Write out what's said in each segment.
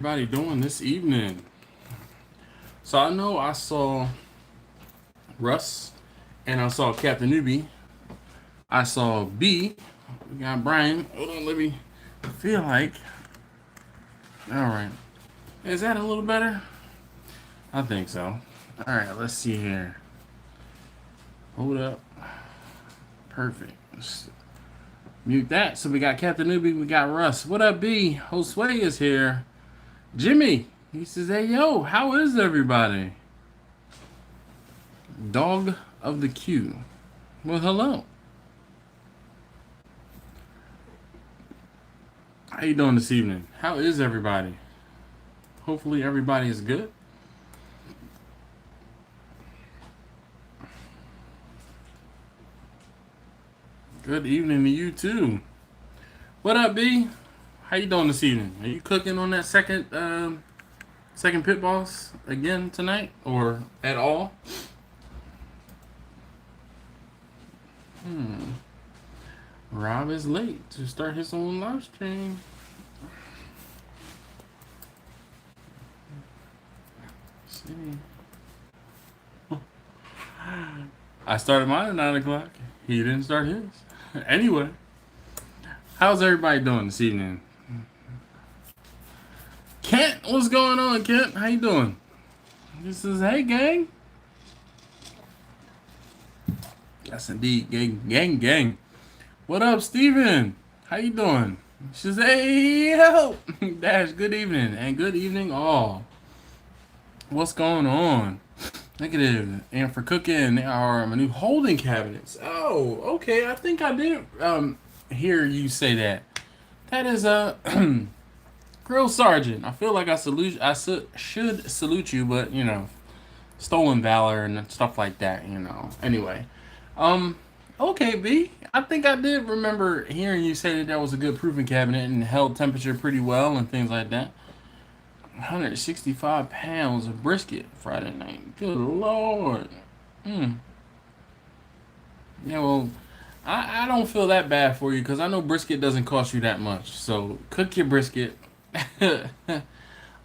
Everybody doing this evening? So I know I saw Russ and I saw Captain Newbie. I saw B. We got Brian. Hold on, let me feel like. All right. Is that a little better? I think so. All right, let's see here. Hold up. Perfect. Let's mute that. So we got Captain Newbie. We got Russ. What up, B? Josue is here. Jimmy. He says, hey, yo, how is everybody? Dog of the Q. Well, hello. How you doing this evening? How is everybody? Hopefully everybody is good. Good evening to you too. What up, B? How you doing this evening? Are you cooking on that second pit boss again tonight or at all? Rob is late to start his own live stream. Let's see. I started mine at 9 o'clock. He didn't start his. Anyway, how's everybody doing this evening? Kent, what's going on, Kent? How you doing? This is hey gang. Yes indeed, gang. What up, Steven? How you doing? She says, hey yo, Dash. Good evening and good evening all. What's going on? Negative. And for cooking are my new holding cabinets. Oh, okay. I think I did hear you say that. That is a Grill Sergeant. I feel like I should salute you, but you know, stolen valor and stuff like that. You know. Anyway, okay, B. I think I did remember hearing you say that was a good proofing cabinet and held temperature pretty well and things like that. 165 pounds of brisket Friday night. Good Lord. Yeah, well, I don't feel that bad for you because I know brisket doesn't cost you that much. So cook your brisket. I'm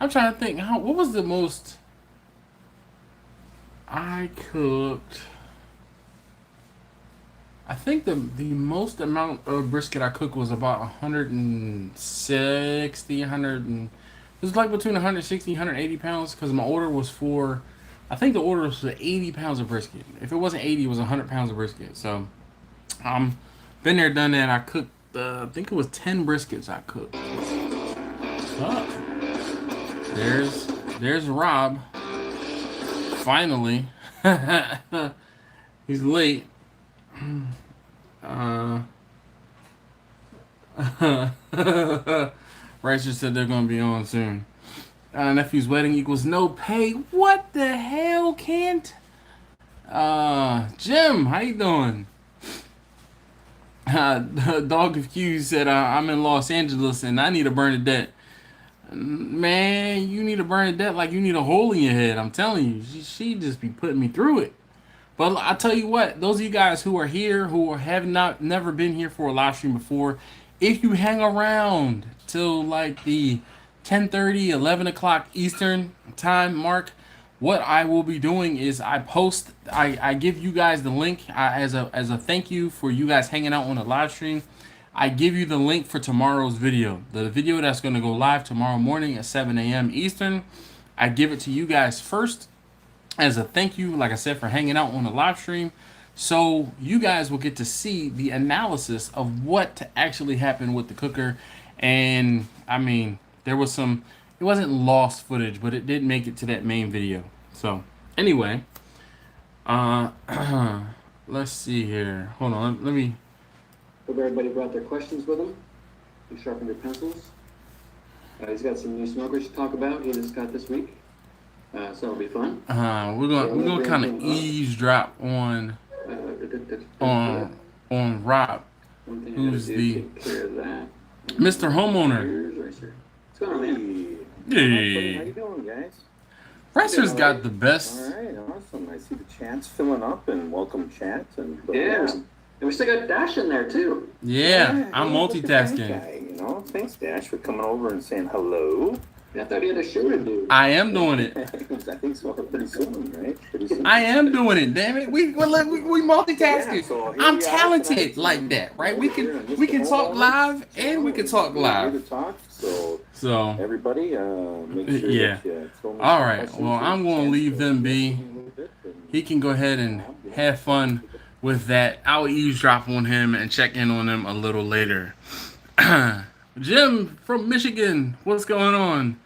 trying to think. What was the most I cooked? I think the most amount of brisket I cooked was about 160, 100 and... It was like between 160 and 180 pounds because my order was for, I think the order was for 80 pounds of brisket. If it wasn't 80, it was 100 pounds of brisket. So, been there, done that. I cooked, I think it was 10 briskets I cooked. Oh. There's Rob. Finally. He's late. Ricer said they're gonna be on soon. Nephew's wedding equals no pay. What the hell, Kent? Jim, how you doing? Dog of Q said I'm in Los Angeles and I need a Bernadette. Man, you need a Bernadette like you need a hole in your head. I'm telling you, she just be putting me through it. But I tell you what, those of you guys who are here, who have never been here for a live stream before, if you hang around till like the 10:30, 11 o'clock Eastern time mark, what I will be doing is I give you guys the link as a thank you for you guys hanging out on the live stream. I give you the link for tomorrow's video. The video that's going to go live tomorrow morning at 7 a.m. Eastern. I give it to you guys first as a thank you, like I said, for hanging out on the live stream. So you guys will get to see the analysis of what actually happened with the cooker. And I mean, there was it wasn't lost footage, but it did make it to that main video. So anyway, let's see here. Hold on, let me. Hope everybody brought their questions with them. You sharpened your pencils. He's got some new smokers to talk about. He just got this week. So it'll be fun. We're gonna kind of eavesdrop on Rob, who's the Mr. Homeowner. What's going on, man? Hey. How you doing, guys? Ricer's got the best. All right, awesome. I see the chat's filling up, and welcome chat. And Yeah, and we still got Dash in there too. Yeah, I'm multitasking. Guy, thanks Dash for coming over and saying hello. I thought he had a show to do. I am doing it. I think so. Pretty soon, right? Pretty soon. I am doing it. Damn it, we multitasking. Yeah, so here I'm we are talented tonight. like that, right? We can Mr. talk Homeowner. live and we can talk We're live. here to talk, so So everybody, make sure yeah. that you throw me All some right. questions Well, and I'm gonna chance leave to them be. listen a little bit, and He can go ahead and have fun with that. I'll eavesdrop on him and check in on him a little later. Jim from Michigan, what's going on?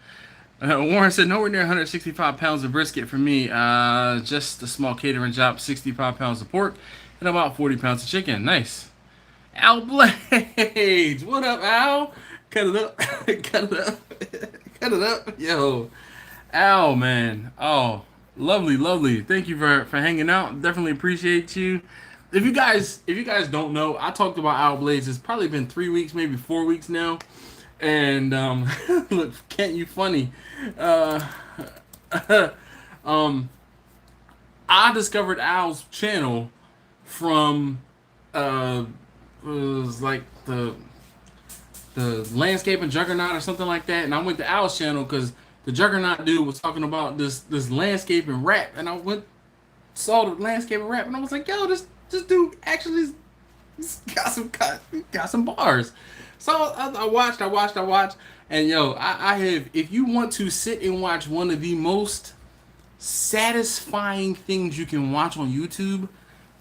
Warren said, nowhere near 165 pounds of brisket for me. Just a small catering job, 65 pounds of pork, and about 40 pounds of chicken. Nice. Al Blades, what up, Al? Cut it up. Cut it up. Cut it up. Yo. Al, man. Oh, lovely. Thank you for hanging out. Definitely appreciate you. If you guys don't know, I talked about Al Blades. It's probably been 3 weeks, maybe 4 weeks now. And look, can't you funny? I discovered Al's channel from it was like the landscape and juggernaut or something like that, and I went to Al's channel because the juggernaut dude was talking about this landscape and rap, and I saw the landscape and rap, and I was like, yo, this dude actually got some bars. So I watched, and yo, I have, if you want to sit and watch one of the most satisfying things you can watch on YouTube,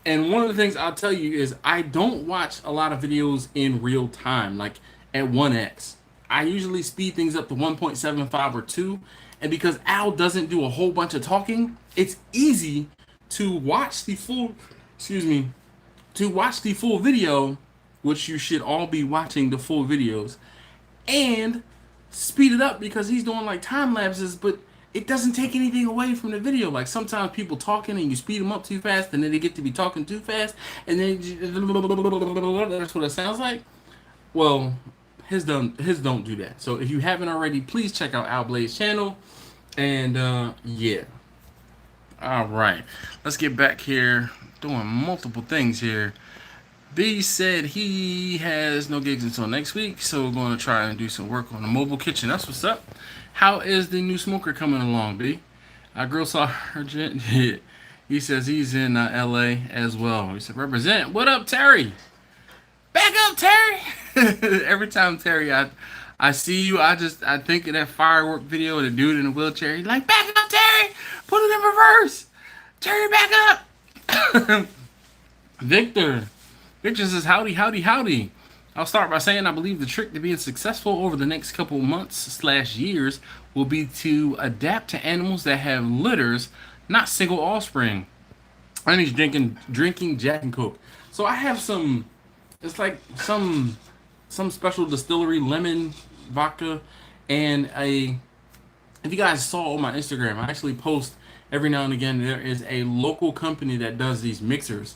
and one of the things I'll tell you is I don't watch a lot of videos in real time, like at 1x. I usually speed things up to 1.75 or 2, and because Al doesn't do a whole bunch of talking, it's easy to watch the full, video, which you should all be watching the full videos, and speed it up because he's doing like time lapses, but it doesn't take anything away from the video. Like sometimes people talking and you speed them up too fast, and then they get to be talking too fast, and then that's what it sounds like. Well, his don't do that. So if you haven't already, please check out Al Blade's channel. And yeah. All right, let's get back here doing multiple things here. B said he has no gigs until next week, so we're going to try and do some work on the mobile kitchen. That's what's up. How is the new smoker coming along, B? Girl Sergeant, he says he's in LA as well. He said, represent. What up, Terry? Back up, Terry. Every time, Terry, I see you, I think of that firework video of the dude in the wheelchair. He's like, back up, Terry. Put it in reverse. Terry, back up. Victor says, howdy. I'll start by saying I believe the trick to being successful over the next couple months/years will be to adapt to animals that have litters, not single offspring. And he's drinking Jack and Coke. So I have some, it's like some special distillery lemon vodka, and if you guys saw on my Instagram, I actually post every now and again. There is a local company that does these mixers.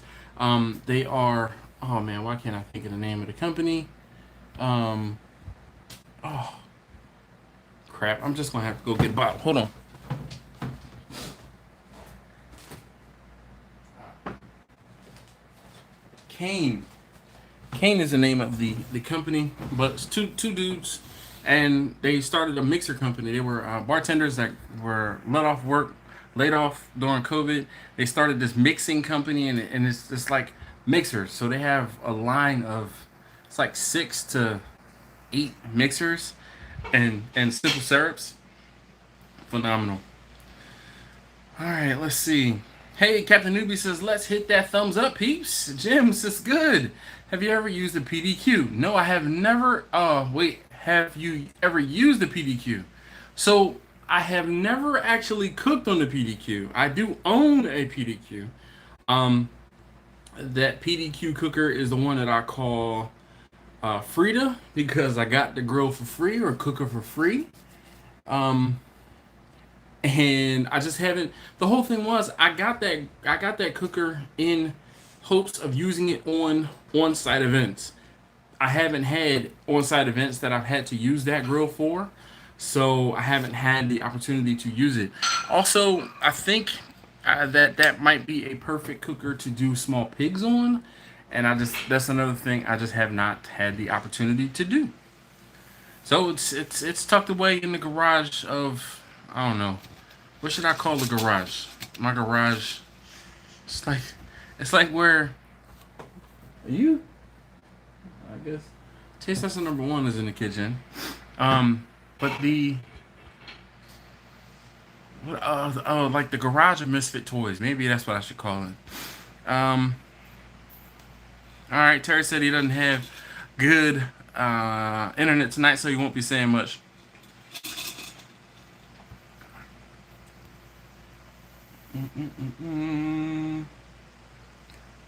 They are, oh man, why can't I think of the name of the company? Oh crap, I'm just gonna have to go get a bottle. Hold on. Kane is the name of the company, but it's two dudes, and they started a mixer company. They were bartenders that were laid off during COVID. They started this mixing company, and it's just like mixers. So they have a line of, it's like 6 to 8 mixers and simple syrups. Phenomenal. All right, let's see. Hey, Captain Newbie says, let's hit that thumbs up, peeps. Jim says, good. Have you ever used a PDQ? No, I have never. Have you ever used a PDQ? So I have never actually cooked on the PDQ. I do own a PDQ. That PDQ cooker is the one that I call Frida, because I got the grill for free, or cooker for free. And I just haven't. The whole thing was I got that cooker in hopes of using it on-site events. I haven't had on-site events that I've had to use that grill for, so I haven't had the opportunity to use it. Also, I think that might be a perfect cooker to do small pigs on, and that's another thing I just have not had the opportunity to do. So it's tucked away in the garage of, I don't know. What should I call the garage? My garage. It's like where you, I guess. Taste lesson number 1 is in the kitchen. But the like the garage of misfit toys. Maybe that's what I should call it. All right, Terry said he doesn't have good internet tonight, so he won't be saying much.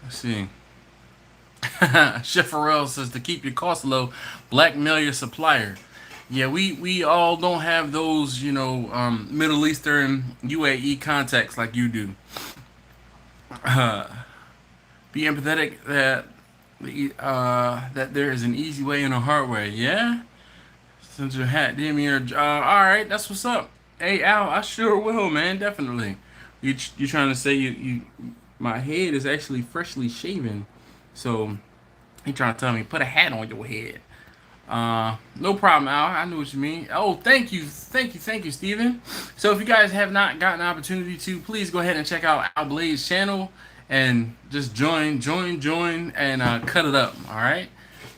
Let's see. Chef Pharrell says to keep your costs low, blackmail your supplier. Yeah, we all don't have those, Middle Eastern UAE contacts like you do. Be empathetic that there is an easy way and a hard way. Yeah. Since your hat did me, all right, that's what's up. Hey Al, I sure will, man, definitely. You trying to say you my head is actually freshly shaven, so he trying to tell me put a hat on your head. No problem, Al. I know what you mean. Oh, thank you, Steven. So if you guys have not gotten an opportunity to, please go ahead and check out Al Blade's channel and just join, and cut it up. All right,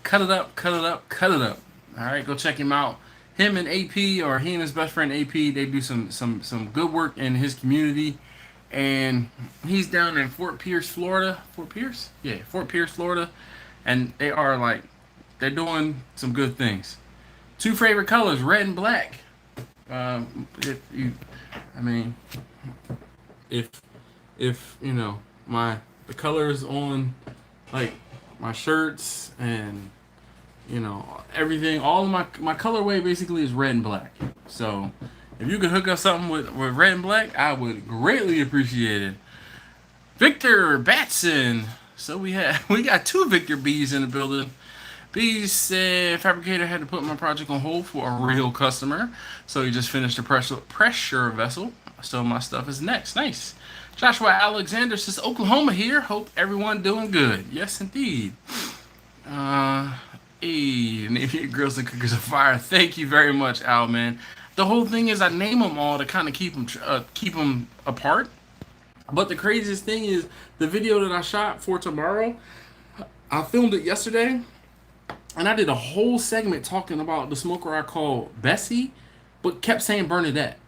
cut it up. All right, go check him out. Him and AP, or he and his best friend AP, they do some good work in his community, and he's down in Fort Pierce, Florida. Fort Pierce, Florida, and they're doing some good things. 2 favorite colors, red and black. If the colors on like my shirts and everything, all of my colorway basically is red and black. So if you could hook up something with red and black, I would greatly appreciate it. Victor Batson. So we got 2 Victor B's in the building. B said fabricator had to put my project on hold for a real customer, so he just finished the pressure vessel. So my stuff is next. Nice. Joshua Alexander says Oklahoma here. Hope everyone doing good. Yes, indeed. Navy Grills and Cookers of Fire. Thank you very much, Al, man. The whole thing is I name them all to kind of keep them apart. But the craziest thing is the video that I shot for tomorrow. I filmed it yesterday, and I did a whole segment talking about the smoker I call Bessie, but kept saying Bernadette.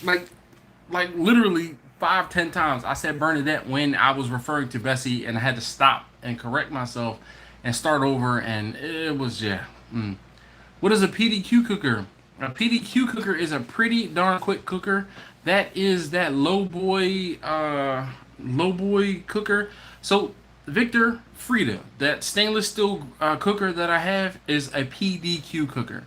Like literally 5-10 times I said Bernadette when I was referring to Bessie, and I had to stop and correct myself and start over, and it was, yeah. What is a PDQ cooker? A PDQ cooker is a pretty darn quick cooker. That is that low boy cooker. So Victor, Frida, that stainless steel cooker that I have is a PDQ cooker.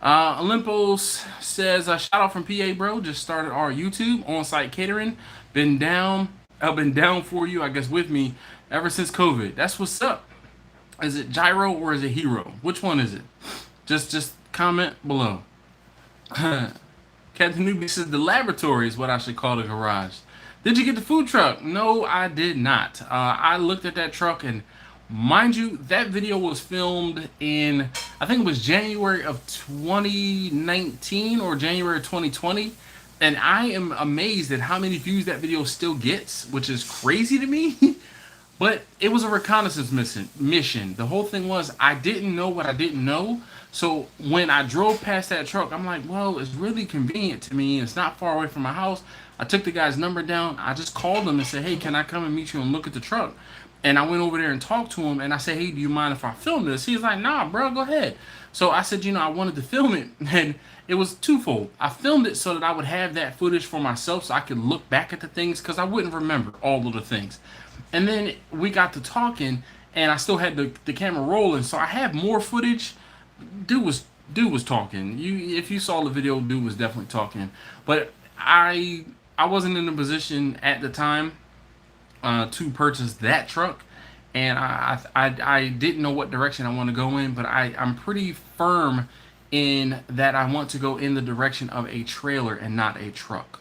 Olympos says, shout out from PA, bro. Just started our YouTube on-site catering. Been down for you, I guess, with me ever since COVID. That's what's up. Is it Gyro or is it Hero? Which one is it? Just comment below. Captain Newbie says the laboratory is what I should call the garage. Did you get the food truck? No, I did not. I looked at that truck, and mind you, that video was filmed in, I think it was January of 2019 or January of 2020. And I am amazed at how many views that video still gets, which is crazy to me. But it was a reconnaissance mission. The whole thing was I didn't know what I didn't know. So when I drove past that truck, I'm like, well, it's really convenient to me. It's not far away from my house. I took the guy's number down. I just called him and said, hey, can I come and meet you and look at the truck? And I went over there and talked to him, and I said, hey, do you mind if I film this? He's like, nah, bro, go ahead. So I said, I wanted to film it, and it was twofold. I filmed it so that I would have that footage for myself so I could look back at the things, because I wouldn't remember all of the things. And then we got to talking, and I still had the camera rolling, so I have more footage. Dude was talking. If you saw the video, dude was definitely talking. But I wasn't in a position at the time to purchase that truck, and I didn't know what direction I want to go in. But I'm pretty firm in that I want to go in the direction of a trailer and not a truck.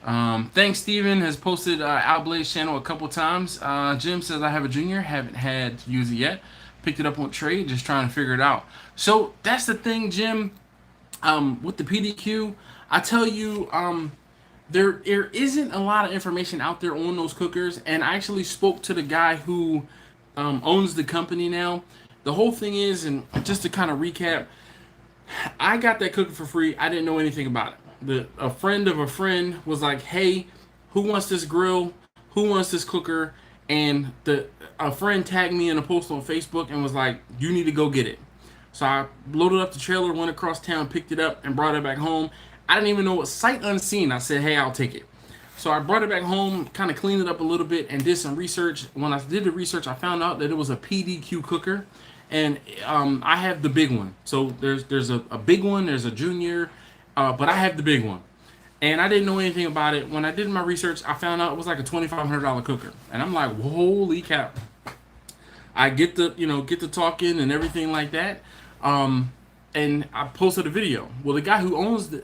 Thanks, Steven has posted Al Blade's channel a couple times. Jim says I have a junior, haven't had to use it yet. Picked it up on trade, just trying to figure it out. So that's the thing, Jim. With the PDQ, I tell you, there isn't a lot of information out there on those cookers, and I actually spoke to the guy who owns the company now. The whole thing is, and just to kind of recap, I got that cooker for free. I didn't know anything about it. A friend of a friend was like, "Hey, who wants this grill? Who wants this cooker?" And a friend tagged me in a post on Facebook and was like, "You need to go get it." So I loaded up the trailer, went across town, picked it up, and brought it back home. I didn't even know what, sight unseen. I said, "Hey, I'll take it." So I brought it back home, kind of cleaned it up a little bit, and did some research. When I did the research, I found out that it was a PDQ cooker, and I have the big one. So there's a big one, there's a junior, but I have the big one. And I didn't know anything about it. When I did my research, I found out it was like a $2,500 cooker, and I'm like, "Holy cow!" I get the talking and everything like that. And I posted a video. Well, the guy who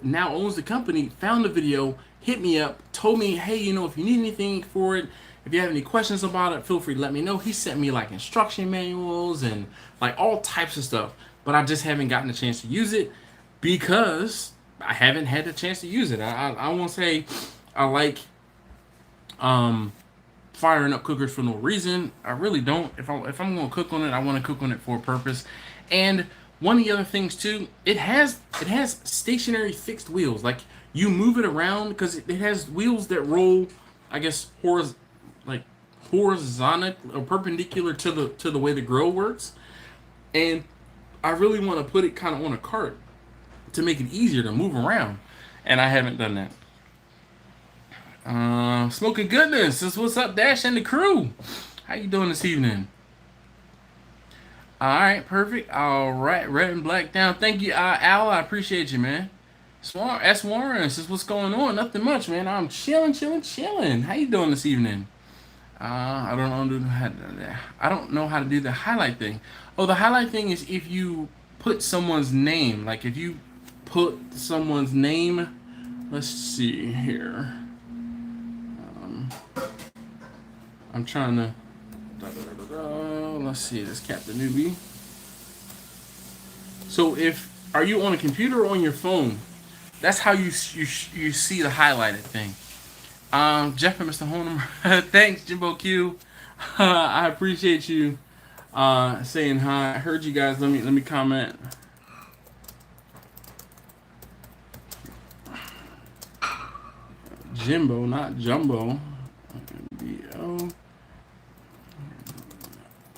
now owns the company found the video, hit me up, told me, "Hey, if you need anything for it, if you have any questions about it, feel free to let me know." He sent me like instruction manuals and like all types of stuff, but I just haven't gotten a chance to use it because I haven't had the chance to use it. I won't say I like firing up cookers for no reason. I really don't. If I'm going to cook on it, I want to cook on it for a purpose. And one of the other things too, it has stationary fixed wheels. Like you move it around because it has wheels that roll, I guess, horizontal or perpendicular to the way the grill works. And I really want to put it kind of on a cart to make it easier to move around, and I haven't done that. Smoking goodness, this what's up, Dash and the crew. How you doing this evening? All right, perfect. All right, red and black down. Thank you, Al. I appreciate you, man. S. Warren, this is what's going on. Nothing much, man. I'm chilling. How you doing this evening? I don't know how to do the highlight thing. Oh, the highlight thing is if you put someone's name. Like if you put someone's name. Let's see here. I'm trying to. Let's see. This Captain Newbie. So are you on a computer or on your phone? That's how you see the highlighted thing. Jeff and Mr. Honum. Thanks, Jimbo Q. I appreciate you saying hi. I heard you guys. Let me comment. Jimbo, not Jumbo. B-O.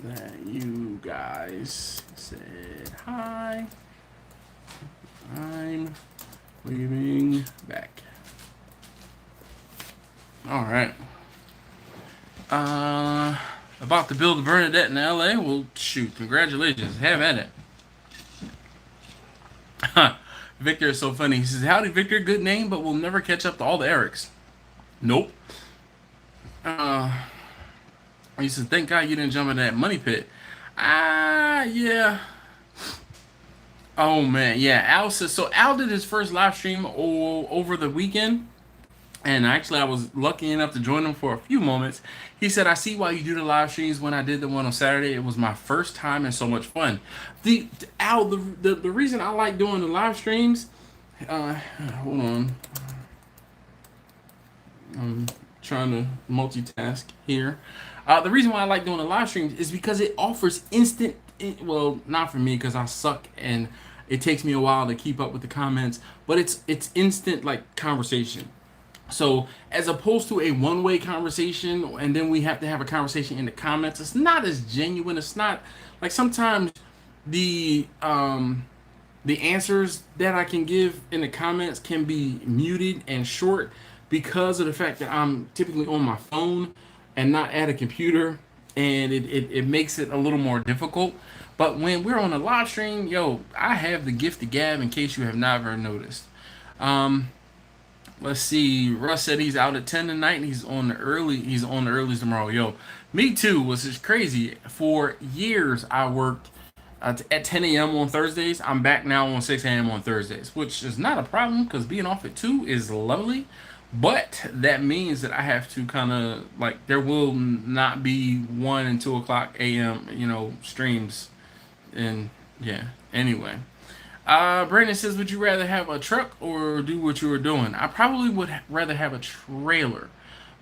That you guys said hi. I'm leaving back. All right. About to build a Bernadette in LA? Well, shoot, congratulations. Have at it. Victor is so funny. He says, "Howdy, Victor. Good name, but we'll never catch up to all the Erics." Nope. He says, "Thank God you didn't jump in that money pit." Yeah. Oh, man. Yeah, Al says, so Al did his first live stream over the weekend. And actually, I was lucky enough to join him for a few moments. He said, "I see why you do the live streams. When I did the one on Saturday, it was my first time and so much fun." Al, the reason I like doing the live streams, hold on. I'm trying to multitask here. The reason why I like doing the live streams is because it offers instant, well, not for me because I suck and it takes me a while to keep up with the comments, but it's instant like conversation. So as opposed to a one-way conversation and then we have to have a conversation in the comments, it's not as genuine. It's not like sometimes the answers that I can give in the comments can be muted and short because of the fact that I'm typically on my phone and not at a computer, and it makes it a little more difficult. But when we're on a live stream, I have the gift of gab in case you have never noticed. Let's see. Russ said he's out at 10 tonight and he's on the earlies tomorrow. Me too, which is crazy. For years I worked at 10 a.m. on Thursdays. I'm back now on 6 a.m. on Thursdays, which is not a problem because being off at 2 is lovely. But that means that I have to kind of like there will not be 1 and 2 o'clock a.m. Streams, and yeah. Anyway, Brandon says, would you rather have a truck or do what you were doing? I probably would rather have a trailer,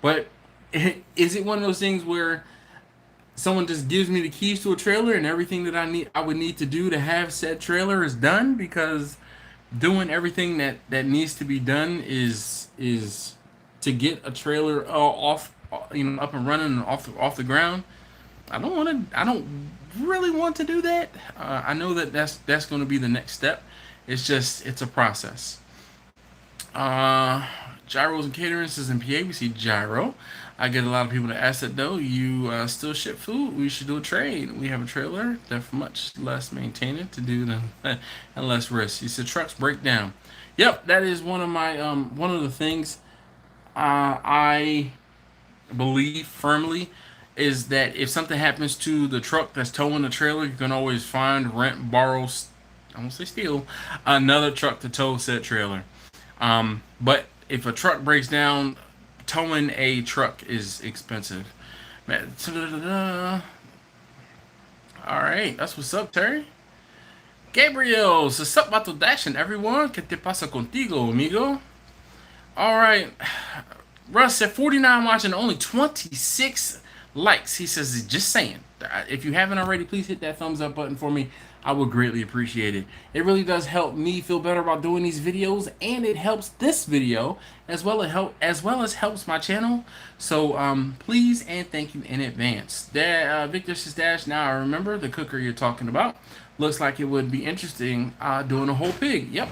but is it one of those things where someone just gives me the keys to a trailer and everything that I would need to do to have said trailer is done, because doing everything that needs to be done is to get a trailer off, up and running and off the ground. I don't really want to do that. I know that's going to be the next step. It's a process. uh Gyros and Catering says, in PA we see Gyro. I get a lot of people to ask that though. You still ship food? We should do a trade. We have a trailer that's much less maintaining to do than and less risk. He said trucks break down. Yep, that is one of my one of the things I believe firmly is that if something happens to the truck that's towing the trailer, you can always find, rent, borrow, I won't say steal, another truck to tow said trailer. But if a truck breaks down, towing a truck is expensive. Man, all right, that's what's up, Terry. Gabriel, so sup, Bato Dashing, everyone. ¿Qué te pasa contigo, amigo? All right. Russ said 49 watching, only 26 likes. He says, just saying. If you haven't already, please hit that thumbs up button for me. I would greatly appreciate it. It really does help me feel better about doing these videos, and it helps this video as well as helps my channel. So please and thank you in advance. Victor says, Dash, now I remember the cooker you're talking about. Looks like it would be interesting doing a whole pig. Yep.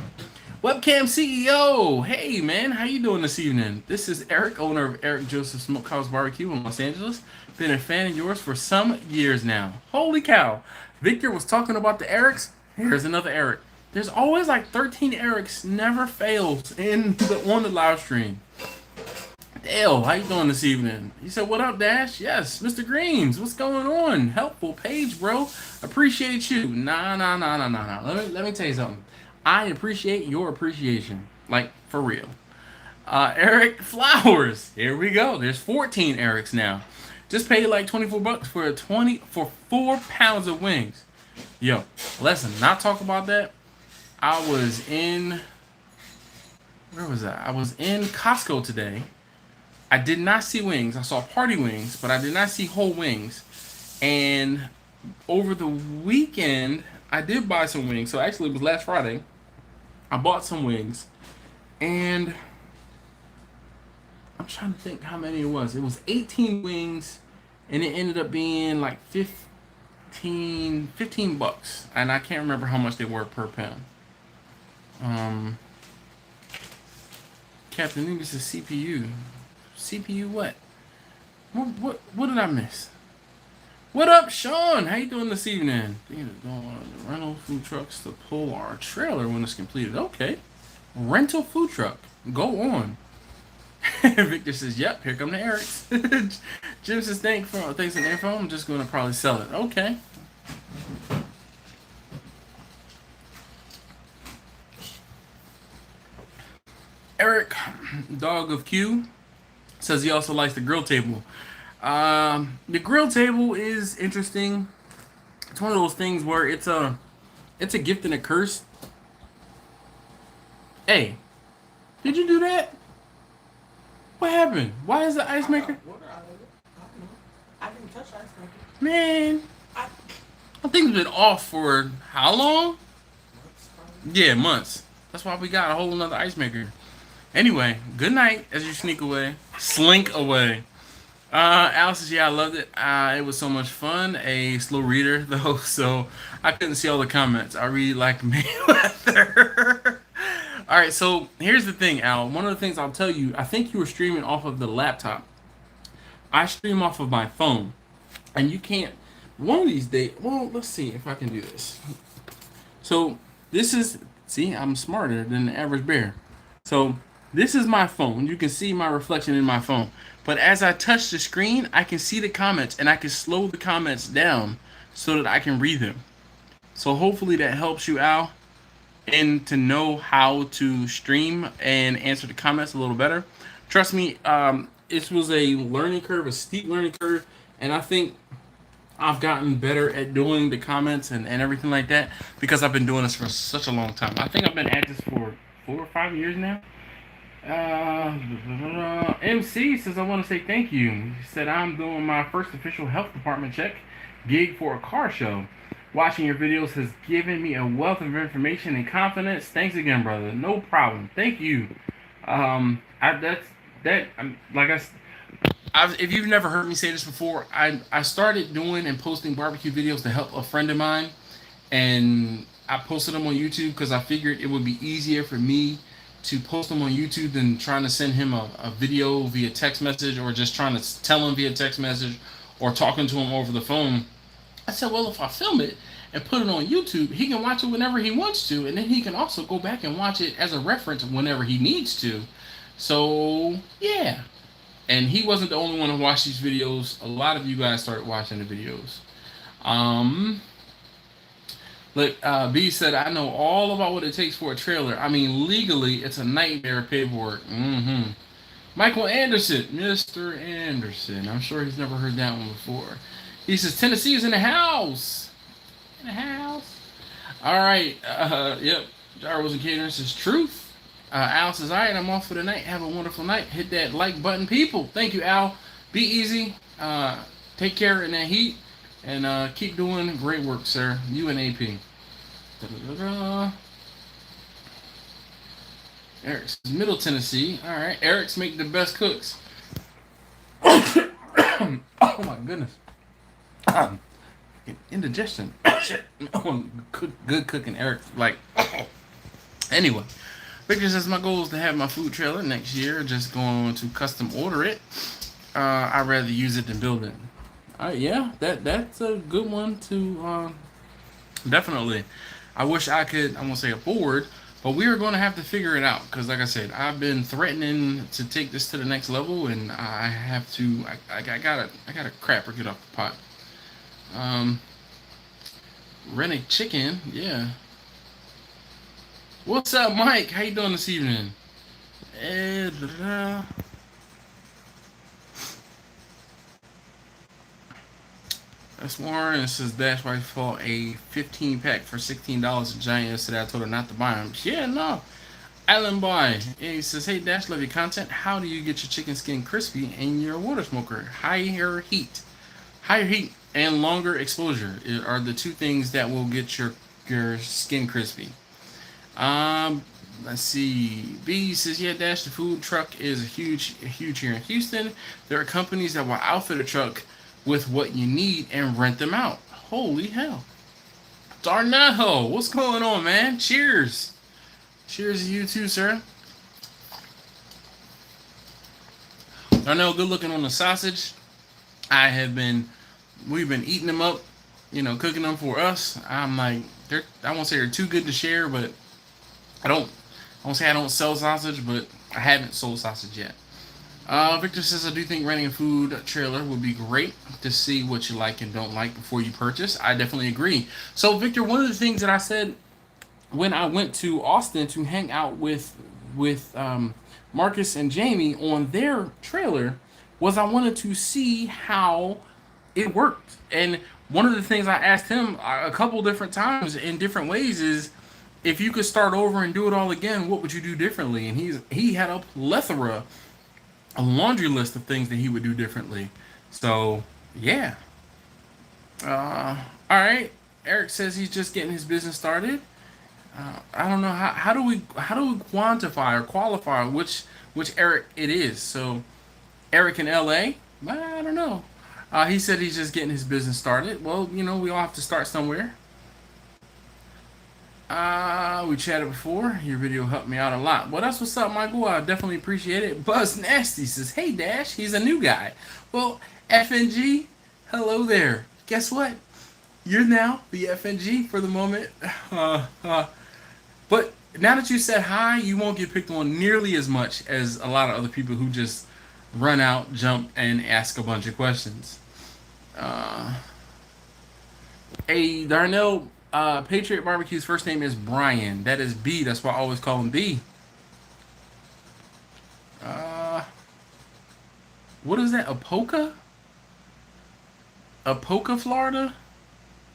Webcam CEO, hey man, how you doing this evening? This is Eric, owner of Eric Joseph Smokehouse Barbecue in Los Angeles. Been a fan of yours for some years now. Holy cow. Victor was talking about the Erics. Here's another Eric. There's always like 13 Erics, never fails on the live stream. Dale, how you doing this evening? He said, what up, Dash? Yes, Mr. Greens, what's going on? Helpful page, bro. Appreciate you. Nah. Let me tell you something. I appreciate your appreciation. Like, for real. Eric Flowers. Here we go. There's 14 Erics now. Just paid like 24 bucks for 4 pounds of wings. Yo, listen, not talk about that. I was in, where was I? I was in Costco today. I did not see wings. I saw party wings, but I did not see whole wings. And over the weekend, I did buy some wings. So actually, it was last Friday. I bought some wings, and I'm trying to think how many it was. It was 18 wings, and it ended up being like 15 bucks. And I can't remember how much they were per pound. Captain English is CPU. CPU what? What did I miss? What up, Sean? How you doing this evening? Rental food trucks to pull our trailer when it's completed. Okay. Rental food truck. Go on. Victor says, yep, here come the Erics. Jim says, thanks for the info. I'm just going to probably sell it. Okay. Eric, Dog of Q, says he also likes the grill table. The grill table is interesting. It's one of those things where it's a gift and a curse. Hey, did you do that? What happened? Why is the ice maker? I didn't touch ice maker. Man, I think it's been off for how long? Yeah, months. That's why we got a whole another ice maker. Anyway, good night as you slink away. Alice says, yeah, I loved it. It was so much fun. A slow reader, though, so I couldn't see all the comments. I really like Mayweather. All right, so here's the thing, Al. One of the things I'll tell you, I think you were streaming off of the laptop. I stream off of my phone. And you can't, one of these days, well, let's see if I can do this. So this is, see, I'm smarter than the average bear. So this is my phone. You can see my reflection in my phone. But as I touch the screen, I can see the comments, and I can slow the comments down so that I can read them. So hopefully that helps you, Al. and to know how to stream and answer the comments a little better. Trust me, it was a learning curve, a steep learning curve, and I think I've gotten better at doing the comments and everything like that because I've been doing this for such a long time. I think I've been at this for 4 or 5 years now. MC says, I want to say thank you. He said, I'm doing my first official health department check gig for a car show. Watching your videos has given me a wealth of information and confidence. Thanks again, brother. No problem. Thank you. If you've never heard me say this before, I started doing and posting barbecue videos to help a friend of mine, and I posted them on YouTube because I figured it would be easier for me to post them on YouTube than trying to send him a video via text message or just trying to tell him via text message or talking to him over the phone. I said, well, if I film it and put it on YouTube, he can watch it whenever he wants to, and then he can also go back and watch it as a reference whenever he needs to. So, yeah. And he wasn't the only one to watch these videos. A lot of you guys started watching the videos. Look, B said, I know all about what it takes for a trailer. I mean, legally, it's a nightmare of paperwork. Michael Anderson. Mr. Anderson. I'm sure he's never heard that one before. He says, Tennessee is in the house. In the house. All right. Yep. Jarvis and Catering says, truth. Al says, all right, I'm off for the night. Have a wonderful night. Hit that like button, people. Thank you, Al. Be easy. Take care in that heat. And keep doing great work, sir. You and AP. Eric says, Middle Tennessee. All right. Eric's make the best cooks. Oh, my goodness. Indigestion. Good cooking, Eric. Like, anyway. Victor says, my goal is to have my food trailer next year. Just going to custom order it. I'd rather use it than build it. Yeah, that's a good one to definitely. I wish I could, I won't say afford, but we are going to have to figure it out because, like I said, I've been threatening to take this to the next level, and I have to. I gotta crap or get off the pot. Rent a chicken, yeah. What's up, Mike? How you doing this evening? That's Warren. It says Dash Wife bought a 15-pack for $16 at Giant yesterday. I told her not to buy them. Yeah, no. Alan Boy. He says, hey, Dash, love your content. How do you get your chicken skin crispy in your water smoker? Higher heat. Higher heat and longer exposure are the two things that will get your skin crispy. Let's see. B says, yeah, Dash, the food truck is huge here in Houston. There are companies that will outfit a truck with what you need and rent them out. Holy hell. Darnaho, what's going on, man? Cheers. Cheers to you too, sir. Darnell, good looking on the sausage. We've been eating them up, cooking them for us. I'm like, I won't say they're too good to share, but I won't say I don't sell sausage, but I haven't sold sausage yet. Victor says, I do think renting a food trailer would be great to see what you like and don't like before you purchase. I definitely agree. So, Victor, one of the things that I said when I went to Austin to hang out with Marcus and Jamie on their trailer was I wanted to see how it worked. And one of the things I asked him a couple different times in different ways is, if you could start over and do it all again, what would you do differently? And he had a laundry list of things that he would do differently. So, yeah. All right. Eric says he's just getting his business started. I don't know how do we quantify or qualify which Eric it is. So, Eric in LA? I don't know. He said he's just getting his business started. Well, we all have to start somewhere. We chatted before. Your video helped me out a lot. Well, that's what's up, Michael. I definitely appreciate it. Buzz Nasty says, hey, Dash, he's a new guy. Well, FNG, hello there. Guess what? You're now the FNG for the moment. But now that you said hi, you won't get picked on nearly as much as a lot of other people who just run out, jump, and ask a bunch of questions. Hey, Darnell, Patriot Barbecue's first name is Brian. That is B. That's why I always call him B. What is that? Apoka? Apoka, Florida?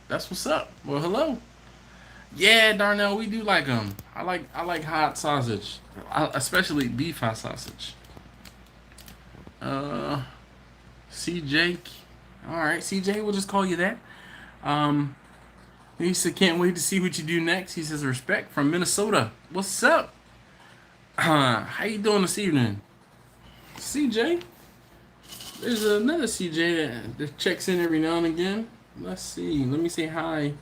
That's what's up. Well, hello. Yeah, Darnell, we do like them. I like hot sausage, especially beef hot sausage. CJ. All right, CJ, we'll just call you that. He said, can't wait to see what you do next. He says, respect from Minnesota. What's up? How you doing this evening? CJ? There's another CJ that checks in every now and again. Let's see. Let me say hi.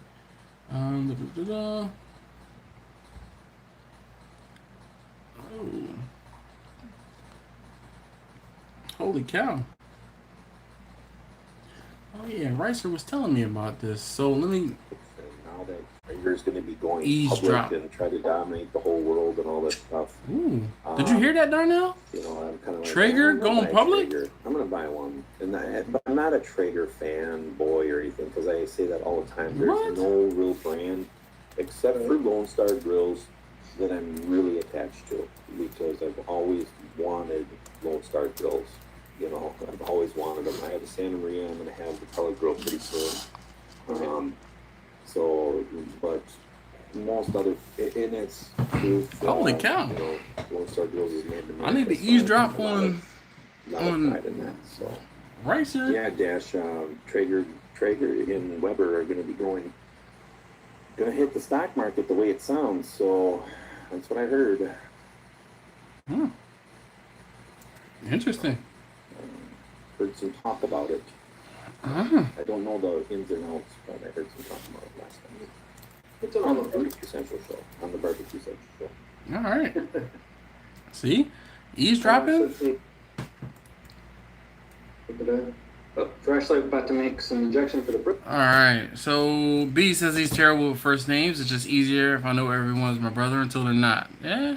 Oh. Holy cow. Oh yeah, Ricer was telling me about this. So let me. And now that Traeger's going to be going Eavesdrop. public and try to dominate the whole world and all that stuff. Ooh. Did you hear that, Darnell? You know, I'm kind of like, Traeger I'm gonna going buy a public? Traeger. I'm going to buy one. But I'm not a Traeger fan boy or anything, because I say that all the time. There's What? no real brand except for Lone Star Grills that I'm really attached to, because I've always wanted Lone Star Grills. You know, I've always wanted them. I have the Santa Maria. I'm going to have the Color Grill pretty soon. But most other, and it's proof. Holy cow. You know, Lone Star Grills is made to I need to so eavesdrop a lot on of pride in that. So Ricer. yeah, Traeger and Weber are going to be going to hit the stock market the way it sounds. So that's what I heard. Interesting. Heard some talk about it. Uh-huh. I don't know the ins and outs, but I heard some talk about it last time. It's On the on Barbecue Central show. On the Barbecue Central show. All right. See? Eavesdropping? Flashlight about to make some injection for the brick. All right. So B says he's terrible with first names. It's just easier if I know everyone's my brother until they're not. Yeah.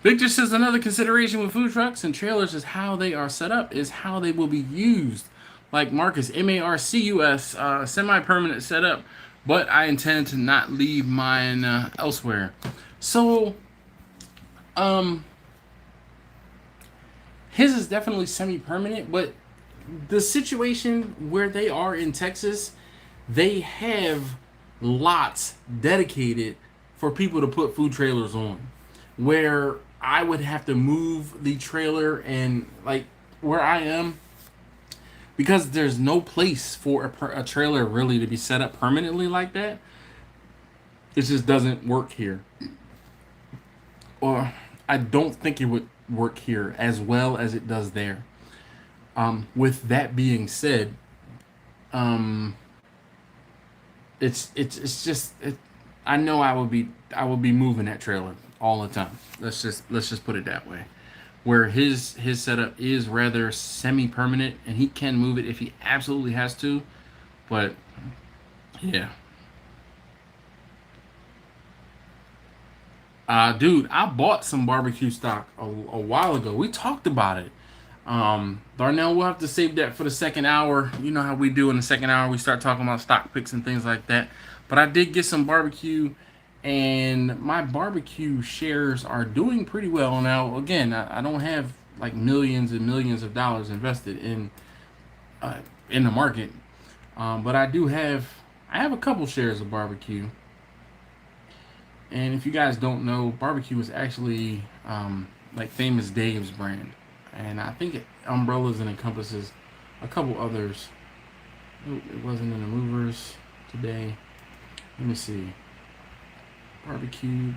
Victor says another consideration with food trucks and trailers is how they are set up, is how they will be used. Like Marcus, Marcus, semi-permanent setup, but I intend to not leave mine elsewhere. So, his is definitely semi-permanent, but the situation where they are in Texas, they have lots dedicated for people to put food trailers on, where I would have to move the trailer, and like where I am, because there's no place for a trailer really to be set up permanently like that. It just doesn't work here. Or I don't think it would work here as well as it does there. With that being said, it's just I know I will be moving that trailer all the time. Let's just put it that way. Where his setup is rather semi-permanent, and he can move it if he absolutely has to. But yeah. Dude, I bought some barbecue stock a while ago. We talked about it. Darnell, we'll have to save that for the second hour. You know how we do in the second hour. We start talking about stock picks and things like that. But I did get some barbecue, and my barbecue shares are doing pretty well now. Again, I don't have like millions and millions of dollars invested in the market, but I have a couple shares of barbecue. And if you guys don't know, barbecue is actually like Famous Dave's brand, and I think it umbrellas and encompasses a couple others. Oh, it wasn't in the movers today. Let me see. Barbecue.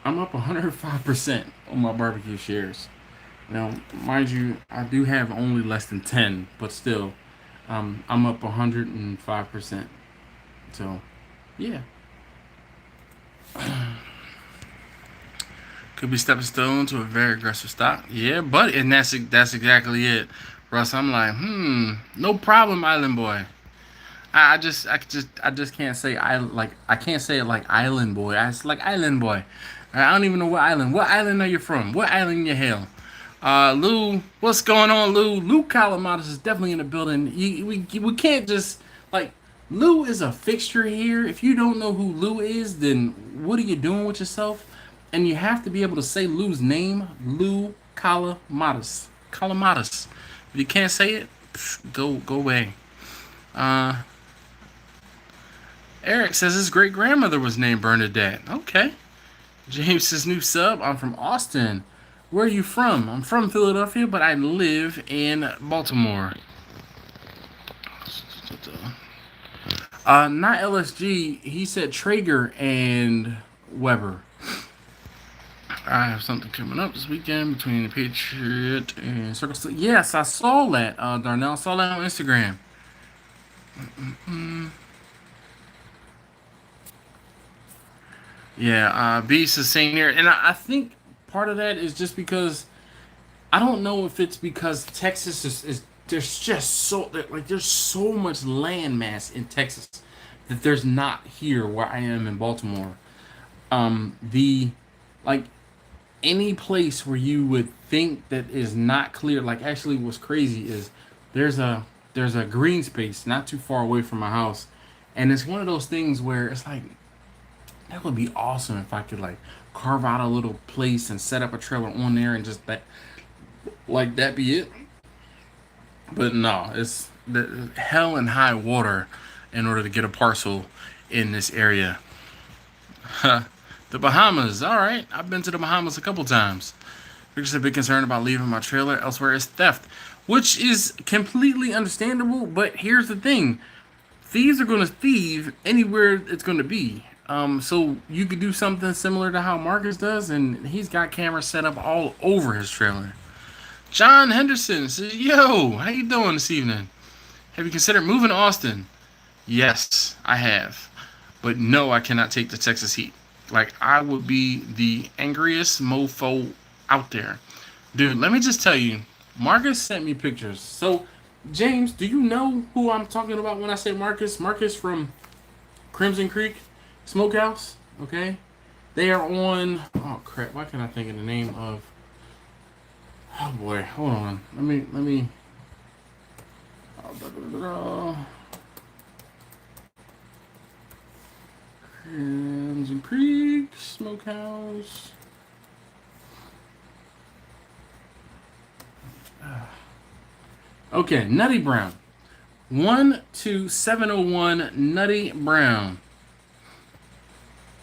I'm up 105% on my barbecue shares. Now, mind you, I do have only less than 10, but still, I'm up 105%. So, yeah. Could be stepping stone to a very aggressive stock. Yeah, but and that's exactly it. Russ, I'm like, no problem, Island Boy. I just can't say I can't say it like Island Boy. It's like Island Boy. I don't even know what island. What island are you from? What island you hail? Lou, what's going on, Lou? Lou Calamatis is definitely in the building. We can't just like Lou is a fixture here. If you don't know who Lou is, then what are you doing with yourself? And you have to be able to say Lou's name, Lou Calamatas. Calamatas. If you can't say it, go away. Eric says his great grandmother was named Bernadette. Okay. James says new sub. I'm from Austin. Where are you from? I'm from Philadelphia, but I live in Baltimore. Not LSG. He said Traeger and Weber. I have something coming up this weekend between the Patriot and Circle C. Yes, I saw that, Darnell. I saw that on Instagram. Yeah, Beast is saying here. And I think part of that is just because I don't know if it's because Texas is there's just so like there's so much land mass in Texas that there's not here where I am in Baltimore. The like any place where you would think that is not clear, like actually what's crazy is there's a green space not too far away from my house, and it's one of those things where it's like that would be awesome if I could like carve out a little place and set up a trailer on there and just that be it. But no, it's the hell and high water in order to get a parcel in this area. The Bahamas, all right. I've been to the Bahamas a couple times. We're just a bit concerned about leaving my trailer elsewhere as theft, which is completely understandable. But here's the thing: thieves are going to thieve anywhere it's going to be. So you could do something similar to how Marcus does, and he's got cameras set up all over his trailer. John Henderson says, "Yo, how you doing this evening? Have you considered moving to Austin?" Yes, I have, but no, I cannot take the Texas heat. Like, I would be the angriest mofo out there. Dude, let me just tell you, Marcus sent me pictures. So, James, do you know who I'm talking about when I say Marcus? Marcus from Crimson Creek Smokehouse, okay? They are on, oh crap, why can't I think of the name of, oh boy, hold on. Let me, Crimson Creek Smokehouse. Okay, Nutty Brown. 12701 Nutty Brown.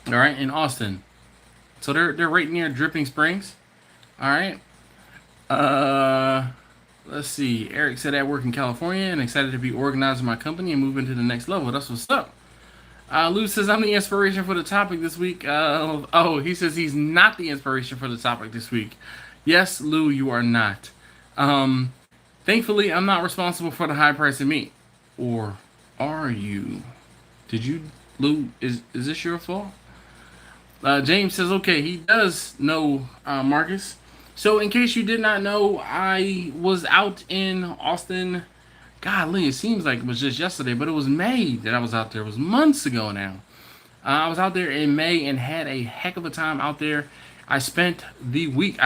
All right, in Austin. So they're right near Dripping Springs. All right. Let's see. Eric said I work in California and excited to be organizing my company and moving to the next level. That's what's up. Lou says I'm the inspiration for the topic this week. He says he's not the inspiration for the topic this week. Yes, Lou, you are not. Thankfully, I'm not responsible for the high price of meat. Or are you? Did you, Lou? Is this your fault? James says okay. He does know Marcus. So in case you did not know, I was out in Austin. Golly, it seems like it was just yesterday, but it was May that I was out there. It was months ago now. I was out there in May and had a heck of a time out there. I spent a week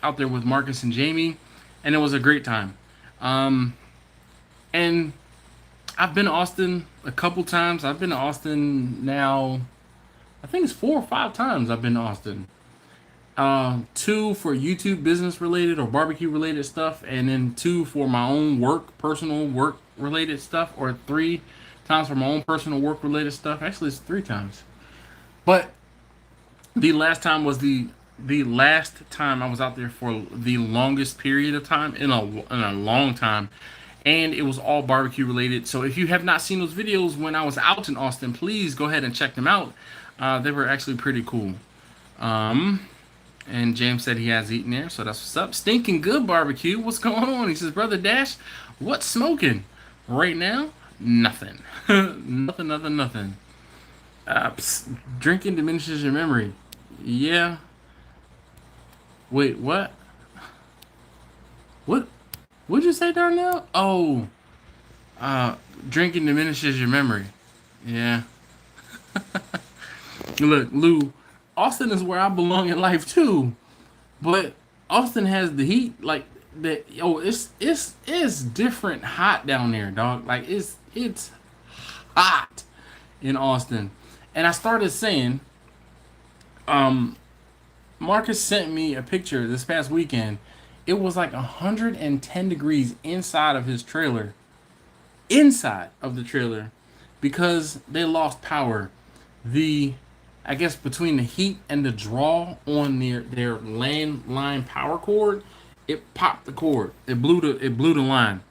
out there with Marcus and Jamie, and it was a great time. And I've been to Austin a couple times. I've been to Austin now, I think it's 4 or 5 times I've been to Austin. 2 for YouTube business related or barbecue related stuff, and then 2 for my own personal work related stuff, or 3 times for my own personal work related stuff. Actually, it's 3 times. But the last time was the last time I was out there for the longest period of time in a long time, and it was all barbecue related. So if you have not seen those videos when I was out in Austin, please go ahead and check them out. They were actually pretty cool. And James said he has eaten there, so that's what's up. Stinking good barbecue. What's going on? He says, Brother Dash, what's smoking? Right now, nothing. nothing. Drinking diminishes your memory. Yeah. Wait, what? What'd you say, Darnell? Oh. Drinking diminishes your memory. Yeah. Look, Lou, Austin is where I belong in life too, but Austin has the heat like that. It's different hot down there, dog. Like it's hot in Austin. And I started saying, Marcus sent me a picture this past weekend. It was like 110 degrees inside of his trailer. Inside of the trailer. Because they lost power. I guess between the heat and the draw on their landline power cord, it popped the cord. It blew the line.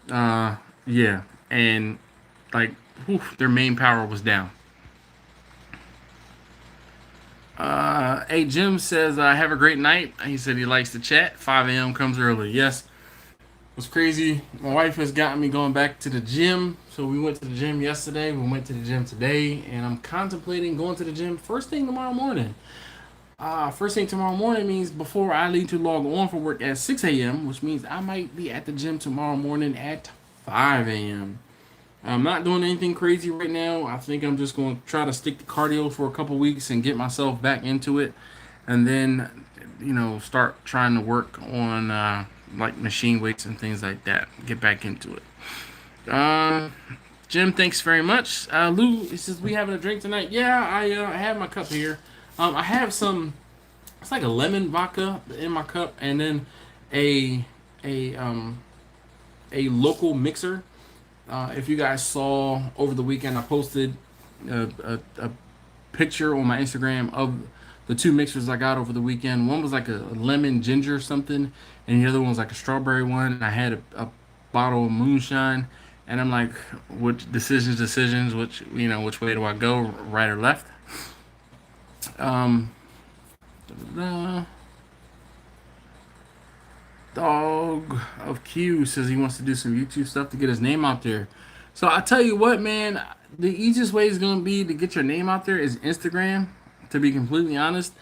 Yeah. And like, their main power was down. Hey, Jim says, have a great night. He said he likes to chat. 5 a.m. comes early. Yes. It was crazy. My wife has gotten me going back to the gym. So we went to the gym yesterday. We went to the gym today. And I'm contemplating going to the gym first thing tomorrow morning. First thing tomorrow morning means before I leave to log on for work at 6 a.m., which means I might be at the gym tomorrow morning at 5 a.m. I'm not doing anything crazy right now. I think I'm just going to try to stick to cardio for a couple weeks and get myself back into it. And then, start trying to work on like machine weights and things like that. Get back into it. Jim, thanks very much. Lou, he says, we having a drink tonight? Yeah, I have my cup here. I have some, it's like a lemon vodka in my cup, and then a local mixer. If you guys saw over the weekend, I posted a picture on my Instagram of the two mixers I got over the weekend. One was like a lemon ginger something, and the other one was like a strawberry one. And I had a bottle of moonshine, and I'm like, which decisions, which way do I go, right or left? Dog of Q says he wants to do some YouTube stuff to get his name out there. So I tell you what, man, the easiest way is going to be to get your name out there is Instagram, to be completely honest,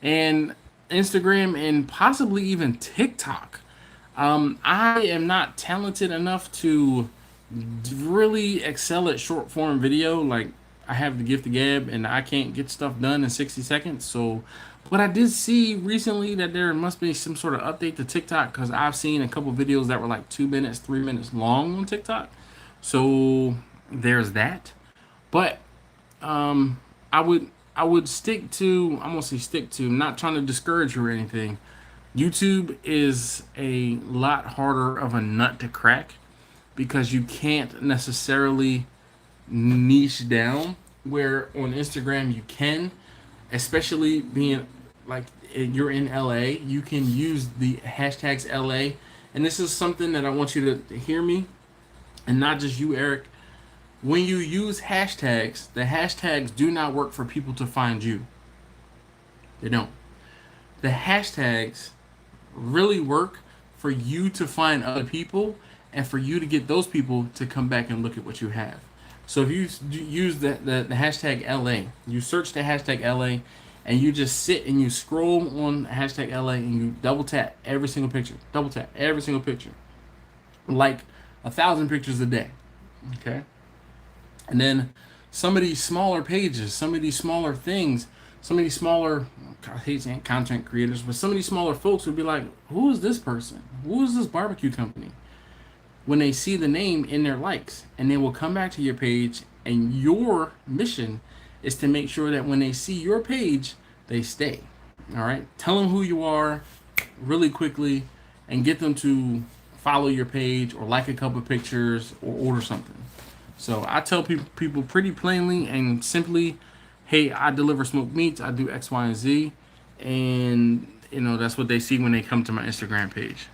and Instagram and possibly even TikTok. I am not talented enough to really excel at short form video. Like, I have the gift of gab and I can't get stuff done in 60 seconds. So, but I did see recently that there must be some sort of update to TikTok, because I've seen a couple videos that were like 2 minutes, 3 minutes long on TikTok. So there's that. But I would stick to, I'm gonna say stick to, not trying to discourage you or anything. YouTube is a lot harder of a nut to crack, because you can't necessarily niche down where on Instagram you can, especially being like you're in LA. You can use the hashtags LA, and this is something that I want you to hear me, and not just you, Eric. When you use hashtags, the hashtags do not work for people to find you. They don't. The hashtags really work for you to find other people, and for you to get those people to come back and look at what you have. So if you use the hashtag LA, you search the hashtag LA, and you just sit and you scroll on hashtag LA, and you double tap every single picture. Double tap every single picture. Like 1,000 pictures a day. Okay? And then some of these smaller pages, some of these smaller things, some of these smaller, I hate saying content creators, but some of these smaller folks would be like, who is this person? Who is this barbecue company? When they see the name in their likes, and they will come back to your page, and your mission is to make sure that when they see your page, they stay. All right? Tell them who you are really quickly and get them to follow your page or like a couple of pictures or order something. So I tell people pretty plainly and simply, hey, I deliver smoked meats, I do X, Y, and Z, and that's what they see when they come to my Instagram page.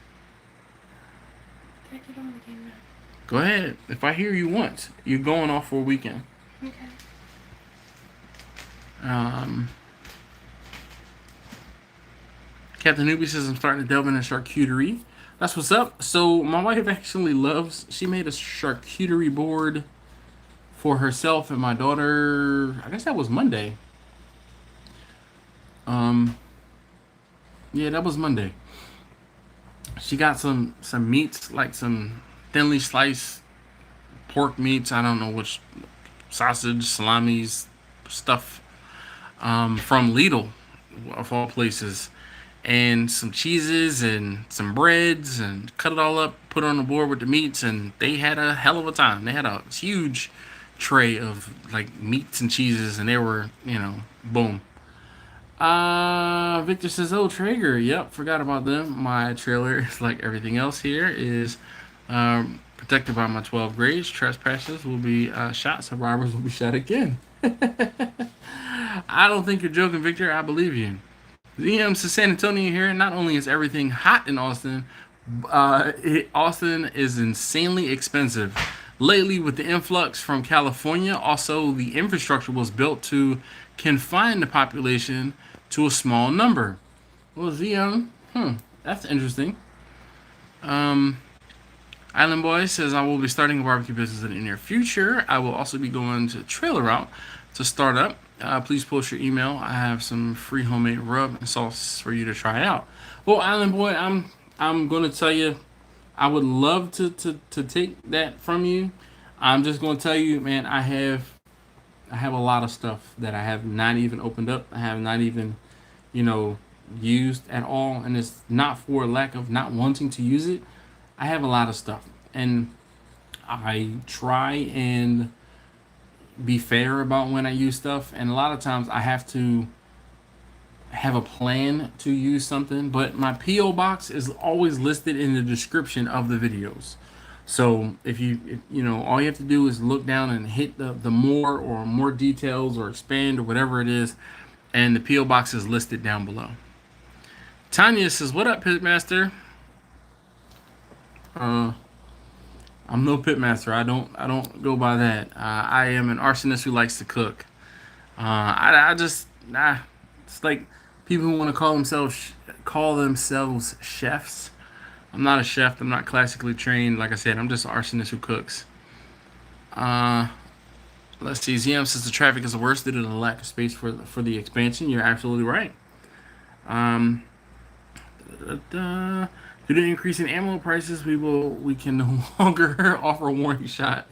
Can I get on the game now? Go ahead. If I hear you once, you're going off for a weekend. Okay. Captain Newbie says I'm starting to delve into charcuterie. That's what's up. So my wife actually she made a charcuterie board for herself and my daughter. I guess that was Monday. Yeah, that was Monday. She got some meats, like some thinly sliced pork meats. I don't know which, sausage, salamis, stuff, from Lidl, of all places, and some cheeses and some breads, and cut it all up, put it on the board with the meats, and they had a hell of a time. They had a huge tray of like meats and cheeses, and they were, you know, boom. Victor says, "Oh, Traeger. Yep, forgot about them. My trailer is like everything else here is protected by my 12 grades. Trespassers will be shot. Survivors will be shot again." I don't think you're joking, Victor. I believe you. ZM says, "San Antonio here. Not only is everything hot in Austin, Austin is insanely expensive. Lately, with the influx from California, also the infrastructure was built to confine the population to a small number." Well, ZM, that's interesting. Island Boy says, "I will be starting a barbecue business in the near future. I will also be going to trailer route to start up. Please post your email. I have some free homemade rub and sauce for you to try out." Well, Island Boy, I'm going to tell you, I would love to take that from you. I'm just going to tell you, man, I have a lot of stuff that I have not even opened up. I have not even, used at all. And it's not for lack of not wanting to use it. I have a lot of stuff. And I try and be fair about when I use stuff. And a lot of times I have to have a plan to use something. But my P.O. box is always listed in the description of the videos. So if all you have to do is look down and hit the more details or expand or whatever it is, and the P.O. box is listed down below. Tanya says, "What up, Pitmaster?" I'm no pitmaster. I don't go by that. I am an arsonist who likes to cook. It's like people who want to call themselves chefs. I'm not a chef. I'm not classically trained. Like I said, I'm just an arsonist who cooks. Let's see. ZM says the traffic is the worst due to the lack of space for the expansion. You're absolutely right. Due to the increase in ammo prices, we can no longer offer a warning shot.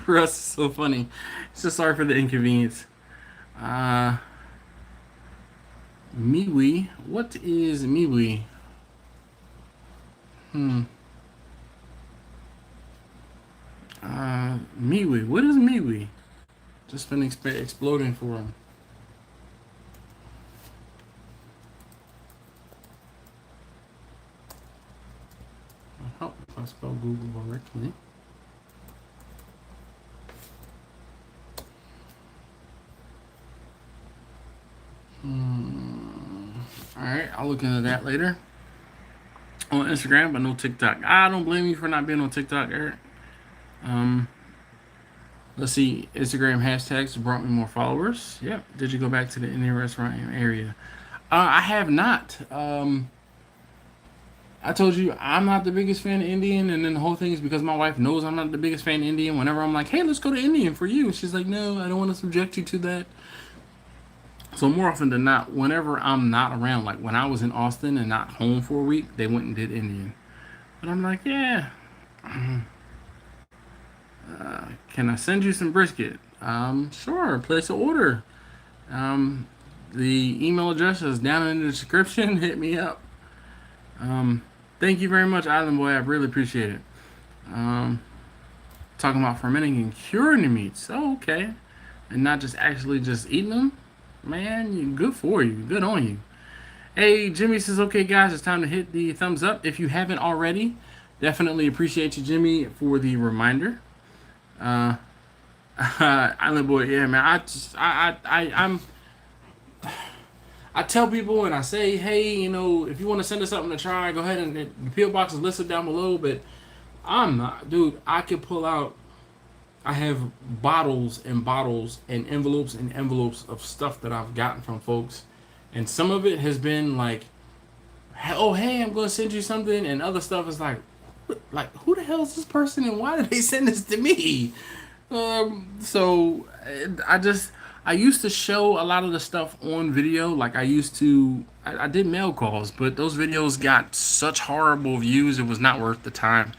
For us, it's so funny. So sorry for the inconvenience. MeWe. What is MeWe? MeWe. What is MeWe? Just been exploding for him. I hope if I spell Google correctly. Alright, I'll look into that later. On Instagram, but no TikTok. I don't blame you for not being on TikTok, Eric. Let's see. Instagram hashtags brought me more followers. Yep. Did you go back to the Indian restaurant area? I have not. I told you I'm not the biggest fan of Indian, and then the whole thing is because my wife knows I'm not the biggest fan of Indian. Whenever I'm like, "Hey, let's go to Indian for you," she's like, "No, I don't want to subject you to that." So more often than not, whenever I'm not around, like when I was in Austin and not home for a week, they went and did Indian. But I'm like, yeah. Can I send you some brisket? Sure. Place an order. The email address is down in the description. Hit me up. Thank you very much, Island Boy. I really appreciate it. Talking about fermenting and curing the meats. Oh, okay. And not just actually just eating them. Man, good for you. Good on you. Hey, Jimmy says, "Okay, guys, it's time to hit the thumbs up. If you haven't already, definitely appreciate you, Jimmy, for the reminder." Island Boy, yeah, man. I tell people and I say, "Hey, if you want to send us something to try, go ahead, and the PO box is listed down below." But I'm not, dude. I could pull out. I have bottles and bottles and envelopes of stuff that I've gotten from folks. And some of it has been like, "Oh, hey, I'm going to send you something." And other stuff is like, who the hell is this person and why did they send this to me? So I used to show a lot of the stuff on video. Like I did mail calls, but those videos got such horrible views. It was not worth the time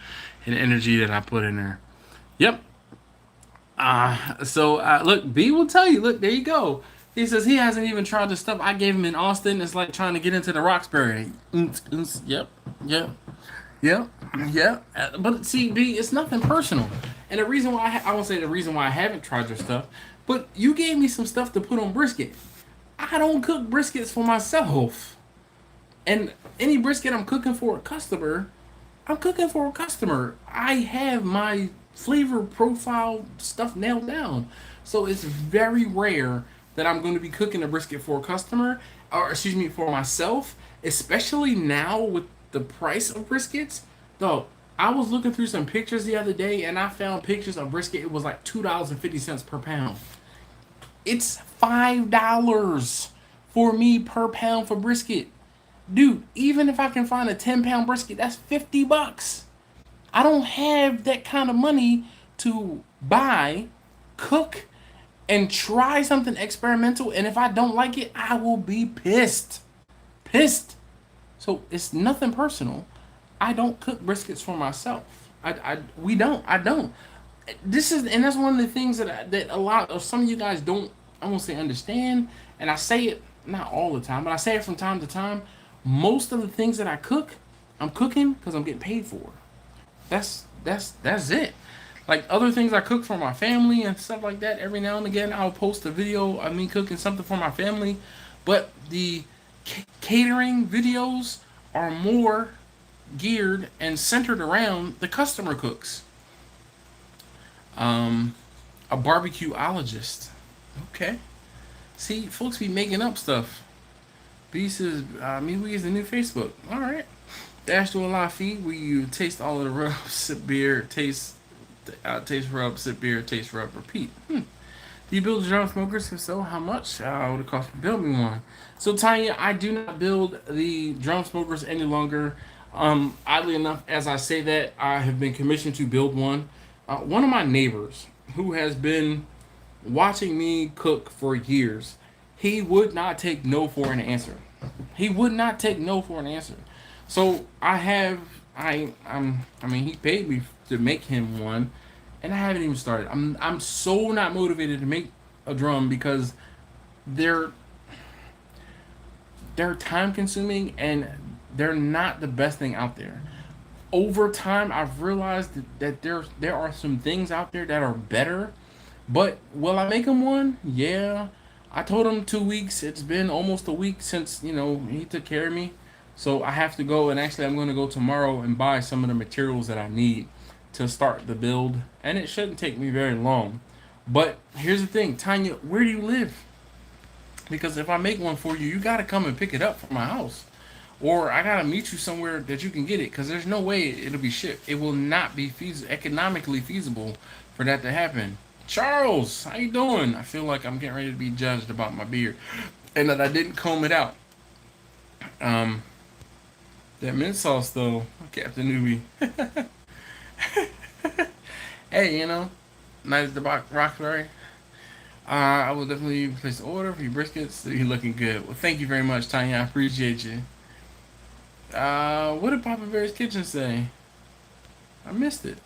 and energy that I put in there. Yep. Look, B will tell you. Look, there you go. He says he hasn't even tried the stuff I gave him in Austin. It's like trying to get into the Roxbury. Yep. But see, B, it's nothing personal. And the reason why I won't say the reason why I haven't tried your stuff, but you gave me some stuff to put on brisket. I don't cook briskets for myself. And any brisket I'm cooking for a customer, I'm cooking for a customer. I have my flavor profile stuff nailed down. So it's very rare that I'm going to be cooking a brisket for a customer, or excuse me, for myself, especially now with the price of briskets. Though, I was looking through some pictures the other day and I found pictures of brisket. It was like $2.50 per pound. It's $5 for me per pound for brisket. Dude, even if I can find a 10-pound brisket, that's $50. I don't have that kind of money to buy, cook, and try something experimental. And if I don't like it, I will be pissed. Pissed. So it's nothing personal. I don't cook briskets for myself. We don't. I don't. And that's one of the things that a lot of some of you guys don't, I won't say understand. And I say it not all the time, but I say it from time to time. Most of the things that I cook, I'm cooking because I'm getting paid for. That's it. Like other things I cook for my family and stuff like that. Every now and again, I'll post a video of me cooking something for my family. But the catering videos are more geared and centered around the customer cooks. A barbecueologist. Okay. See, folks be making up stuff. B says, Midweek is the new Facebook. All right. Dash to a live feed where you taste all of the rub, sip beer, taste rub, sip beer, taste rub, repeat. Do you build drum smokers? If so, how much? Would it cost to build me one? So Tanya, I do not build the drum smokers any longer. Oddly enough, as I say that, I have been commissioned to build one. One of my neighbors who has been watching me cook for years, he would not take no for an answer. He would not take no for an answer. So he paid me to make him one, and I haven't even started. I'm so not motivated to make a drum because they're time consuming and they're not the best thing out there. Over time, I've realized that there are some things out there that are better, but will I make him one? Yeah. I told him 2 weeks. It's been almost a week since, he took care of me. So I have to go, and actually I'm going to go tomorrow and buy some of the materials that I need to start the build. And it shouldn't take me very long. But here's the thing, Tanya, where do you live? Because if I make one for you, you got to come and pick it up from my house. Or I got to meet you somewhere that you can get it, because there's no way it'll be shipped. It will not be economically feasible for that to happen. Charles, how you doing? I feel like I'm getting ready to be judged about my beard and that I didn't comb it out. That mint sauce though, Captain Newbie. Hey, nice the Roxbury. I will definitely place the order for your briskets. You're looking good. Well, thank you very much, Tanya. I appreciate you. What did Papa Bear's Kitchen say? I missed it.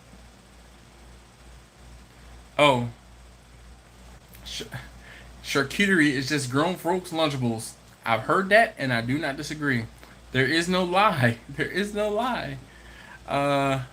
Oh. Charcuterie is just grown folks' Lunchables. I've heard that, and I do not disagree. There is no lie. There is no lie. Have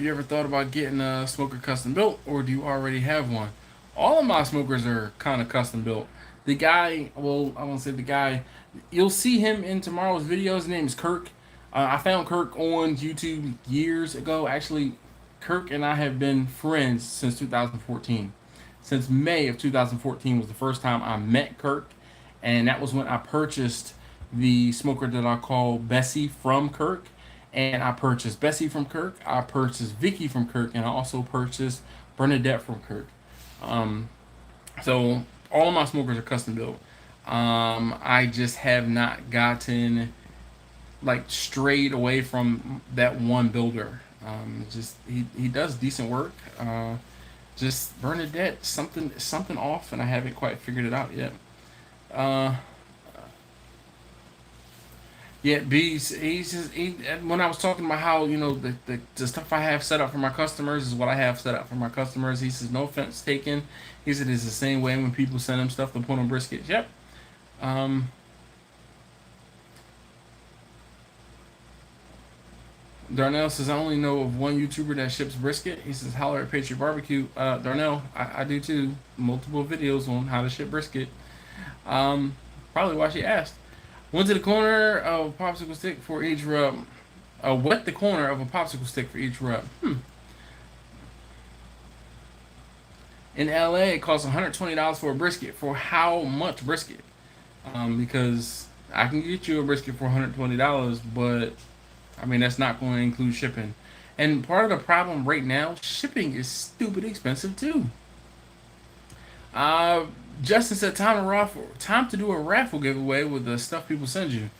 you ever thought about getting a smoker custom built, or do you already have one? All of my smokers are kind of custom built. The guy, well, I won't say the guy. You'll see him in tomorrow's video. His name is Kirk. I found Kirk on YouTube years ago. Actually, Kirk and I have been friends since 2014. Since May of 2014 was the first time I met Kirk. And that was when I purchased the smoker that I call Bessie from Kirk. And I purchased Bessie from Kirk. I purchased Vicky from Kirk. And I also purchased Bernadette from Kirk. So all of my smokers are custom built. I just have not gotten strayed away from that one builder. He does decent work. Just Bernadette, something off, and I haven't quite figured it out yet. Yeah, when I was talking about how the stuff I have set up for my customers is what I have set up for my customers. He says no offense taken. He said it's the same way when people send him stuff to put on briskets. Yep. Darnell says, I only know of one YouTuber that ships brisket. He says, holler at Patriot Barbecue. Darnell, I do too. Multiple videos on how to ship brisket. Probably why she asked. Went to the corner of a popsicle stick for each rub. Wet the corner of a popsicle stick for each rub. In LA, it costs $120 for a brisket. For how much brisket? Because I can get you a brisket for $120, but I mean, that's not going to include shipping. And part of the problem right now, shipping is stupid expensive too. Justin said time to do a raffle giveaway with the stuff people send you.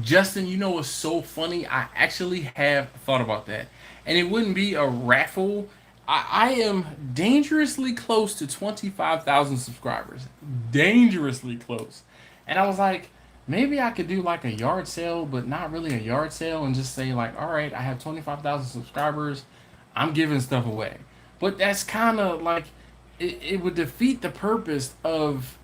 Justin, you know what's so funny? I actually have thought about that. And it wouldn't be a raffle. I am dangerously close to 25,000 subscribers. Dangerously close. And I was like, maybe I could do like a yard sale, but not really a yard sale, and just say like, all right, I have 25,000 subscribers. I'm giving stuff away. But that's kind of like, it would defeat the purpose of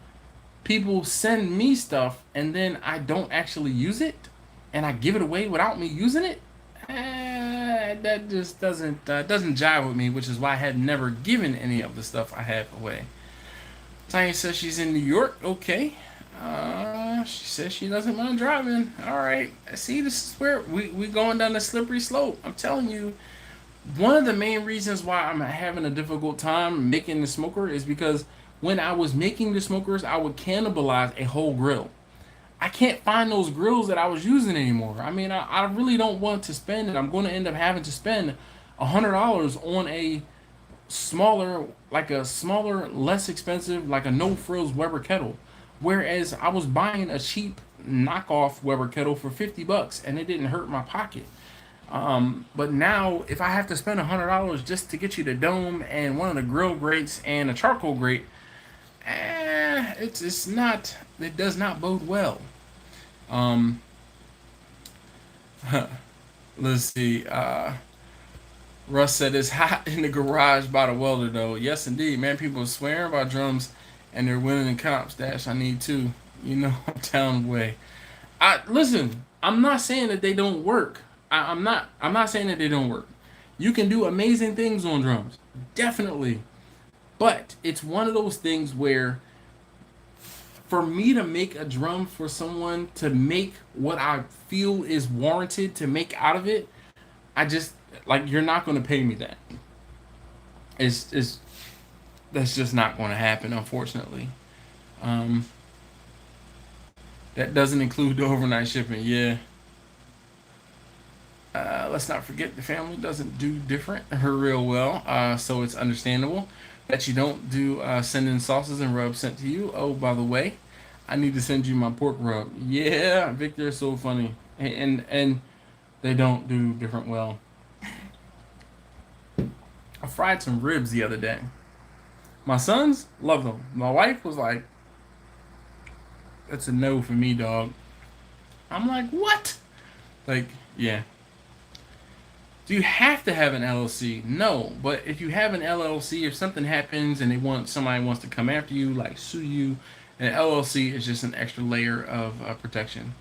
people send me stuff and then I don't actually use it and I give it away without me using it. That just doesn't jive with me, which is why I had never given any of the stuff I have away. Tanya says she's in New York. Okay. She says she doesn't mind driving. All right. See, this is where we going down the slippery slope. I'm telling you, one of the main reasons why I'm having a difficult time making the smoker is because when I was making the smokers, I would cannibalize a whole grill. I can't find those grills that I was using anymore. I mean, I really don't want to spend it. I'm going to end up having to spend $100 on a smaller, less expensive, like a no-frills Weber kettle. Whereas I was buying a cheap knockoff Weber kettle for $50 and it didn't hurt my pocket. But now, if I have to spend $100 just to get you the dome and one of the grill grates and a charcoal grate, it's not. It does not bode well. Let's see. Russ said it's hot in the garage by the welder, though. Yes, indeed, man. People are swearing by drums, and they're winning in comps. Dash, I need two. You know, town way. Listen. I'm not saying that they don't work. I'm not saying that they don't work. You can do amazing things on drums, definitely. But it's one of those things where, for me to make a drum for someone to make what I feel is warranted to make out of it, I just like, you're not going to pay me that. It's that's just not going to happen, unfortunately. That doesn't include the overnight shipping. Yeah. Let's not forget the family doesn't do different her real well, so it's understandable that you don't do sending sauces and rubs sent to you. Oh, by the way, I need to send you my pork rub. Yeah, Victor is so funny, and they don't do different well. I fried some ribs the other day. My sons love them. My wife was like, "That's a no for me, dog." I'm like, "What?" Like, yeah. Do you have to have an LLC? No, but if you have an LLC, if something happens and somebody wants to come after you, like sue you, an LLC is just an extra layer of protection.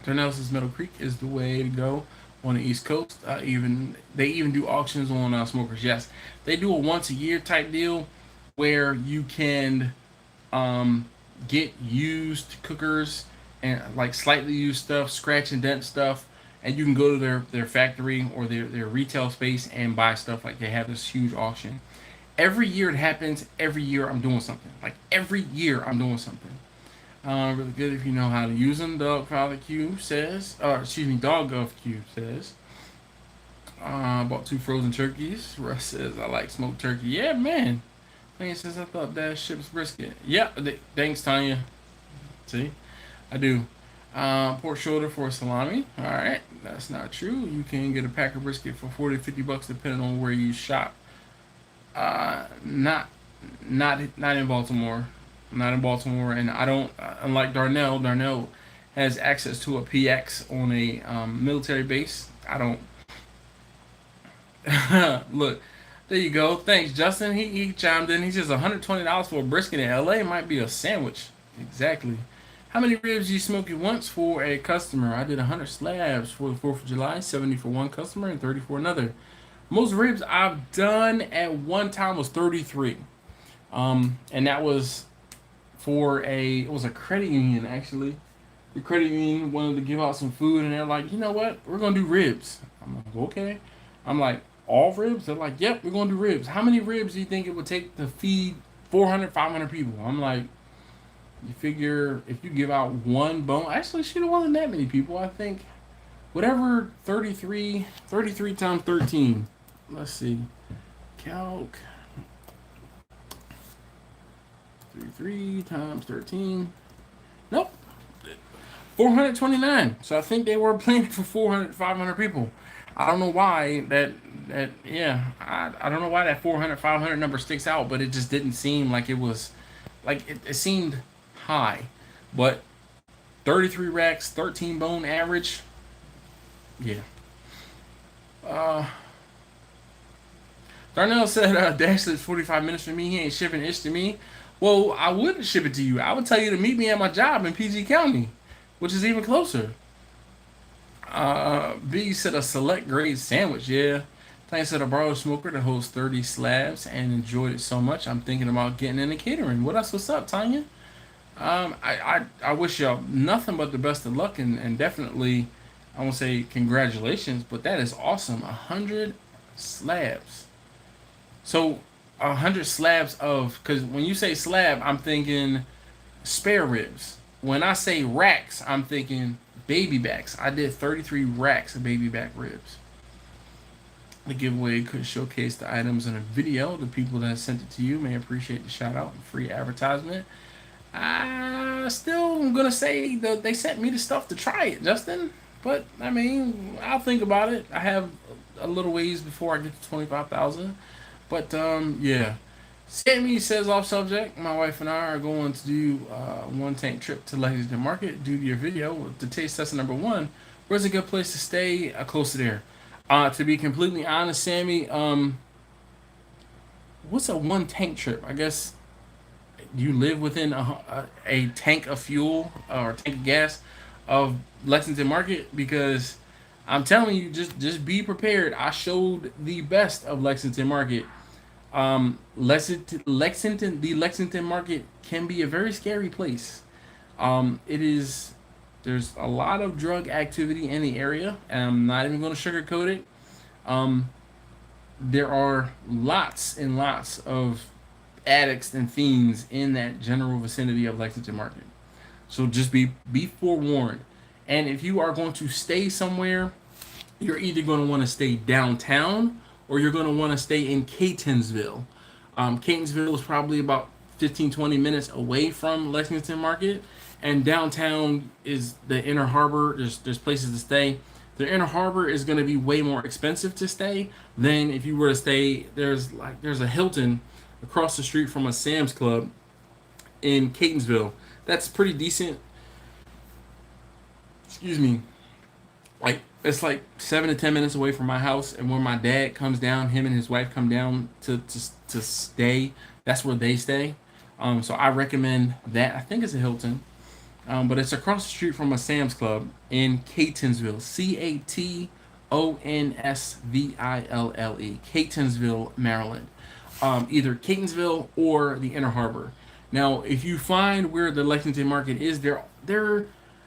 Tornell's Meadow Creek is the way to go on the East Coast. They even do auctions on smokers. Yes, they do a once a year type deal where you can get used cookers and like slightly used stuff, scratch and dent stuff. And you can go to their factory or their retail space and buy stuff. Like, they have this huge auction. Every year it happens. Every year I'm doing something. Like, every year I'm doing something. Really good if you know how to use them. Dog Q says. Dog Gov Q says. Bought 2 frozen turkeys. Russ says, I like smoked turkey. Yeah, man. Tanya says, I thought Dash ships brisket. Yeah, thanks, Tanya. See? I do. Pork shoulder for salami. All right, that's not true. You can get a pack of brisket for $40-50 depending on where you shop. Not in Baltimore. Not in Baltimore, and I don't. Unlike Darnell, Darnell has access to a PX on a military base. I don't. Look, there you go. Thanks, Justin. He chimed in. He says $120 for a brisket in LA might be a sandwich. Exactly. How many ribs you smoke at once for a customer? I did 100 slabs for the 4th of July, 70 for one customer, and 30 for another. Most ribs I've done at one time was 33. And that was for it was a credit union actually. The credit union wanted to give out some food, and they're like, you know what? We're gonna do ribs. I'm like, okay. I'm like, all ribs? They're like, yep, we're gonna do ribs. How many ribs do you think it would take to feed 400, 500 people? I'm like, you figure if you give out one bone, actually, shit, it wasn't that many people. I think whatever 33 times 13. Let's see. Calc. 33 times 13. Nope. 429. So I think they were planning for 400, 500 people. I don't know why I don't know why that 400, 500 number sticks out, but it just didn't seem like it was, like, it seemed high. But 33 racks, 13 bone average. Yeah. Darnell said, Dash lives 45 minutes from me. He ain't shipping ish to me. Well, I wouldn't ship it to you. I would tell you to meet me at my job in PG County, which is even closer. B said a select grade sandwich. Yeah. Tanya said I borrowed a smoker that holds 30 slabs and enjoyed it so much. I'm thinking about getting into catering. What else? What's up, Tanya? I wish y'all nothing but the best of luck, and definitely, I won't say congratulations, but that is awesome. 100 slabs. So 100 slabs of, because when you say slab, I'm thinking spare ribs. When I say racks, I'm thinking baby backs. I did 33 racks of baby back ribs. The giveaway could showcase the items in a video. The people that sent it to you may appreciate the shout out and free advertisement. I still am gonna say that they sent me the stuff to try it, Justin. But I mean, I'll think about it. I have a little ways before I get to 25,000. But yeah. Sammy says off subject. My wife and I are going to do one tank trip to Lexington Market due to your video with the taste test number 1. Where's a good place to stay close to there? To be completely honest, Sammy, what's a one tank trip? I guess you live within a tank of fuel or tank of gas of Lexington Market, because I'm telling you, just be prepared. I showed the best of Lexington Market. The Lexington Market can be a very scary place. There's a lot of drug activity in the area, and I'm not even going to sugarcoat it. There are lots and lots of addicts and fiends in that general vicinity of Lexington Market. So just be forewarned. And if you are going to stay somewhere, you're either going to want to stay downtown or you're going to want to stay in Catonsville. Catonsville is probably about 15-20 minutes away from Lexington Market, and downtown is the Inner Harbor. There's places to stay. The Inner Harbor is going to be way more expensive to stay than if you were to stay. There's a Hilton across the street from a Sam's Club in Catonsville. That's pretty decent. Excuse me. Like, it's like 7 to 10 minutes away from my house, and when my dad comes down, him and his wife come down to stay. That's where they stay. So I recommend that. I think it's a Hilton, but it's across the street from a Sam's Club in Catonsville. Catonsville, Catonsville, Maryland. Either Catonsville or the Inner Harbor. Now, if you find where the Lexington Market is, there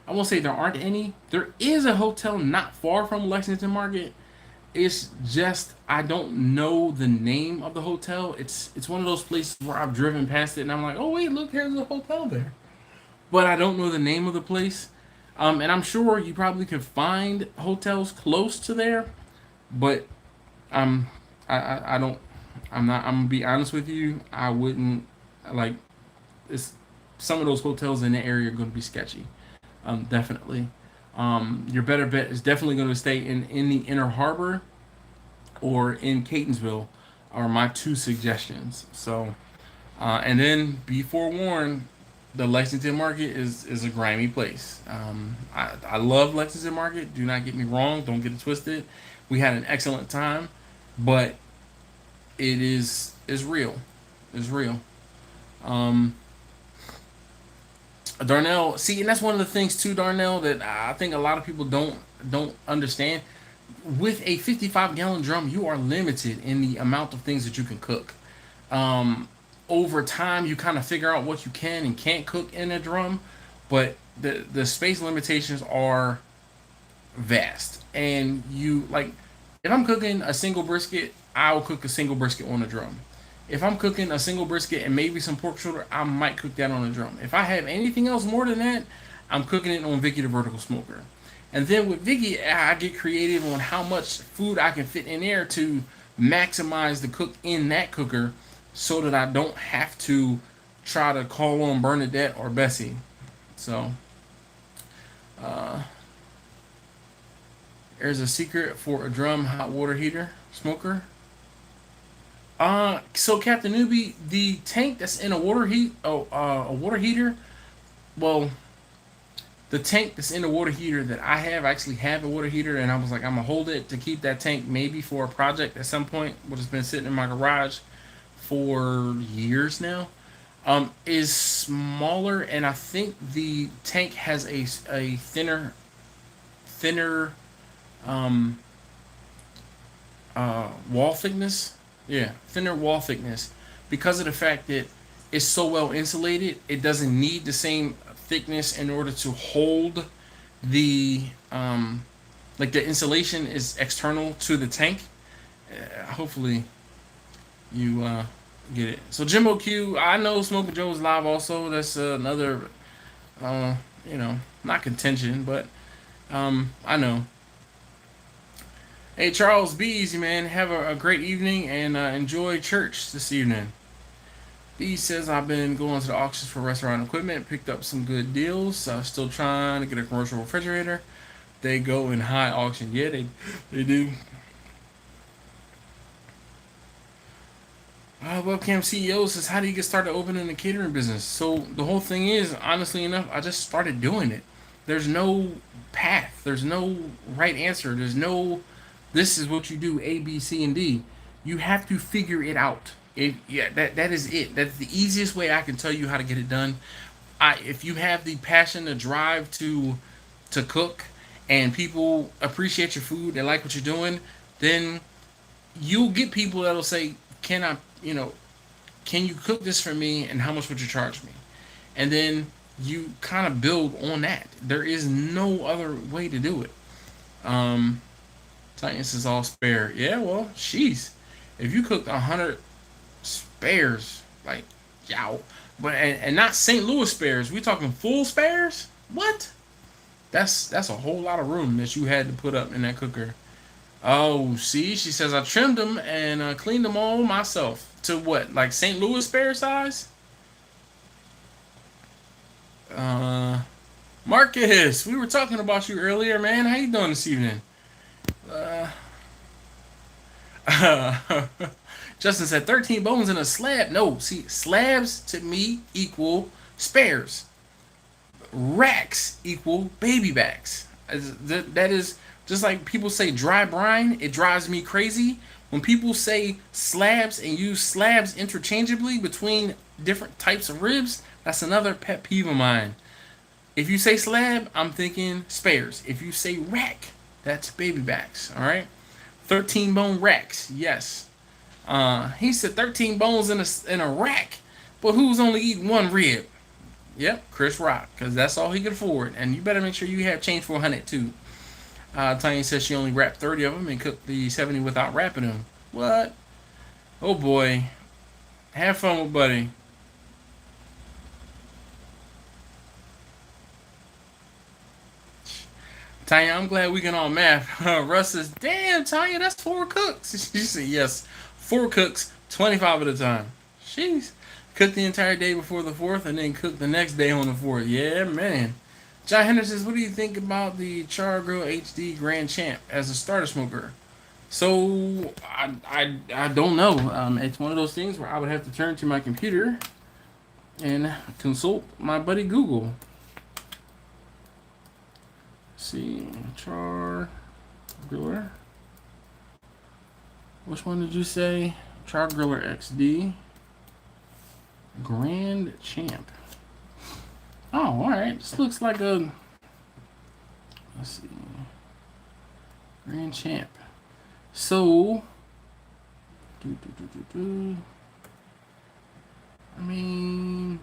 I won't say there aren't any. There is a hotel not far from Lexington Market. It's just I don't know the name of the hotel. It's one of those places where I've driven past it and I'm like, oh wait, look, there's a hotel there. But I don't know the name of the place. And I'm sure you probably could find hotels close to there. But I don't. I'm gonna be honest with you. I wouldn't like. Some of those hotels in the area are going to be sketchy. Definitely. Your better bet is definitely going to stay in the Inner Harbor or in Catonsville are my two suggestions. So, and then be forewarned, the Lexington Market is a grimy place. I love Lexington Market. Do not get me wrong. Don't get it twisted. We had an excellent time, but it is real. It's real. Darnell, see, and that's one of the things too, Darnell, that I think a lot of people don't understand. With a 55-gallon drum, you are limited in the amount of things that you can cook. Um, Over time, you kind of figure out what you can and can't cook in a drum, but the space limitations are vast. And you like, if I'm cooking a single brisket, I'll cook a single brisket on a drum. If I'm cooking a single brisket and maybe some pork shoulder, I might cook that on a drum. If I have anything else more than that, I'm cooking it on Vicky the vertical smoker. And then with Vicky, I get creative on how much food I can fit in there to maximize the cook in that cooker, so that I don't have to try to call on Bernadette or Bessie. So, there's a secret for a drum hot water heater smoker. So Captain Newbie, the tank that's in a water a water heater. Well, the tank that's in the water heater that I have, I actually have a water heater, and I was like, I'm gonna hold it to keep that tank maybe for a project at some point, which has been sitting in my garage for years now. Is smaller, and I think the tank has a thinner um, wall thickness. Yeah, thinner wall thickness, because of the fact that it's so well insulated. It doesn't need the same thickness in order to hold the like the insulation is external to the tank. Hopefully you get it. So Jimbo Q, I know Smoking Joe is live also. That's another not contention, but I know. Hey Charles, be easy, man. Have a great evening and enjoy church this evening. B says, I've been going to the auctions for restaurant equipment, picked up some good deals. Still trying to get a commercial refrigerator. They go in high auction. Yeah, they do. Webcam CEO says, how do you get started opening a catering business? So the whole thing is, honestly enough, I just started doing it. There's no path. There's no right answer. There's no, this is what you do, A, B, C, and D. You have to figure it out. That is it. That's the easiest way I can tell you how to get it done. If you have the passion, the drive to cook, and people appreciate your food, they like what you're doing, then you'll get people that'll say, can you cook this for me, and how much would you charge me? And then you kind of build on that. There is no other way to do it. Titans is all spare. Yeah, well, jeez. If you cooked 100 spares, like, yow. But and not St. Louis spares. We talking full spares? What? That's a whole lot of room that you had to put up in that cooker. Oh, see, she says I trimmed them and cleaned them all myself. To what, like St. Louis spare size? Marcus, we were talking about you earlier, man. How you doing this evening? Justin said 13 bones in a slab. No, see, slabs to me equal spares. Racks equal baby backs. That is just like people say dry brine. It drives me crazy when people say slabs and use slabs interchangeably between different types of ribs. That's another pet peeve of mine. If you say slab, I'm thinking spares. If you say rack, that's baby backs. All right, 13 bone racks. Yes. He said 13 bones in a rack, but who's only eating one rib? Yep, Chris Rock, because that's all he could afford. And you better make sure you have change for 100 too. Tanya says she only wrapped 30 of them and cooked the 70 without wrapping them. What? Oh boy. Have fun with Buddy. Tanya, I'm glad we can all math. Russ says, damn, Tanya, that's 4 cooks. She said, yes, 4 cooks, 25 at a time. Jeez. Cook the entire day before the 4th and then cook the next day on the 4th. Yeah, man. John Henderson says, what do you think about the Char Grill HD Grand Champ as a starter smoker? So, I don't know. It's one of those things where I would have to turn to my computer and consult my buddy Google. Let's see, Char Griller. Which one did you say? Char Griller XD Grand Champ. Oh, all right. This looks like a. Let's see. Grand Champ. So. I mean,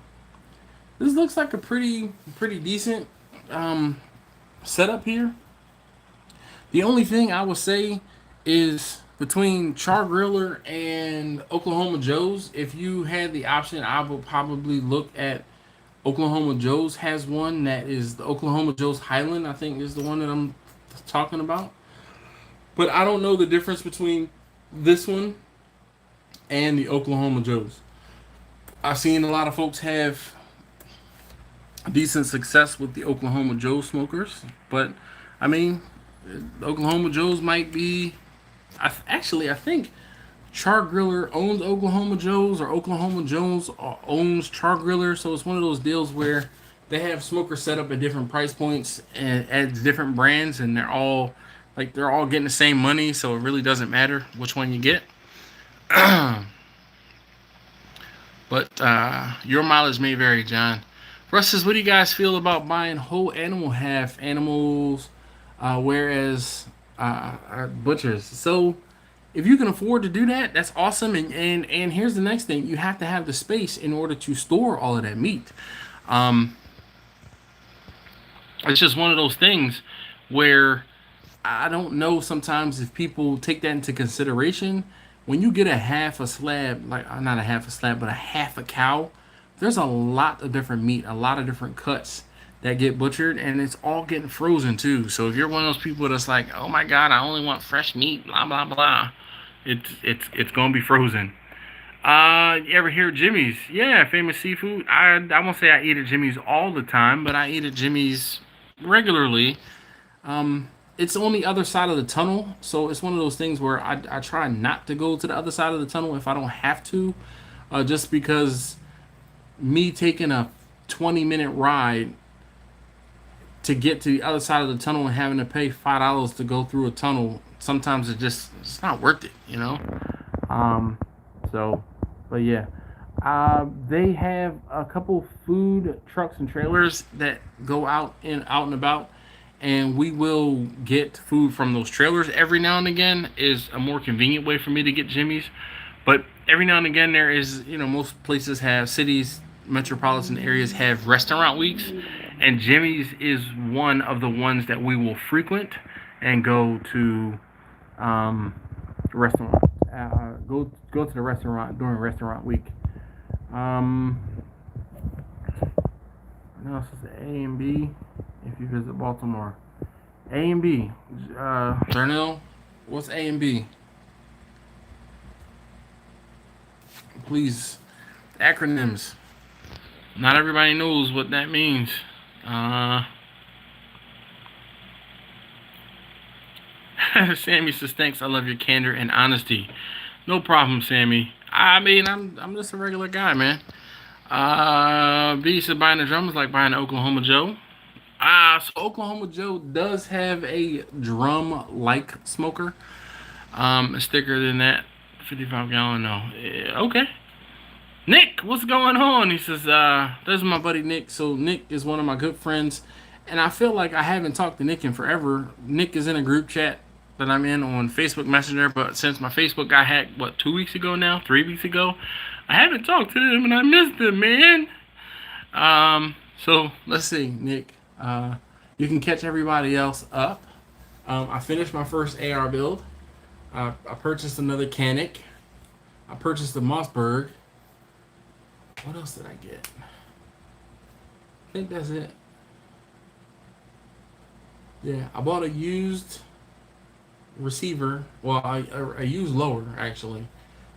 this looks like a pretty decent setup here. The only thing I would say is between Char Griller and Oklahoma Joe's, if you had the option, I would probably look at Oklahoma Joe's has one that is the Oklahoma Joe's Highland, I think is the one that I'm talking about. But I don't know the difference between this one and the Oklahoma Joe's. I've seen a lot of folks have decent success with the Oklahoma Joe smokers, but I mean, Oklahoma Joe's might be. I think Char Griller owns Oklahoma Joe's, or Oklahoma Joe's owns Char Griller. So it's one of those deals where they have smokers set up at different price points and at different brands, and they're all getting the same money. So it really doesn't matter which one you get. But your mileage may vary, John. Russ says, what do you guys feel about buying whole animal half animals, whereas butchers? So if you can afford to do that, that's awesome. And here's the next thing. You have to have the space in order to store all of that meat. It's just one of those things where I don't know sometimes if people take that into consideration. When you get a half a slab, like not a half a slab, but a half a cow, there's a lot of different meat, a lot of different cuts that get butchered, and it's all getting frozen too. So if you're one of those people that's like, oh my God, I only want fresh meat, blah blah blah, it's gonna be frozen. You ever hear of Jimmy's? Yeah, famous seafood. I won't say I eat at Jimmy's all the time, but I eat at Jimmy's regularly. It's on the other side of the tunnel, so it's one of those things where I try not to go to the other side of the tunnel if I don't have to, just because me taking a 20-minute ride to get to the other side of the tunnel and having to pay $5 to go through a tunnel, sometimes it's not worth it, you know. But yeah, they have a couple food trucks and trailers that go out and about, and we will get food from those trailers every now and again. Is a more convenient way for me to get Jimmy's, but every now and again there is, most places have cities, metropolitan areas have restaurant weeks, and Jimmy's is one of the ones that we will frequent and go to restaurant. Go to the restaurant during restaurant week. What else is A and B? If you visit Baltimore, A and B. Darnell, what's A and B? Please, acronyms. Not everybody knows what that means. Sammy says, thanks, I love your candor and honesty. No problem, Sammy. I mean, I'm just a regular guy, man. B said, buying the drum is like buying an Oklahoma Joe. So Oklahoma Joe does have a drum-like smoker. It's thicker than that. 55 gallon, no. Yeah, okay. Nick, what's going on? He says, this is my buddy Nick. So Nick is one of my good friends, and I feel like I haven't talked to Nick in forever. Nick is in a group chat that I'm in on Facebook Messenger, but since my Facebook got hacked, 2 weeks ago now, 3 weeks ago, I haven't talked to him, and I missed him, man. So let's see, Nick. You can catch everybody else up. I finished my first AR build. I purchased another Canic. I purchased the Mossberg. What else did I get? I think that's it. Yeah, I bought a used receiver. Well, a used lower, actually.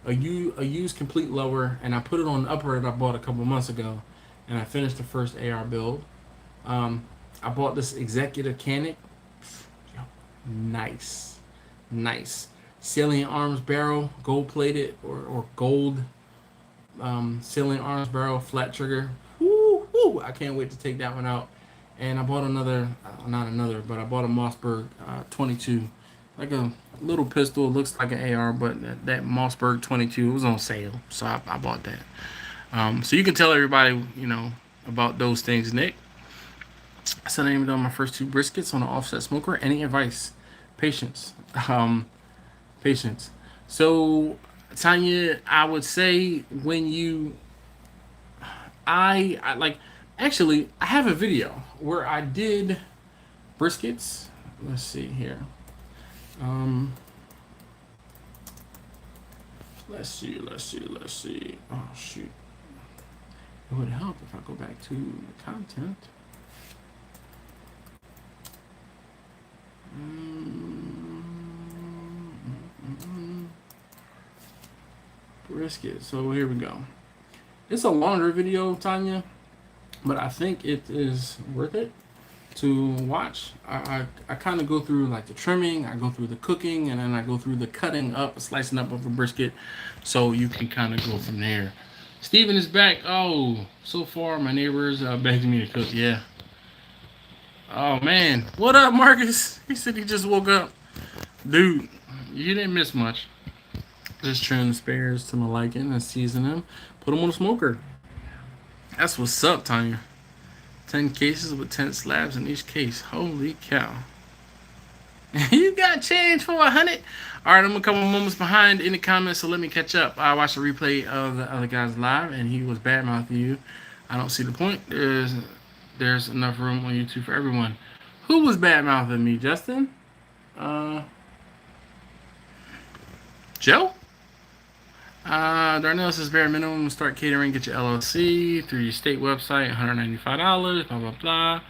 A used complete lower, and I put it on the upper that I bought a couple months ago. And I finished the first AR build. I bought this Executive Canic. Nice. Salient arms barrel, gold plated or gold salient arms barrel, flat trigger. Woo! I can't wait to take that one out. And I bought but I bought a Mossberg 22. Like a little pistol. It looks like an AR, but that Mossberg 22 was on sale. So I bought that. So you can tell everybody, about those things, Nick. So I named on my first 2 briskets on an offset smoker. Any advice? Patience. Patience. So, Tanya, I would say when you, I like, actually, I have a video where I did briskets. Let's see here. Um, let's see. Oh shoot! It would help if I go back to the content. Brisket. So here we go. It's a longer video, Tanya, but I think it is worth it to watch. I kind of go through like the trimming, I go through the cooking, and then I go through the cutting up, slicing up of a brisket, so you can kind of go from there. Steven is back. Oh, so far my neighbors begged me to cook. Yeah. Oh man, what up, Marcus? He said he just woke up. Dude, you didn't miss much. Just trim the spares to my liking and season them. Put them on the smoker. That's what's up, Tanya. 10 cases with 10 slabs in each case. Holy cow. You got change for 100? Alright, I'm a couple moments behind in the comments, so let me catch up. I watched the replay of the other guy's live, and he was badmouthing you. I don't see the point. There's enough room on YouTube for everyone. Who was badmouthing me, Justin? Joe? Darnell says bare minimum, start catering, get your LLC through your state website, $195, blah, blah, blah.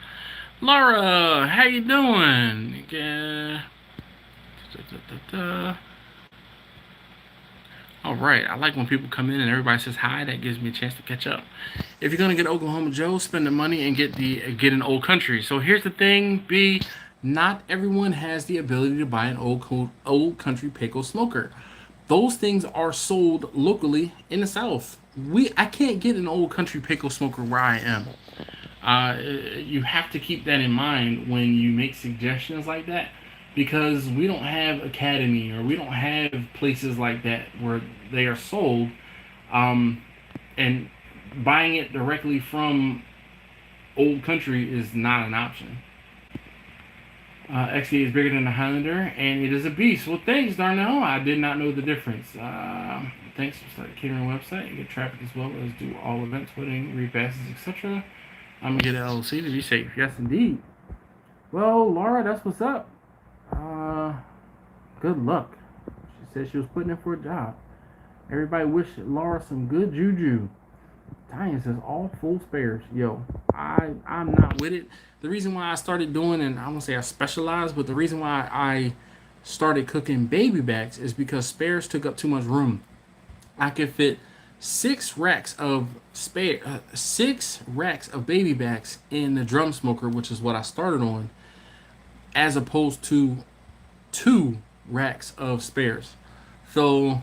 Laura, how you doing? Yeah. All right, I like when people come in and everybody says hi. That gives me a chance to catch up. If you're gonna get Oklahoma Joe, spend the money and get an Old Country. So here's the thing, B. Not everyone has the ability to buy an Old Country Payco smoker. Those things are sold locally in the South. I can't get an Old Country Payco smoker where I am. You have to keep that in mind when you make suggestions like that, because we don't have Academy or we don't have places like that where they are sold, and buying it directly from Old Country is not an option. XD is bigger than the Highlander, and it is a beast. Well, thanks, Darnell. I did not know the difference. Thanks for starting a catering website and get traffic as well as do all events, wedding, repasses, etc. I'm gonna get an LLC to be safe. Yes, indeed. Well, Laura, that's what's up. Good luck. She said she was putting in for a job. Everybody wish Laura some good juju. Diane says all full spares. Yo, I'm not with it. The reason why I started doing, and I won't say I specialize, but the reason why I started cooking baby backs is because spares took up too much room. I could fit 6 racks of baby backs in the drum smoker, which is what I started on, as opposed to 2 racks of spares. So,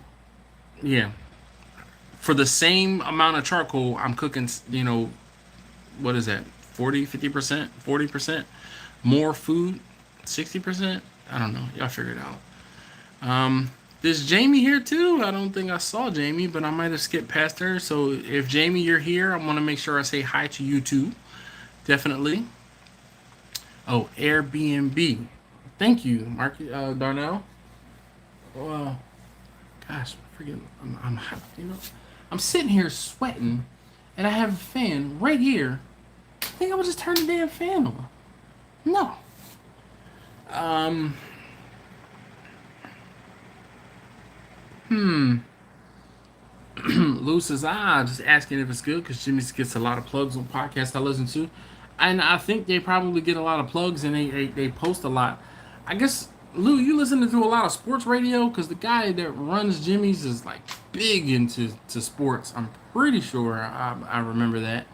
yeah. For the same amount of charcoal, I'm cooking, what is that? 40, 50%, 40% more food, 60%. I don't know. Y'all figure it out. There's Jamie here too. I don't think I saw Jamie, but I might have skipped past her. So if Jamie, you're here, I want to make sure I say hi to you too. Definitely. Oh, Airbnb. Thank you, Mark Darnell. Well, gosh, freaking, I'm sitting here sweating, and I have a fan right here. I think I would just turn the damn fan on. No. Lou says, just asking if it's good, because Jimmy gets a lot of plugs on podcasts I listen to. And I think they probably get a lot of plugs, and they post a lot. I guess, Lou, you listen to a lot of sports radio? Because the guy that runs Jimmy's is like big into sports. I'm pretty sure I remember that.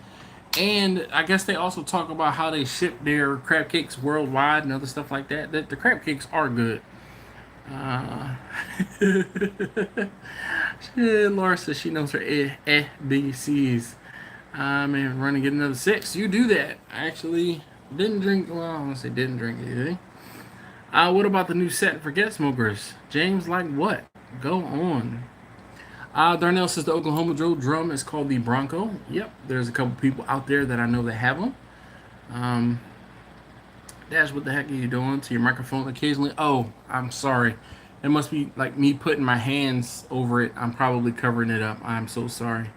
And I guess they also talk about how they ship their crab cakes worldwide and other stuff like that. The crab cakes are good. Laura says she knows her ABCs. Man, run and get another 6. You do that. I actually didn't drink. Well, I want to say didn't drink anything. What about the new set for get smokers? James, like what? Go on. Darnell says the Oklahoma drill drum is called the Bronco. Yep, there's a couple people out there that I know that have them. Dash, what the heck are you doing to your microphone occasionally? Oh, I'm sorry. It must be like me putting my hands over it. I'm probably covering it up. I'm so sorry.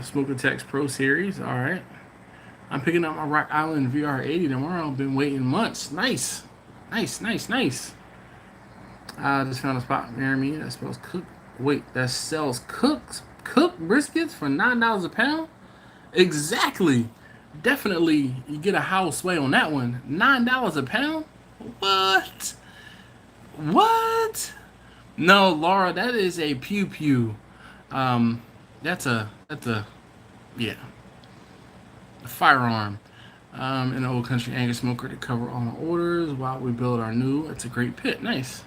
Smoke Text Pro Series. All right. I'm picking up my Rock Island VR80 tomorrow. I've been waiting months. Nice. Nice. I just found a spot near me that spells cook. Wait, that sells cooked briskets for $9 a pound? Exactly. Definitely, you get a house way on that one. $9 a pound? What? What? No, Laura, that is a pew pew. That's a yeah, a firearm. An old country Angus smoker to cover all my orders while we build our new. It's a great pit. Nice.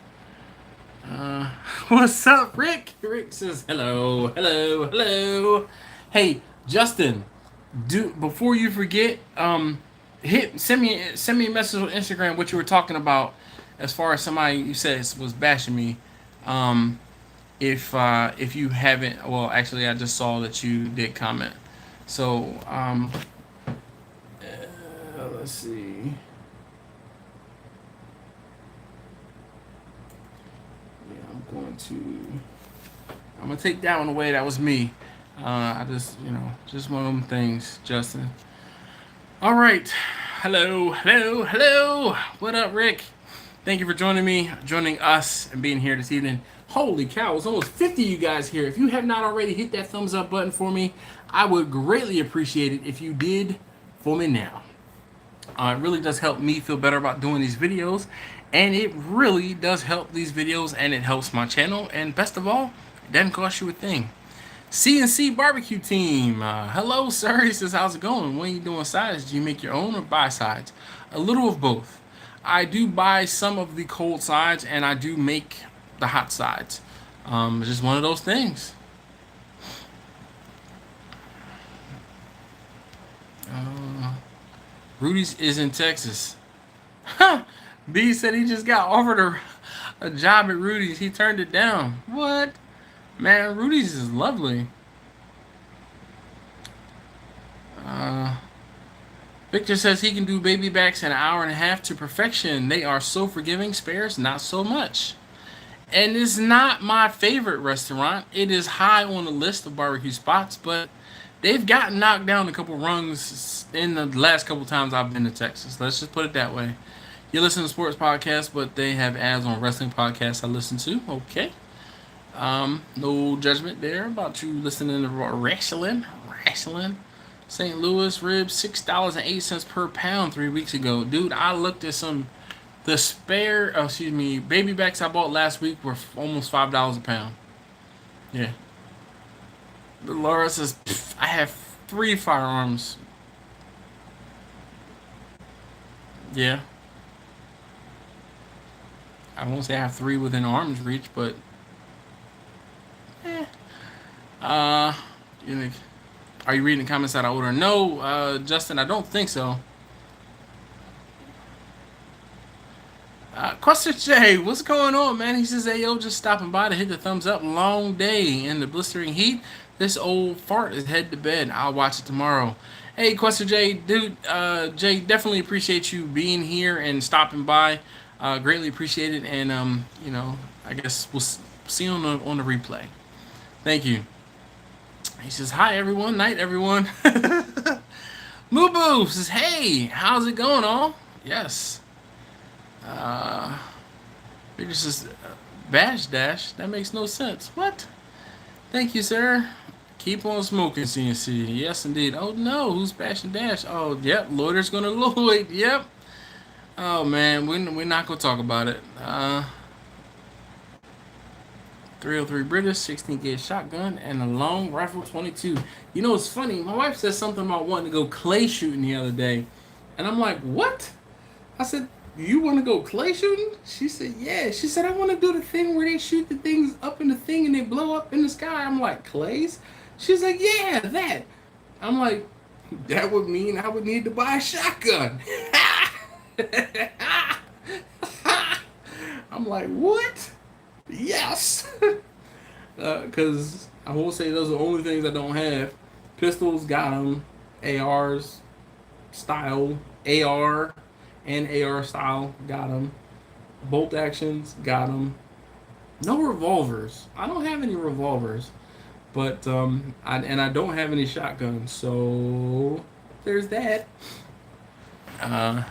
What's up, Rick? Rick says hello. Hey, Justin. Before you forget, send me a message on Instagram what you were talking about as far as somebody you said was bashing me. If you haven't, well, actually, I just saw that you did comment. So let's see. Yeah, I'm gonna take that one away. That was me. I just, just one of them things, Justin. All right. Hello. What up, Rick? Thank you for joining us, and being here this evening. Holy cow, it's almost 50 of you guys here. If you have not already, hit that thumbs up button for me. I would greatly appreciate it if you did for me now. It really does help me feel better about doing these videos, and it really does help these videos, and it helps my channel, and best of all, it doesn't cost you a thing. CNC Barbecue Team. Hello, sir. He says, how's it going? When you doing sides? Do you make your own or buy sides? A little of both. I do buy some of the cold sides, and I do make the hot sides. It's just one of those things. Rudy's is in Texas. B said he just got offered a job at Rudy's. He turned it down. What? Man, Rudy's is lovely. Victor says he can do baby backs in an hour and a half to perfection. They are so forgiving. Spares, not so much. And it's not my favorite restaurant. It is high on the list of barbecue spots, but they've gotten knocked down a couple rungs in the last couple times I've been to Texas. Let's just put it that way. You listen to sports podcasts, but they have ads on wrestling podcasts I listen to. Okay. No judgment there about you listening to wrestling. St. Louis ribs, $6.08 per pound 3 weeks ago. Dude, I looked at baby backs I bought last week were almost $5 a pound. Yeah. Laura says, I have 3 firearms. Yeah. I won't say I have 3 within arm's reach, but are you reading the comments out of order? No, Justin, I don't think so. Question J, what's going on, man? He says, hey, yo, just stopping by to hit the thumbs up. Long day in the blistering heat. This old fart is head to bed. I'll watch it tomorrow. Hey, Question J, dude, Jay, definitely appreciate you being here and stopping by. Greatly appreciate it, and I guess we'll see you on the replay. Thank you. He says, hi, everyone. Night, everyone. Mubu says, hey, how's it going, all? Yes. Victor says, Bash Dash? That makes no sense. What? Thank you, sir. Keep on smoking, CNC. Yes, indeed. Oh, no. Who's Bash and Dash? Oh, yep. Loiter's going to Lloyd. Yep. Oh, man. We're not going to talk about it. 303 British, 16 gauge shotgun, and a long rifle 22. You know, it's funny. My wife said something about wanting to go clay shooting the other day. And I'm like, what? I said, you want to go clay shooting? She said, yeah. She said, I want to do the thing where they shoot the things up in the thing and they blow up in the sky. I'm like, clays? She's like, yeah, that. I'm like, that would mean I would need to buy a shotgun. I'm like, what? Yes. Because I will say those are the only things I don't have. Pistols, got them. ARs, style, AR, and AR style, got them. Bolt actions, got them. No revolvers. I don't have any revolvers, but I don't have any shotguns. So there's that. Uh,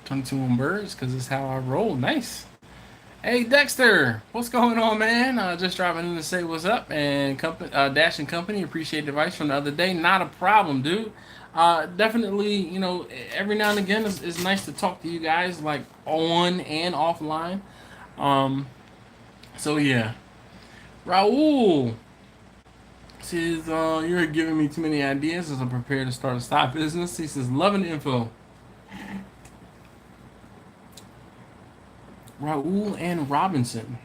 22 on birds because it's how I roll. Nice. Hey Dexter, what's going on, man? Just dropping in to say what's up, and Dash and Company appreciate the advice from the other day. Not a problem, dude. Definitely, every now and again it's nice to talk to you guys, like on and offline. Um, so yeah, Raul says you're giving me too many ideas as I'm prepared to start a side business. He says loving the info. Raul and Robinson.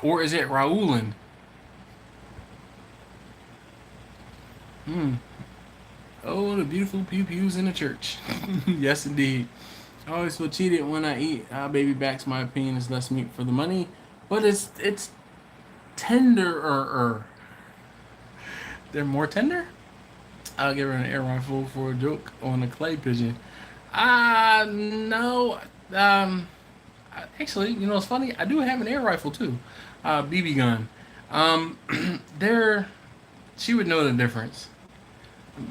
Or is it Raulin? Oh, the beautiful pew-pews in the church. Yes, indeed. I always feel cheated when I eat. Baby backs, my opinion, is less meat for the money. But it's tender. They're more tender? I'll give her an air rifle for a joke on a clay pigeon. No. Actually, it's funny. I do have an air rifle too, BB gun. She would know the difference.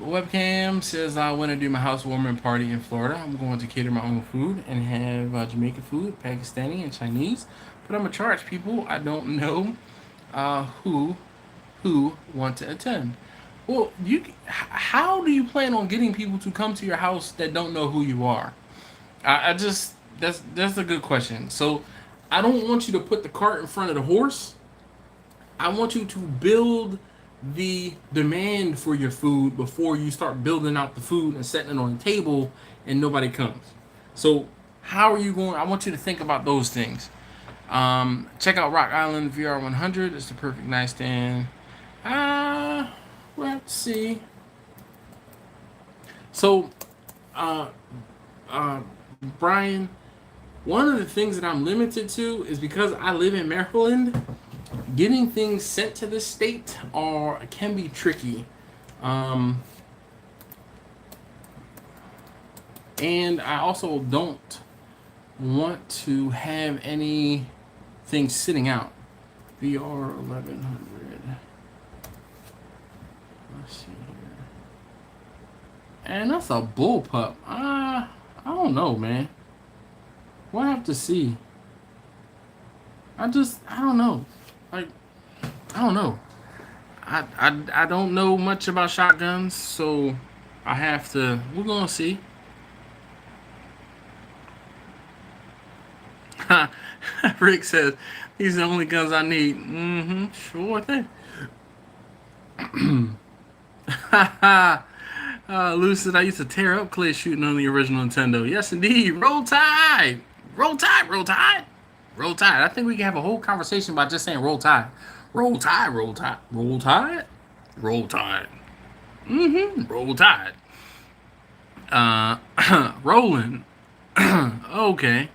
Webcam says I want to do my housewarming party in Florida. I'm going to cater my own food and have Jamaican food, Pakistani, and Chinese. But I'm gonna charge people I don't know who want to attend. Well, how do you plan on getting people to come to your house that don't know who you are? That's a good question. So I don't want you to put the cart in front of the horse. I want you to build the demand for your food before you start building out the food and setting it on the table and nobody comes. So how are you going? I want you to think about those things. Check out Rock Island VR100. It's the perfect nightstand. We'll have to see. So, Brian, one of the things that I'm limited to is because I live in Maryland. Getting things sent to this state can be tricky. And I also don't want to have anything sitting out. VR 1100. Let's see here. And that's a bullpup. I don't know, man. We'll have to see. I don't know. Like, I don't know. I don't know much about shotguns, so we're gonna see. Rick says, these are the only guns I need. Sure thing. Lou said, I used to tear up clay shooting on the original Nintendo. Yes, indeed. Roll Tide. Roll Tide, Roll Tide. Roll Tide. I think we can have a whole conversation by just saying Roll Tide. Roll Tide, Roll Tide. Roll Tide. Roll Tide. Roll Tide. Rolling. Okay.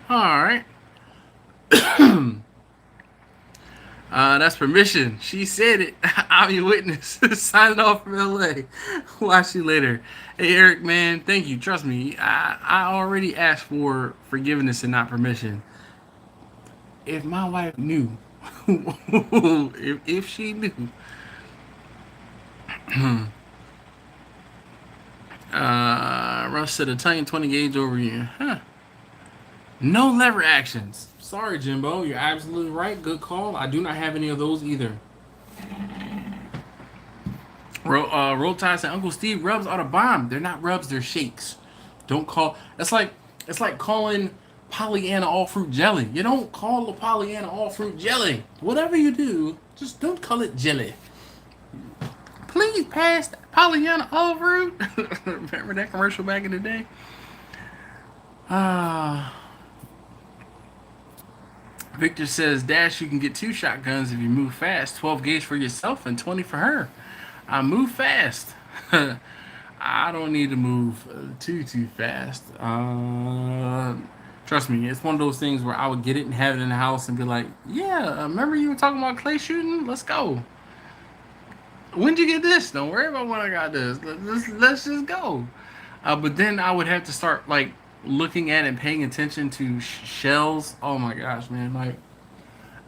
Alright. That's permission. She said it. I'm your witness. Signing off from LA. Watch you later. Hey Eric, man, thank you. Trust me, I already asked for forgiveness and not permission. If my wife knew, if she knew, Russ said Italian 20 gauge over here. Huh. No lever actions. Sorry, Jimbo. You're absolutely right. Good call. I do not have any of those either. Roll Tide said Uncle Steve rubs are the bomb. They're not rubs. They're shakes. Don't call. It's like calling Pollyanna all fruit jelly. You don't call the Pollyanna all fruit jelly. Whatever you do, just don't call it jelly. Please pass Pollyanna all fruit. Remember that commercial back in the day? Victor says, Dash, you can get 2 shotguns if you move fast. 12 gauge for yourself and 20 for her. I move fast. I don't need to move too fast. Trust me, it's one of those things where I would get it and have it in the house and be like, yeah, remember you were talking about clay shooting? Let's go. When'd you get this? Don't worry about when I got this. Let's just go. But then I would have to start like looking at and paying attention to shells. Oh my gosh, man! Like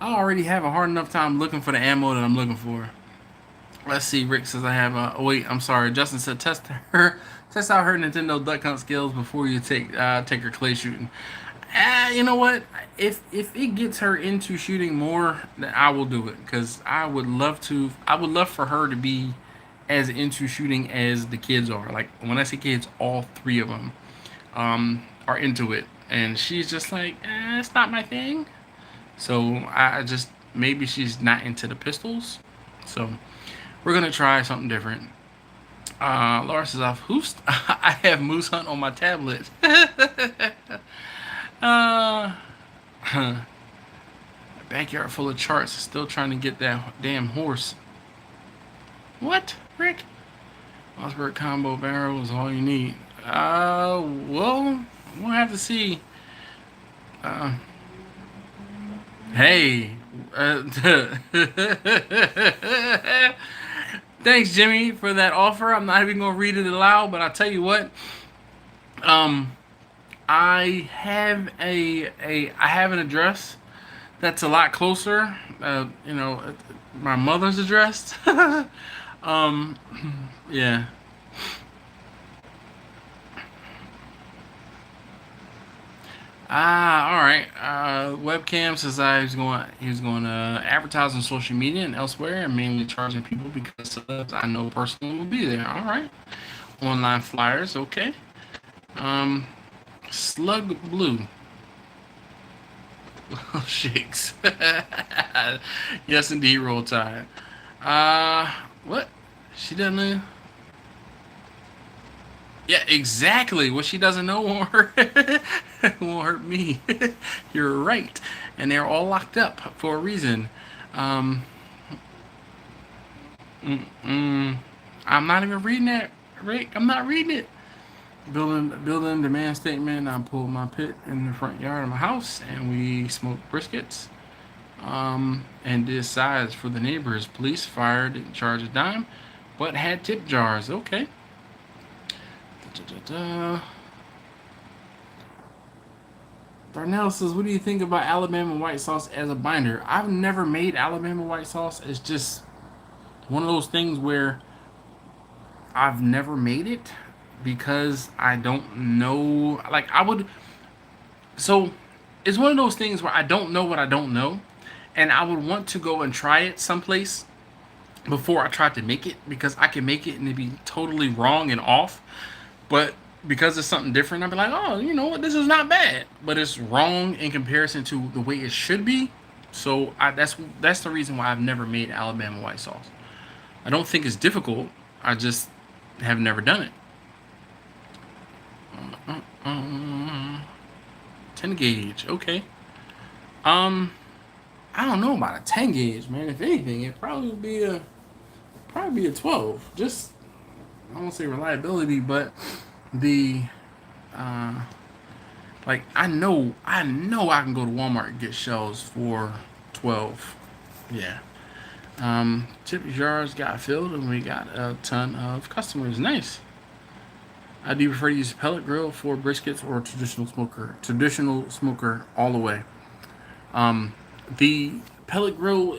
I already have a hard enough time looking for the ammo that I'm looking for. Let's see. Rick says I have. Oh wait, I'm sorry. Justin said test out her Nintendo duck hunt skills before you take her clay shooting. You know what? If it gets her into shooting more, then I will do it because I would love to. I would love for her to be as into shooting as the kids are. Like when I say kids, all three of them are into it, and she's just like, it's not my thing. So I just maybe she's not into the pistols. So we're gonna try something different. Laura says I have Moose Hunt on my tablet. Backyard full of charts. Still trying to get that damn horse. What, Rick? Mossberg combo barrel is all you need. Well, we'll have to see. Hey. Thanks, Jimmy, for that offer. I'm not even gonna read it aloud, but I'll tell you what. I have I have an address that's a lot closer. My mother's address. Yeah. All right. Webcam says he was going to advertise on social media and elsewhere, and mainly charging people because celebs I know personally will be there. All right. Online flyers, okay. Slug Blue. Oh, shakes. Yes, indeed, Roll Tide. What? She doesn't know. Yeah, exactly. What she doesn't know won't hurt me. You're right. And they're all locked up for a reason. I'm not even reading that, Rick. I'm not reading it. Building demand statement. I pulled my pit in the front yard of my house, and we smoked briskets. And did sides for the neighbors. Police fired, didn't charge a dime, but had tip jars. Okay. Darnell says, what do you think about Alabama white sauce as a binder? I've never made Alabama white sauce. It's just one of those things where I've never made it because I don't know. Like so it's one of those things where I don't know what I don't know, and I would want to go and try it someplace before I try to make it, because I can make it and it'd be totally wrong and off. But because it's something different, I'll be like, oh, you know what, this is not bad. But it's wrong in comparison to the way it should be. So that's the reason why I've never made Alabama white sauce. I don't think it's difficult. I just have never done it. 10 gauge, okay. I don't know about a 10 gauge, man. If anything, it'd probably be a 12. Just, I won't say reliability, but the like I know I can go to Walmart and get shells for 12. Yeah. Tip jars got filled and we got a ton of customers. Nice. Do you prefer to use a pellet grill for briskets or traditional smoker? Traditional smoker all the way. The pellet grill,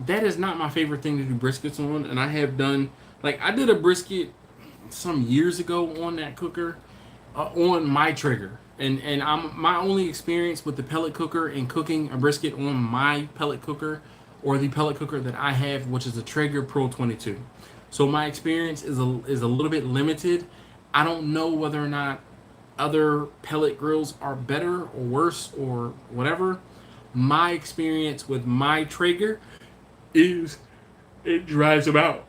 that is not my favorite thing to do briskets on, and I have done, like, I did a brisket some years ago on that cooker, on my Traeger, and my only experience with the pellet cooker and cooking a brisket on my pellet cooker, or the pellet cooker that I have, which is a Traeger Pro 22. So my experience is a little bit limited. I don't know whether or not other pellet grills are better or worse or whatever. My experience with my Traeger is it dries them out.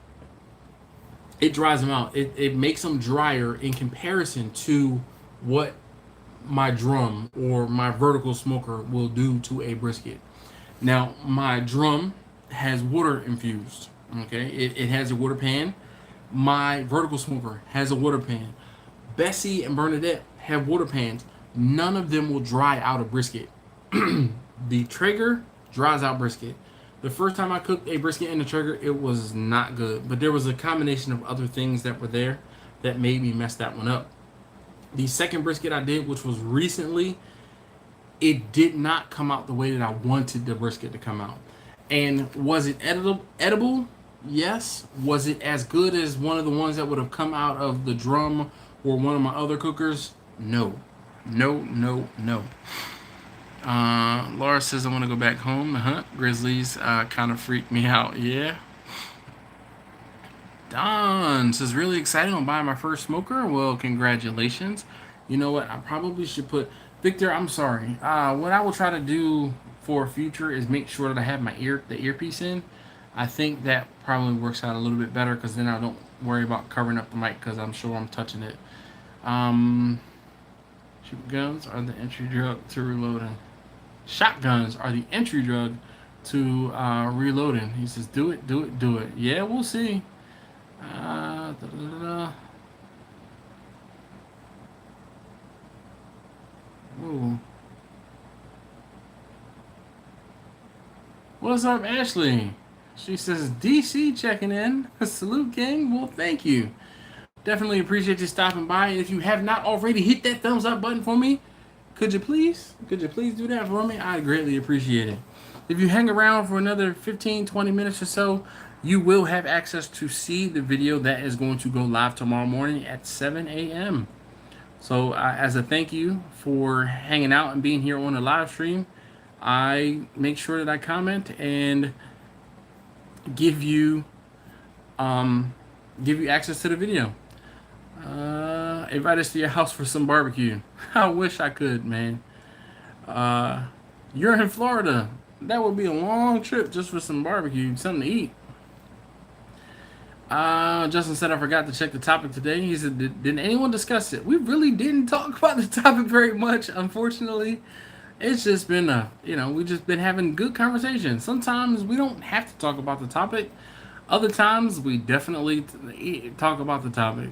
It makes them drier in comparison to what my drum or my vertical smoker will do to a brisket. Now, my drum has water infused. Okay, it has a water pan. My vertical smoker has a water pan. Bessie and Bernadette have water pans. None of them will dry out a brisket. The Traeger dries out brisket. The first time I cooked a brisket in the Traeger, it was not good. But there was a combination of other things that were there that made me mess that one up. The second brisket I did, which was recently, it did not come out the way that I wanted the brisket to come out. And was it edible? Yes. Was it as good as one of the ones that would have come out of the drum or one of my other cookers? No. No. Laura says I want to go back home to hunt. Grizzlies kind of freaked me out. Yeah. Don says really excited on buying my first smoker. Well, congratulations. You know what? I probably should put Victor. I'm sorry. What I will try to do for future is make sure that I have the earpiece in. I think that probably works out a little bit better because then I don't worry about covering up the mic because I'm sure I'm touching it. Guns are the entry drug to reloading. Shotguns are the entry drug to reloading. He says, do it. Yeah, we'll see. Ooh. What's up, Ashley? She says, DC checking in. Salute, gang. Well, thank you. Definitely appreciate you stopping by. If you have not already, hit that thumbs up button for me. Could you please do that for me? I'd greatly appreciate it. If you hang around for another 15-20 minutes or so, you will have access to see the video that is going to go live tomorrow morning at 7 a.m. So as a thank you for hanging out and being here on the live stream, I make sure that I comment and give you access to the video. Invite us to your house for some barbecue. I wish I could, man. You're in Florida. That would be a long trip just for some barbecue, something to eat. Justin said I forgot to check the topic today. He said, did anyone discuss it? We really didn't talk about the topic very much, unfortunately. It's just been we've just been having good conversations. Sometimes we don't have to talk about the topic. Other times we definitely talk about the topic.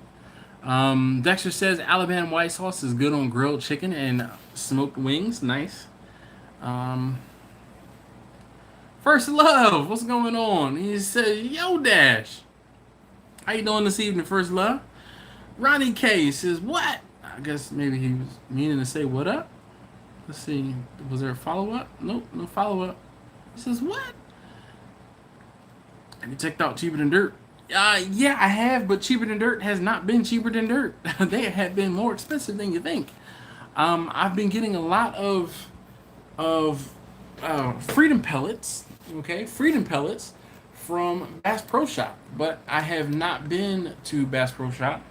Dexter says Alabama white sauce is good on grilled chicken and smoked wings. Nice. First Love, what's going on? He says, yo, Dash. How you doing this evening, First Love? Ronnie K says, what? I guess maybe he was meaning to say what up. Let's see. Was there a follow-up? Nope, no follow-up. He says, what? Have you checked out Cheaper Than Dirt? Yeah, I have, but Cheaper Than Dirt has not been cheaper than dirt. They have been more expensive than you think. I've been getting a lot of Freedom pellets, Freedom pellets from Bass Pro Shop, but I have not been to Bass Pro Shop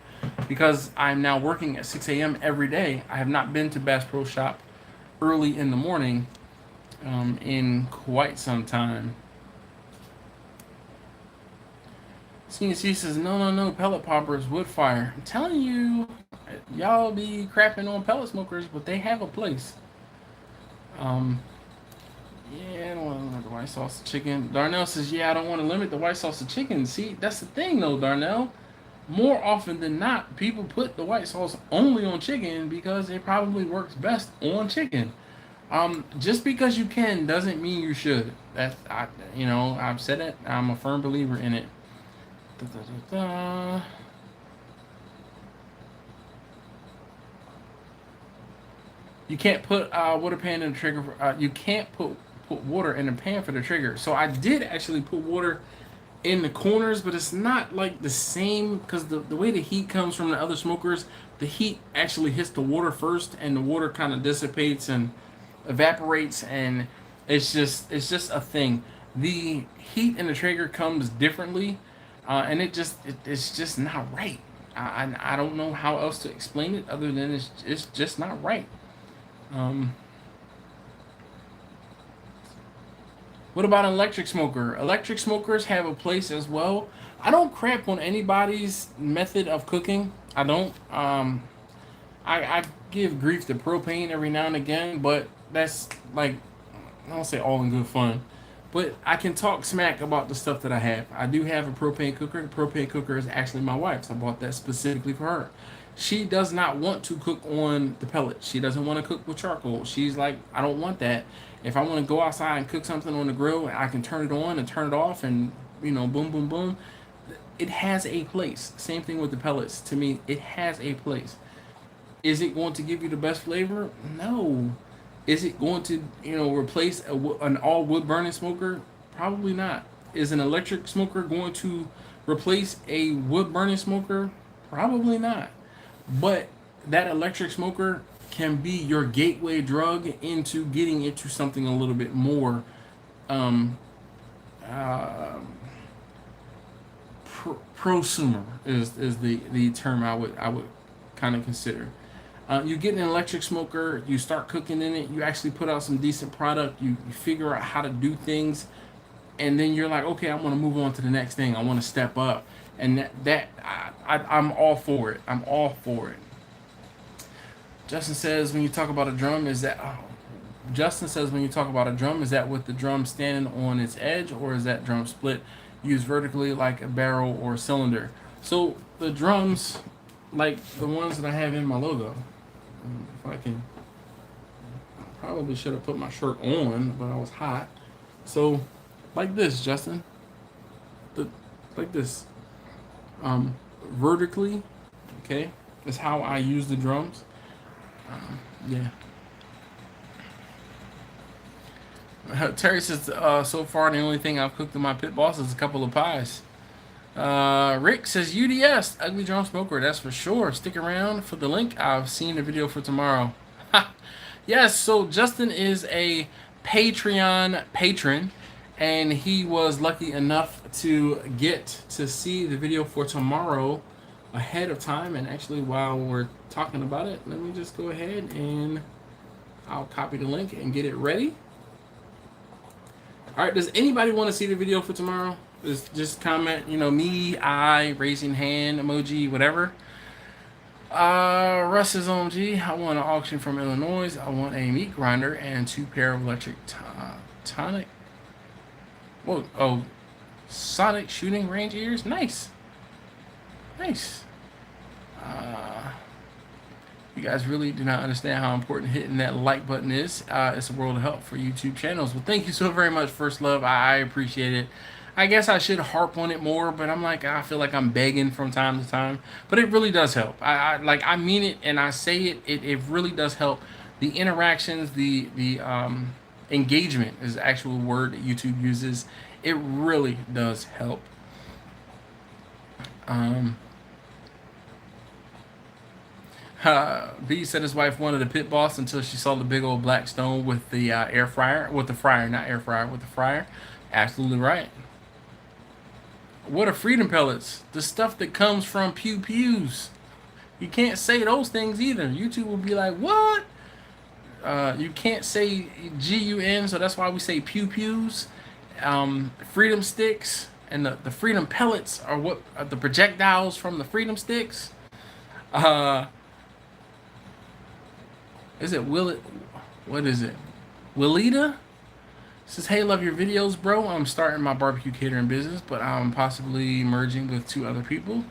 because I'm now working at 6 a.m. every day. I have not been to Bass Pro Shop early in the morning in quite some time. CNC says, no, pellet poppers, wood fire. I'm telling you, y'all be crapping on pellet smokers, but they have a place. Yeah, I don't want to limit the white sauce to chicken. Darnell says, yeah, I don't want to limit the white sauce to chicken. See, that's the thing, though, Darnell. More often than not, people put the white sauce only on chicken because it probably works best on chicken. Just because you can doesn't mean you should. I've said it. I'm a firm believer in it. You can't put water pan in the trigger. You can't put water in the pan for the trigger. So I did actually put water in the corners, but it's not like the same because the way the heat comes from the other smokers, the heat actually hits the water first, and the water kind of dissipates and evaporates, and it's just a thing. The heat in the trigger comes differently. And it's just not right. I don't know how else to explain it other than it's just not right. What about an electric smoker? Electric smokers have a place as well. I don't crap on anybody's method of cooking. I don't. I give grief to propane every now and again, but that's like, I don't say all in good fun. But I can talk smack about the stuff that I have. I do have a propane cooker. The propane cooker is actually my wife's. I bought that specifically for her. She does not want to cook on the pellet. She doesn't want to cook with charcoal. She's like, I don't want that. If I want to go outside and cook something on the grill, I can turn it on and turn it off and, boom, boom, boom. It has a place. Same thing with the pellets. To me, it has a place. Is it going to give you the best flavor? No. Is it going to, replace an all wood burning smoker? Probably not. Is an electric smoker going to replace a wood burning smoker? Probably not. But that electric smoker can be your gateway drug into getting into something a little bit more prosumer is the term I would kind of consider. You get an electric smoker, you start cooking in it, you actually put out some decent product, you figure out how to do things, and then you're like, okay, I want to move on to the next thing. I want to step up, and I'm all for it. I'm all for it. Justin says when you talk about a drum, is that with the drum standing on its edge, or is that drum split used vertically like a barrel or cylinder? So the drums, like the ones that I have in my logo, if I can, I probably should have put my shirt on, but I was hot. So like this, Justin, like this, vertically, okay, is how I use the drums. Yeah. Terry says, so far the only thing I've cooked in my pit boss is a couple of pies. Rick says, UDS, ugly drum smoker, that's for sure. Stick around for the link. I've seen the video for tomorrow. Yes, so Justin is a Patreon patron, and he was lucky enough to get to see the video for tomorrow ahead of time. And actually, while we're talking about it, let me just go ahead and I'll copy the link and get it ready. All right, does anybody want to see the video for tomorrow? Just comment, me, I, raising hand, emoji, whatever. Russ is OMG. I want an auction from Illinois. I want a meat grinder and 2 pair of electric tonic. Whoa, oh, sonic shooting range ears. Nice. Nice. You guys really do not understand how important hitting that like button is. It's a world of help for YouTube channels. Well, thank you so very much, First Love. I appreciate it. I guess I should harp on it more, but I feel like I'm begging from time to time. But it really does help. I mean it, and I say it. It really does help. The interactions, the engagement is the actual word that YouTube uses. It really does help. B said his wife wanted a pit boss until she saw the big old black stone with the air fryer, with the fryer, not air fryer, with the fryer. Absolutely right. What are freedom pellets? The stuff that comes from pew pews. You can't say those things either. YouTube will be like, what? You can't say GUN, so that's why we say pew pews. Freedom sticks and the freedom pellets are what are the projectiles from the freedom sticks. Is it what is it? Willita says, hey, love your videos, bro. I'm starting my barbecue catering business, but I'm possibly merging with 2 other people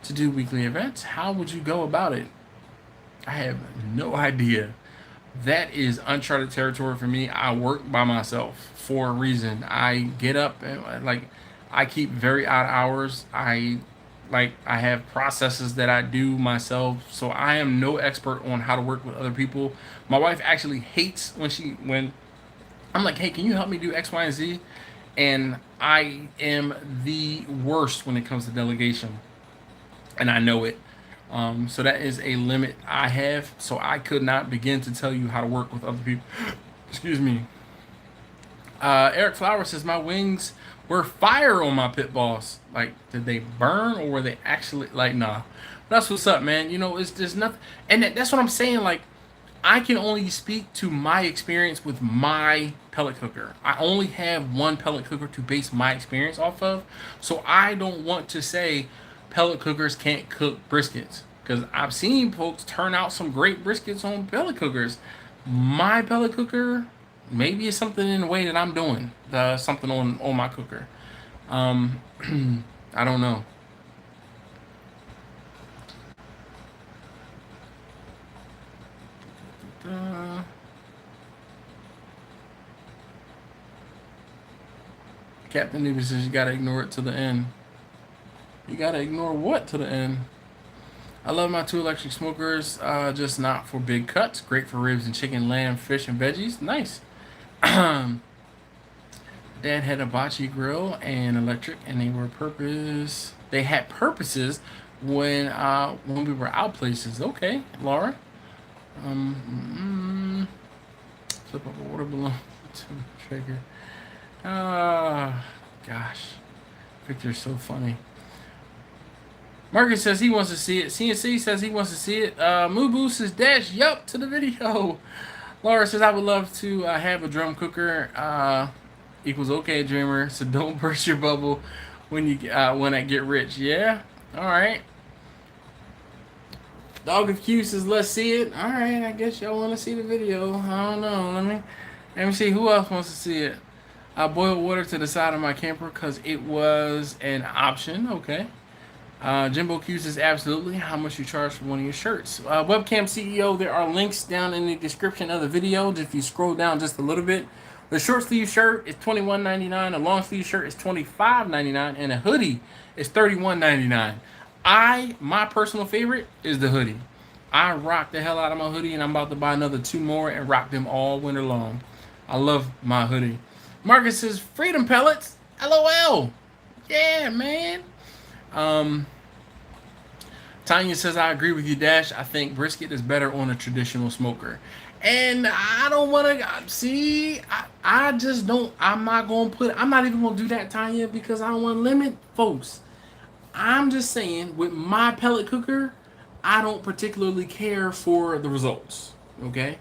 to do weekly events. How would you go about it? I have no idea. That is uncharted territory for me. I work by myself for a reason. I get up and I keep very odd hours. I have processes that I do myself, so I am no expert on how to work with other people. My wife actually hates when I'm like, hey, can you help me do X, Y, and Z? And I am the worst when it comes to delegation, and I know it. So that is a limit I have. So I could not begin to tell you how to work with other people. Excuse me. Eric Flowers says, my wings were fire on my pit boss. Like, did they burn or were they actually nah? That's what's up, man. It's just nothing. And that's what I'm saying. Like, I can only speak to my experience with my pellet cooker. I only have one pellet cooker to base my experience off of. So I don't want to say pellet cookers can't cook briskets, because I've seen folks turn out some great briskets on pellet cookers. My pellet cooker, Maybe it's something in the way that I'm doing something on my cooker. I don't know. Captain Newby says you gotta ignore it to the end. You gotta ignore what to the end? I love my 2 electric smokers, just not for big cuts. Great for ribs and chicken, lamb, fish, and veggies. Nice. Dad had a bocce grill and electric, and they were purpose. They had purposes when we were out places. Okay, Laura. Flip up a water balloon to the trigger. Gosh, Victor's so funny. Marcus says he wants to see it. CNC says he wants to see it. Mubu says dash yup to the video. Laura says I would love to have a drum cooker. Equals okay, dreamer. So don't burst your bubble when you when I get rich. Yeah. All right. Dog of Q says let's see it. All right. I guess y'all want to see the video. I don't know. Let me see who else wants to see it. I boiled water to the side of my camper because it was an option. Okay. Jimbo Q says absolutely. How much you charge for one of your shirts? Webcam CEO, there are links down in the description of the video. If you scroll down just a little bit, the short sleeve shirt is $21.99. A long sleeve shirt is $25.99, and a hoodie is $31.99. My personal favorite is the hoodie. I rock the hell out of my hoodie, and I'm about to buy another 2 more and rock them all winter long. I love my hoodie. Marcus says freedom pellets. LOL. Yeah, man. Tanya says, I agree with you, Dash. I think brisket is better on a traditional smoker. And I don't want to see. I just don't. I'm not even going to do that, Tanya, because I don't want to limit folks. I'm just saying, with my pellet cooker, I don't particularly care for the results. Okay?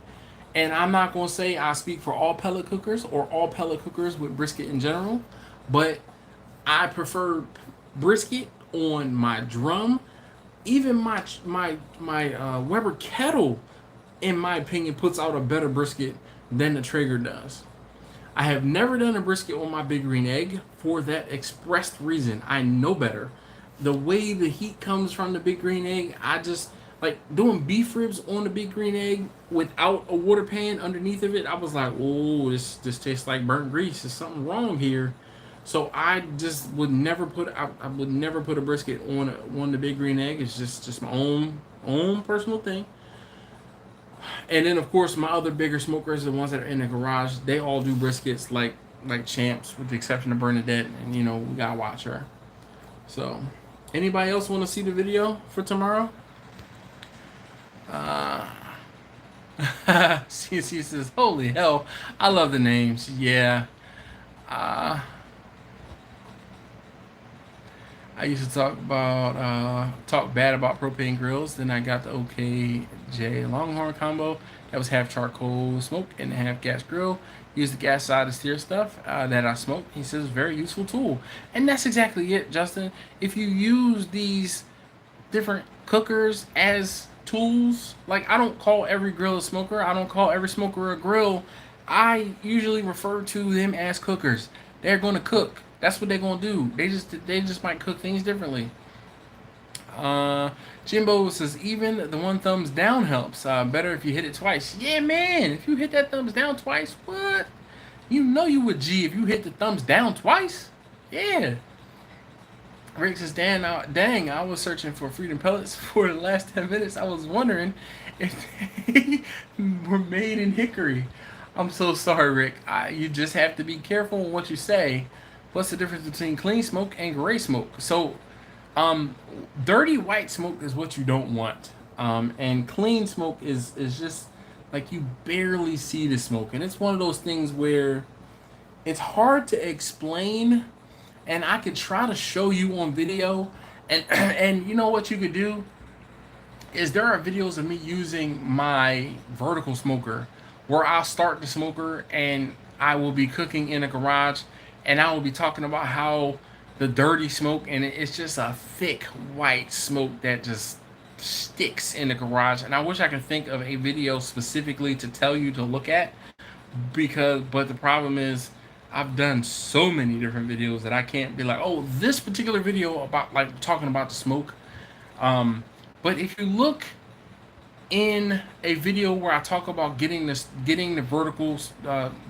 And I'm not going to say I speak for all pellet cookers or all pellet cookers with brisket in general, but I prefer brisket on my drum. Even my Weber kettle, in my opinion, puts out a better brisket than the Traeger does. I have never done a brisket on my Big Green Egg for that expressed reason. I know better. The way the heat comes from the Big Green Egg, I just like doing beef ribs on the Big Green Egg without a water pan underneath of it. I was like, oh, this tastes like burnt grease. There's something wrong here. So I just would never put a brisket on the Big Green Egg. It's just my own personal thing. And then of course my other bigger smokers, the ones that are in the garage, they all do briskets like champs, with the exception of Bernadette, and we gotta watch her. So anybody else want to see the video for tomorrow? CC says, holy hell, I love the names. Yeah. I used to talk bad about propane grills. Then I got the OKJ Longhorn combo. That was half charcoal smoke and half gas grill. Use the gas side to steer stuff that I smoke. He says very useful tool, and that's exactly it, Justin. If you use these different cookers as tools, like I don't call every grill a smoker. I don't call every smoker a grill. I usually refer to them as cookers. They're going to cook. That's what they're gonna do. They just might cook things differently. Jimbo says even the 1 thumbs down helps. Better if you hit it twice. Yeah, man. If you hit that thumbs down twice, what? You would G if you hit the thumbs down twice. Yeah. Rick says, dang, I was searching for freedom pellets for the last 10 minutes. I was wondering if they were made in hickory. I'm so sorry, Rick. You just have to be careful on what you say. What's the difference between clean smoke and gray smoke? So, dirty white smoke is what you don't want. And clean smoke is just like you barely see the smoke. And it's one of those things where it's hard to explain. And I could try to show you on video. And you know what you could do? Is there are videos of me using my vertical smoker where I'll start the smoker and I will be cooking in a garage. And I will be talking about how the dirty smoke, and it's just a thick white smoke that just sticks in the garage. And I wish I could think of a video specifically to tell you to look at. but the problem is I've done so many different videos that I can't be like, oh, this particular video about like talking about the smoke. But if you look in a video where I talk about getting the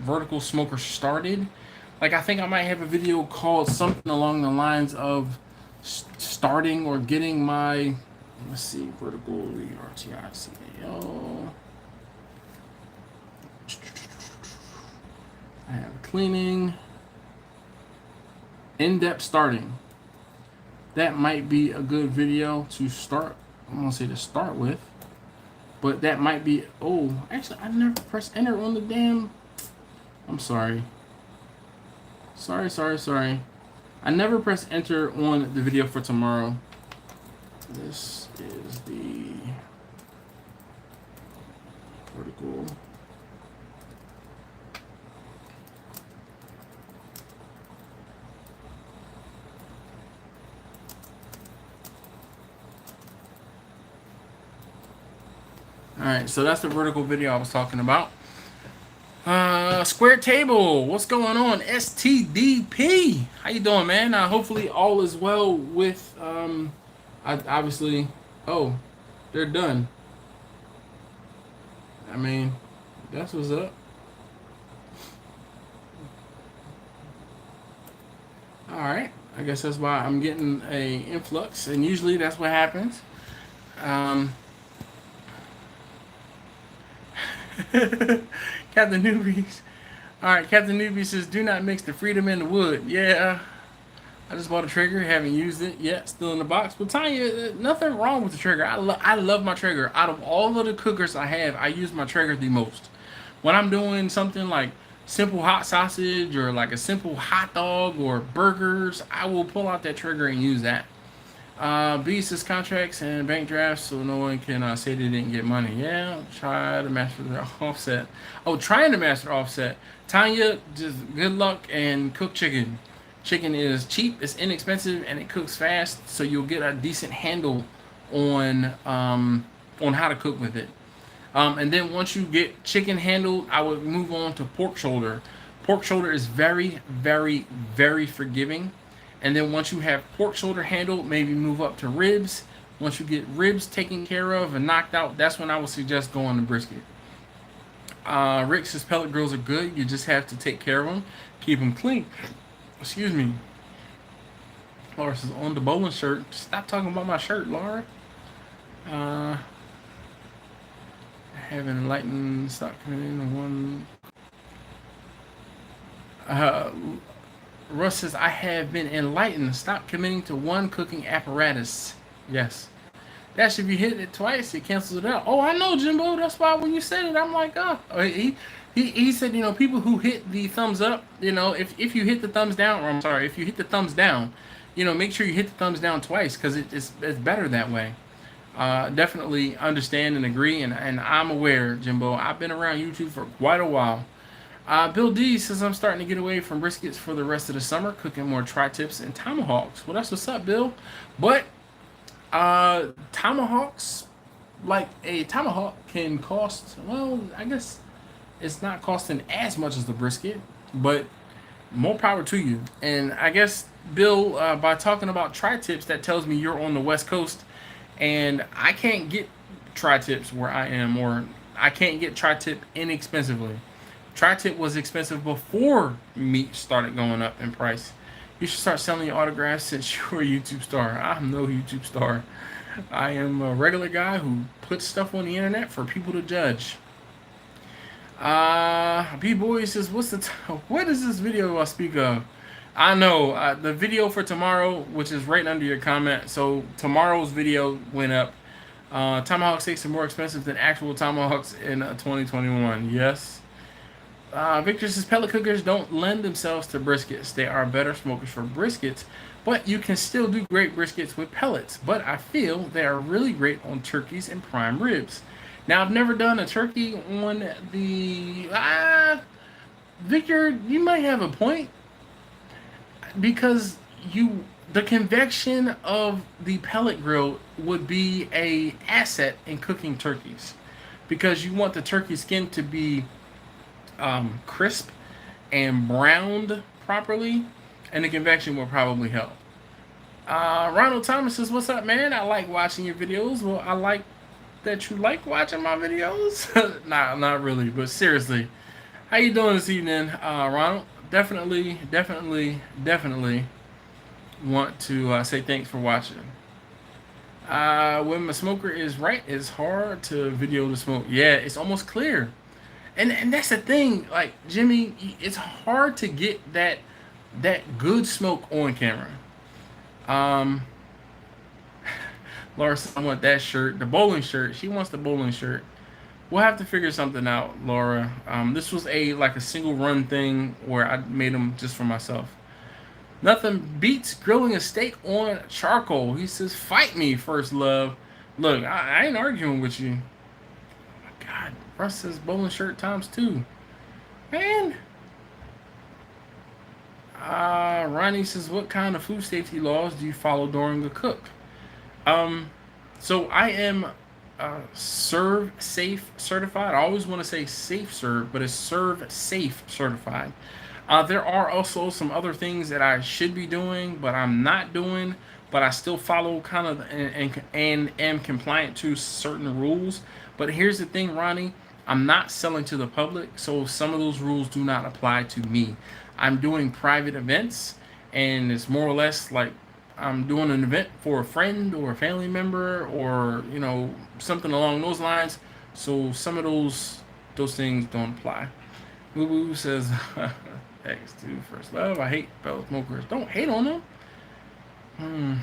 vertical smoker started, like I think I might have a video called something along the lines of starting or getting my, let's see, vertical RTICAO. I have cleaning, in-depth starting. That might be a good video to start. I'm gonna say to start with, but that might be. Oh, actually, I never pressed enter on the damn. I'm sorry. Sorry. I never pressed enter on the video for tomorrow. This is the vertical. Alright, so that's the vertical video I was talking about. Square Table, what's going on? STDP, how you doing, man? Hopefully all is well with, obviously, oh, they're done. I mean, that's what's up. Alright, I guess that's why I'm getting a influx, and usually that's what happens. Captain Newbies. Alright, Captain Newbies says, do not mix the Freedom in the wood. Yeah, I just bought a trigger, haven't used it yet, still in the box. But Tanya, nothing wrong with the trigger. I love my trigger. Out of all of the cookers I have, I use my trigger the most. When I'm doing something like simple hot sausage or like a simple hot dog or burgers, I will pull out that trigger and use that. B says contracts and bank drafts so no one can say they didn't get money. Yeah, try to master the offset. Oh, trying to master offset. Tanya, just good luck and cook chicken. Chicken is cheap, it's inexpensive, and it cooks fast, so you'll get a decent handle on how to cook with it. And then once you get chicken handled, I would move on to pork shoulder. Pork shoulder is very, very, very forgiving. And then once you have pork shoulder handled, maybe move up to ribs. Once you get ribs taken care of and knocked out, that's when I would suggest going to brisket. Rick says pellet grills are good. You just have to take care of them. Keep them clean. Excuse me. Laura says on the bowling shirt. Stop talking about my shirt, Laura. Have an enlightened stock coming in one. Russ says, I have been enlightened. Stop committing to one cooking apparatus. Yes. That should be hit it twice. It cancels it out. Oh, I know, Jimbo. That's why when you said it, I'm like, oh. He said, you know, people who hit the thumbs up, you know, if you hit the thumbs down, or I'm sorry, if you hit the thumbs down, you know, make sure you hit the thumbs down twice because it's better that way. Definitely understand and agree. And I'm aware, Jimbo. I've been around YouTube for quite a while. Bill D says, I'm starting to get away from briskets for the rest of the summer, cooking more tri-tips and tomahawks. Well, that's what's up, Bill. But tomahawks, like a tomahawk can cost, well, I guess it's not costing as much as the brisket, but more power to you. And I guess, Bill, by talking about tri-tips, that tells me you're on the West Coast, and I can't get tri-tips where I am, or I can't get tri-tip inexpensively. Tri-tip was expensive before meat started going up in price. You should start selling your autographs since you're a YouTube star. I'm no YouTube star. I am a regular guy who puts stuff on the internet for people to judge. B-Boy says, what is this video I speak of? I know, the video for tomorrow, which is right under your comment. So tomorrow's video went up. Tomahawk steaks are more expensive than actual tomahawks in 2021. Yes. Victor says pellet cookers don't lend themselves to briskets. They are better smokers for briskets, but you can still do great briskets with pellets. But I feel they are really great on turkeys and prime ribs. Now, I've never done a turkey on the... Victor, you might have a point. Because the convection of the pellet grill would be an asset in cooking turkeys. Because you want the turkey skin to be crisp and browned properly, and the convection will probably help. Ronald Thomas says, "What's up, man? I like watching your videos." Well, I like that you like watching my videos. Nah, not really, but seriously, how you doing this evening, Ronald? Definitely want to say thanks for watching. When my smoker is right, it's hard to video the smoke. Yeah, it's almost clear. And that's the thing, like Jimmy, it's hard to get that good smoke on camera. Laura says, I want that shirt, the bowling shirt. She wants the bowling shirt. We'll have to figure something out, Laura. This was a single run thing where I made them just for myself. Nothing beats grilling a steak on charcoal. He says, fight me, first love. Look, I ain't arguing with you. Oh my God, Russ says bowling shirt times 2. Man. Ronnie says, what kind of food safety laws do you follow during a cook? So I am Serve Safe certified. I always want to say Safe Serve, but it's Serve Safe certified. There are also some other things that I should be doing, but I'm not doing. But I still follow kind of and am compliant to certain rules. But here's the thing, Ronnie, I'm not selling to the public, so some of those rules do not apply to me. I'm doing private events, and it's more or less like I'm doing an event for a friend or a family member, or something along those lines. So some of those things don't apply. Boo Boo says, thanks to first love. I hate fellow smokers. Don't hate on them.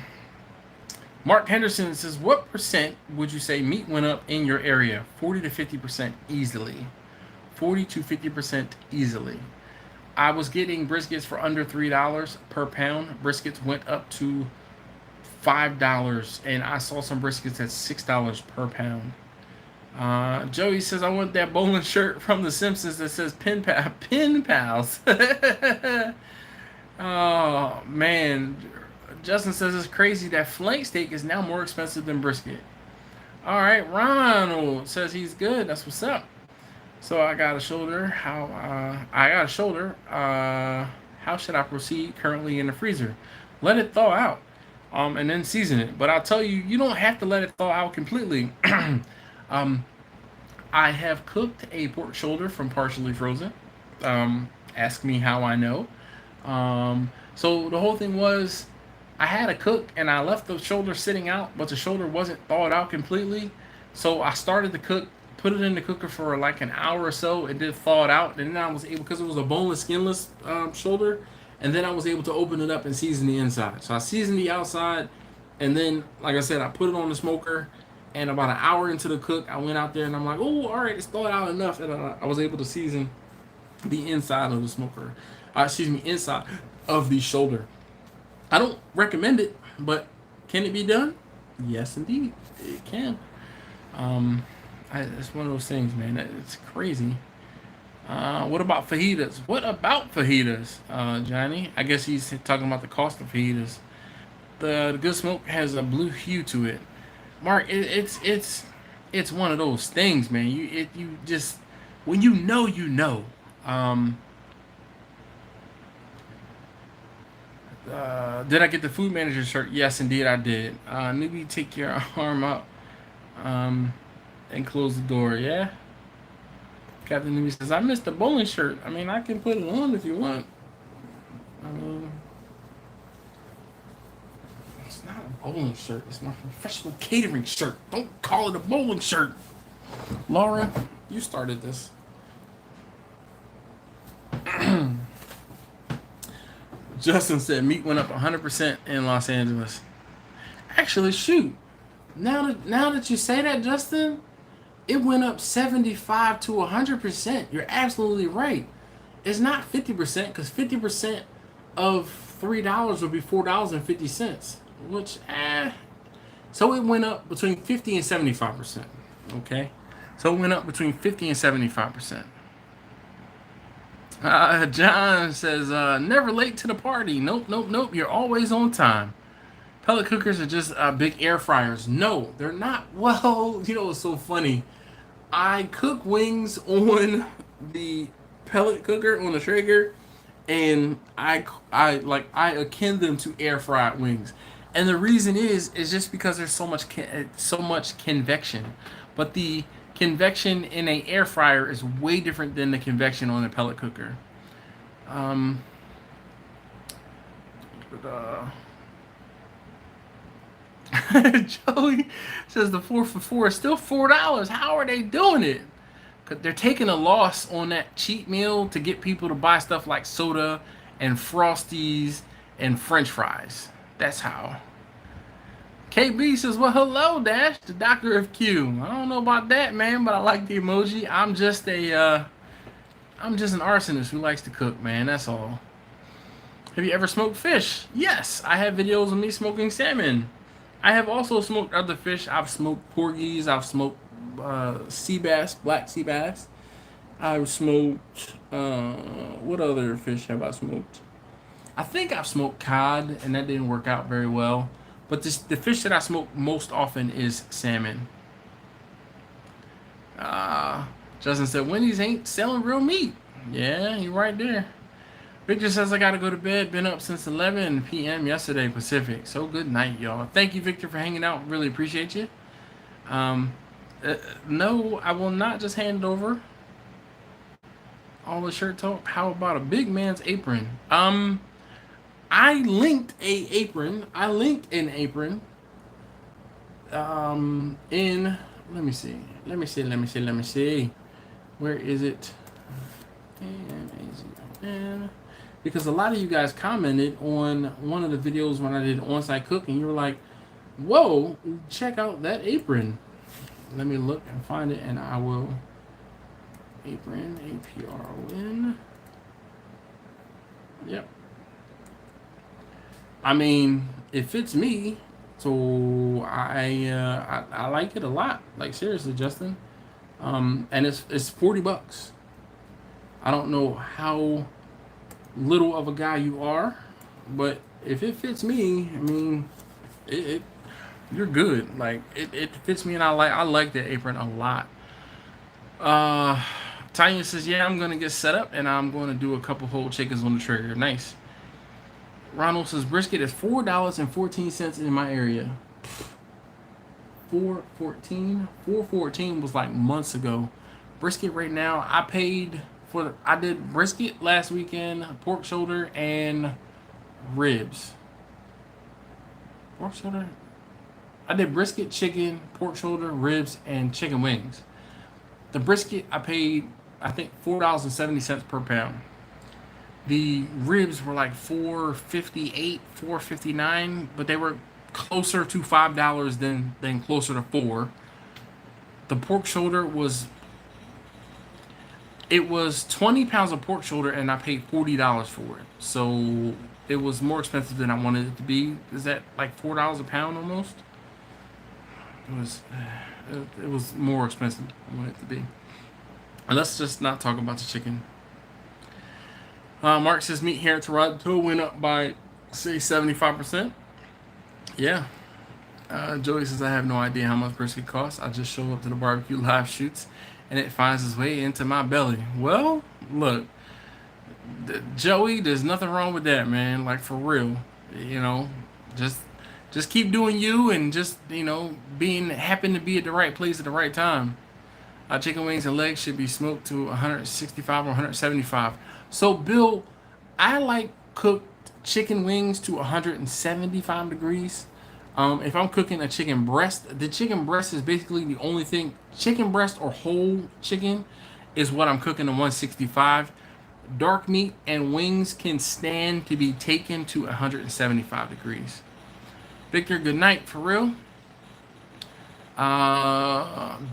Mark Henderson says, what percent would you say meat went up in your area? 40 to 50% easily. 40 to 50% easily. I was getting briskets for under $3 per pound. Briskets went up to $5, and I saw some briskets at $6 per pound. Joey says, I want that bowling shirt from The Simpsons that says Pen Pals. Oh, man. Justin says it's crazy that flank steak is now more expensive than brisket. All right, Ronald says he's good. That's what's up. So I got a shoulder. How should I proceed currently in the freezer? Let it thaw out, and then season it. But I'll tell you, you don't have to let it thaw out completely. I have cooked a pork shoulder from partially frozen. Ask me how I know. So the whole thing was, I had a cook and I left the shoulder sitting out, but the shoulder wasn't thawed out completely. So I started to cook. Put it in the cooker for like an hour or so. It did thaw it out, and then I was able, because it was a boneless, skinless shoulder, and then I was able to open it up and season the inside. So I seasoned the outside, and then, like I said, I put it on the smoker, and about an hour into the cook, I went out there and I'm like, oh, all right, it's thawed out enough, and I was able to season the inside of the smoker. Inside of the shoulder. I don't recommend it, but can it be done? Yes, indeed, it can. It's one of those things, man. It's crazy. What about fajitas? Johnny? I guess he's talking about the cost of fajitas. The good smoke has a blue hue to it. Mark, it's one of those things, man. You just, when you know, you know. Did I get the food manager shirt? Yes, indeed, I did. Newbie, take your arm out. And close the door, yeah? Captain Newbie says, I missed the bowling shirt. I mean, I can put it on if you want. It's not a bowling shirt. It's my professional catering shirt. Don't call it a bowling shirt. Laura, you started this. Justin said meat went up 100% in Los Angeles. Actually, shoot. Now that you say that, Justin, it went up 75 to 100%. You're absolutely right. It's not 50%, because 50% of $3 would be $4.50, which, so it went up between 50 and 75%. Okay, so it went up between 50 and 75%. John says, never late to the party. Nope. You're always on time. Pellet cookers are just big air fryers. No, they're not. Well, it's so funny. I cook wings on the pellet cooker on the Traeger, and I akin them to air fried wings, and the reason is just because there's so much convection, but the convection in a air fryer is way different than the convection on a pellet cooker. Joey says the 4 for $4 is still $4. How are they doing it? Cause they're taking a loss on that cheap meal to get people to buy stuff like soda and Frosties and French fries. That's how. KB says, well, hello, Dash, the Doctor of Q. I don't know about that, man, but I like the emoji. I'm just an arsonist who likes to cook, man. That's all. Have you ever smoked fish? Yes, I have videos of me smoking salmon. I have also smoked other fish. I've smoked porgies. I've smoked sea bass, black sea bass. I've smoked, what other fish have I smoked? I think I've smoked cod, and that didn't work out very well. But the fish that I smoke most often is salmon. Justin said, Wendy's ain't selling real meat. Yeah, you're right there. Victor says, I gotta go to bed. Been up since 11 p.m. yesterday Pacific. So good night, y'all. Thank you, Victor, for hanging out. Really appreciate you. No, I will not just hand it over. All the shirt talk. How about a big man's apron? I linked an apron. In, let me see. Where is it? Because a lot of you guys commented on one of the videos when I did on-site cooking. You were like, whoa, check out that apron. Let me look and find it, and I will. Apron, A-P-R-O-N. Yep. I mean, it fits me, so I like it a lot. Like, seriously, Justin. And it's $40. I don't know how little of a guy you are, but if it fits me, I mean, you're good. Like, it fits me, and I like that apron a lot. Tanya says, yeah, I'm gonna get set up, and I'm going to do a couple whole chickens on the Traeger. Nice. Ronald says brisket is $4.14 in my area. $4.14 was like months ago. Brisket right now, I did brisket last weekend, pork shoulder and ribs. Pork shoulder? I did brisket, chicken, pork shoulder, ribs, and chicken wings. The brisket, I paid, I think, $4.70 per pound. The ribs were like $4.58, $4.59, but they were closer to $5 than closer to $4. The pork shoulder was 20 pounds of pork shoulder, and I paid $40 for it. So it was more expensive than I wanted it to be. Is that like $4 a pound almost? It was more expensive than I wanted it to be. And let's just not talk about the chicken. Mark says meat here in Toronto went up by, say, 75%. Yeah. Joey says I have no idea how much brisket costs. I just show up to the barbecue live shoots and it finds its way into my belly. Well, look, Joey, there's nothing wrong with that, man. Like, for real. You know, just keep doing you, and just, you know, happen to be at the right place at the right time. Chicken wings and legs should be smoked to 165 or 175. So, Bill, I like cooked chicken wings to 175 degrees. If I'm cooking a chicken breast, the chicken breast is basically the only thing. Chicken breast or whole chicken is what I'm cooking to 165. Dark meat and wings can stand to be taken to 175 degrees. Victor, good night, for real.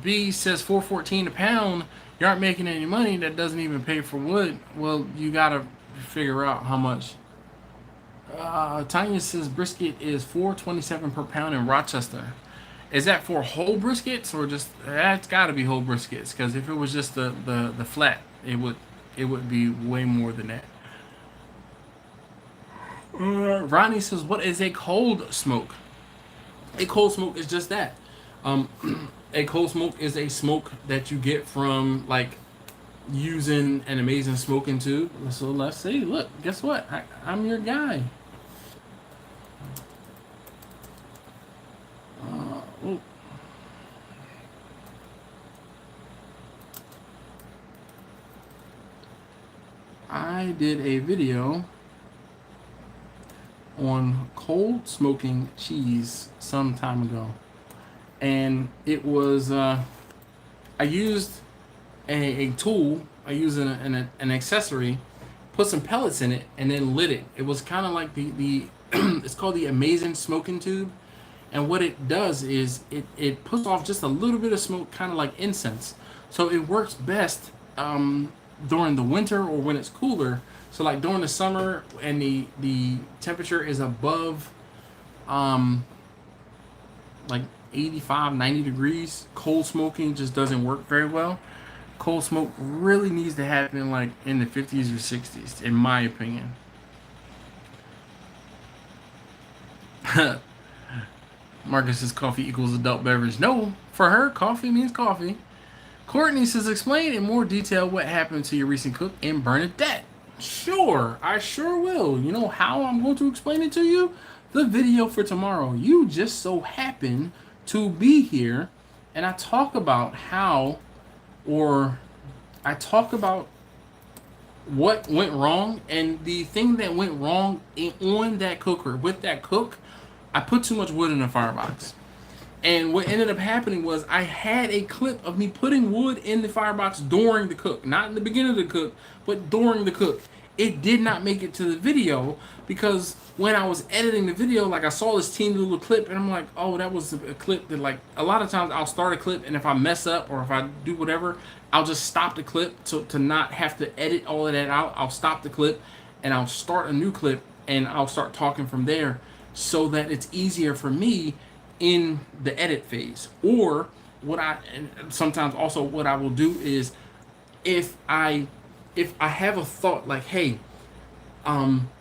B says $4.14 a pound. You aren't making any money. That doesn't even pay for wood. Well, you gotta figure out how much. Tanya says brisket is $4.27 per pound in Rochester. Is that for whole briskets, or just, that's gotta be whole briskets? Because if it was just the flat, it would be way more than that. Ronnie says, what is a cold smoke? A cold smoke is just that. A cold smoke is a smoke that you get from, like, using an amazing smoking tube. So let's see. Look, guess what? I'm your guy. Oh. I did a video on cold smoking cheese some time ago, and it was I used a tool. I used an accessory, put some pellets in it, and then lit it. It was kind of like the it's called the Amazing Smoking Tube, and what it does is it puts off just a little bit of smoke, kind of like incense. So it works best during the winter or when it's cooler. So like during the summer and the temperature is above like 85, 90 degrees, cold smoking just doesn't work very well. Cold smoke really needs to happen like in the 50s or 60s, in my opinion. Marcus says coffee equals adult beverage. No, for her, coffee means coffee. Courtney says, explain in more detail what happened to your recent cook in Bernadette. Sure, I sure will. You know how I'm going to explain it to you? The video for tomorrow. You just so happen to be here, and I talk about how, or I talk about what went wrong, and the thing that went wrong on that cooker, with that cook, I put too much wood in the firebox. And what ended up happening was I had a clip of me putting wood in the firebox during the cook. Not in the beginning of the cook, but during the cook. It did not make it to the video because when I was editing the video, like I saw this teeny little clip and I'm like, oh, that was a clip that, like, a lot of times I'll start a clip and if I mess up or if I do whatever, I'll just stop the clip to not have to edit all of that out. I'll stop the clip and I'll start a new clip and I'll start talking from there so that it's easier for me in the edit phase. Or and sometimes also what I will do is if I have a thought like, hey,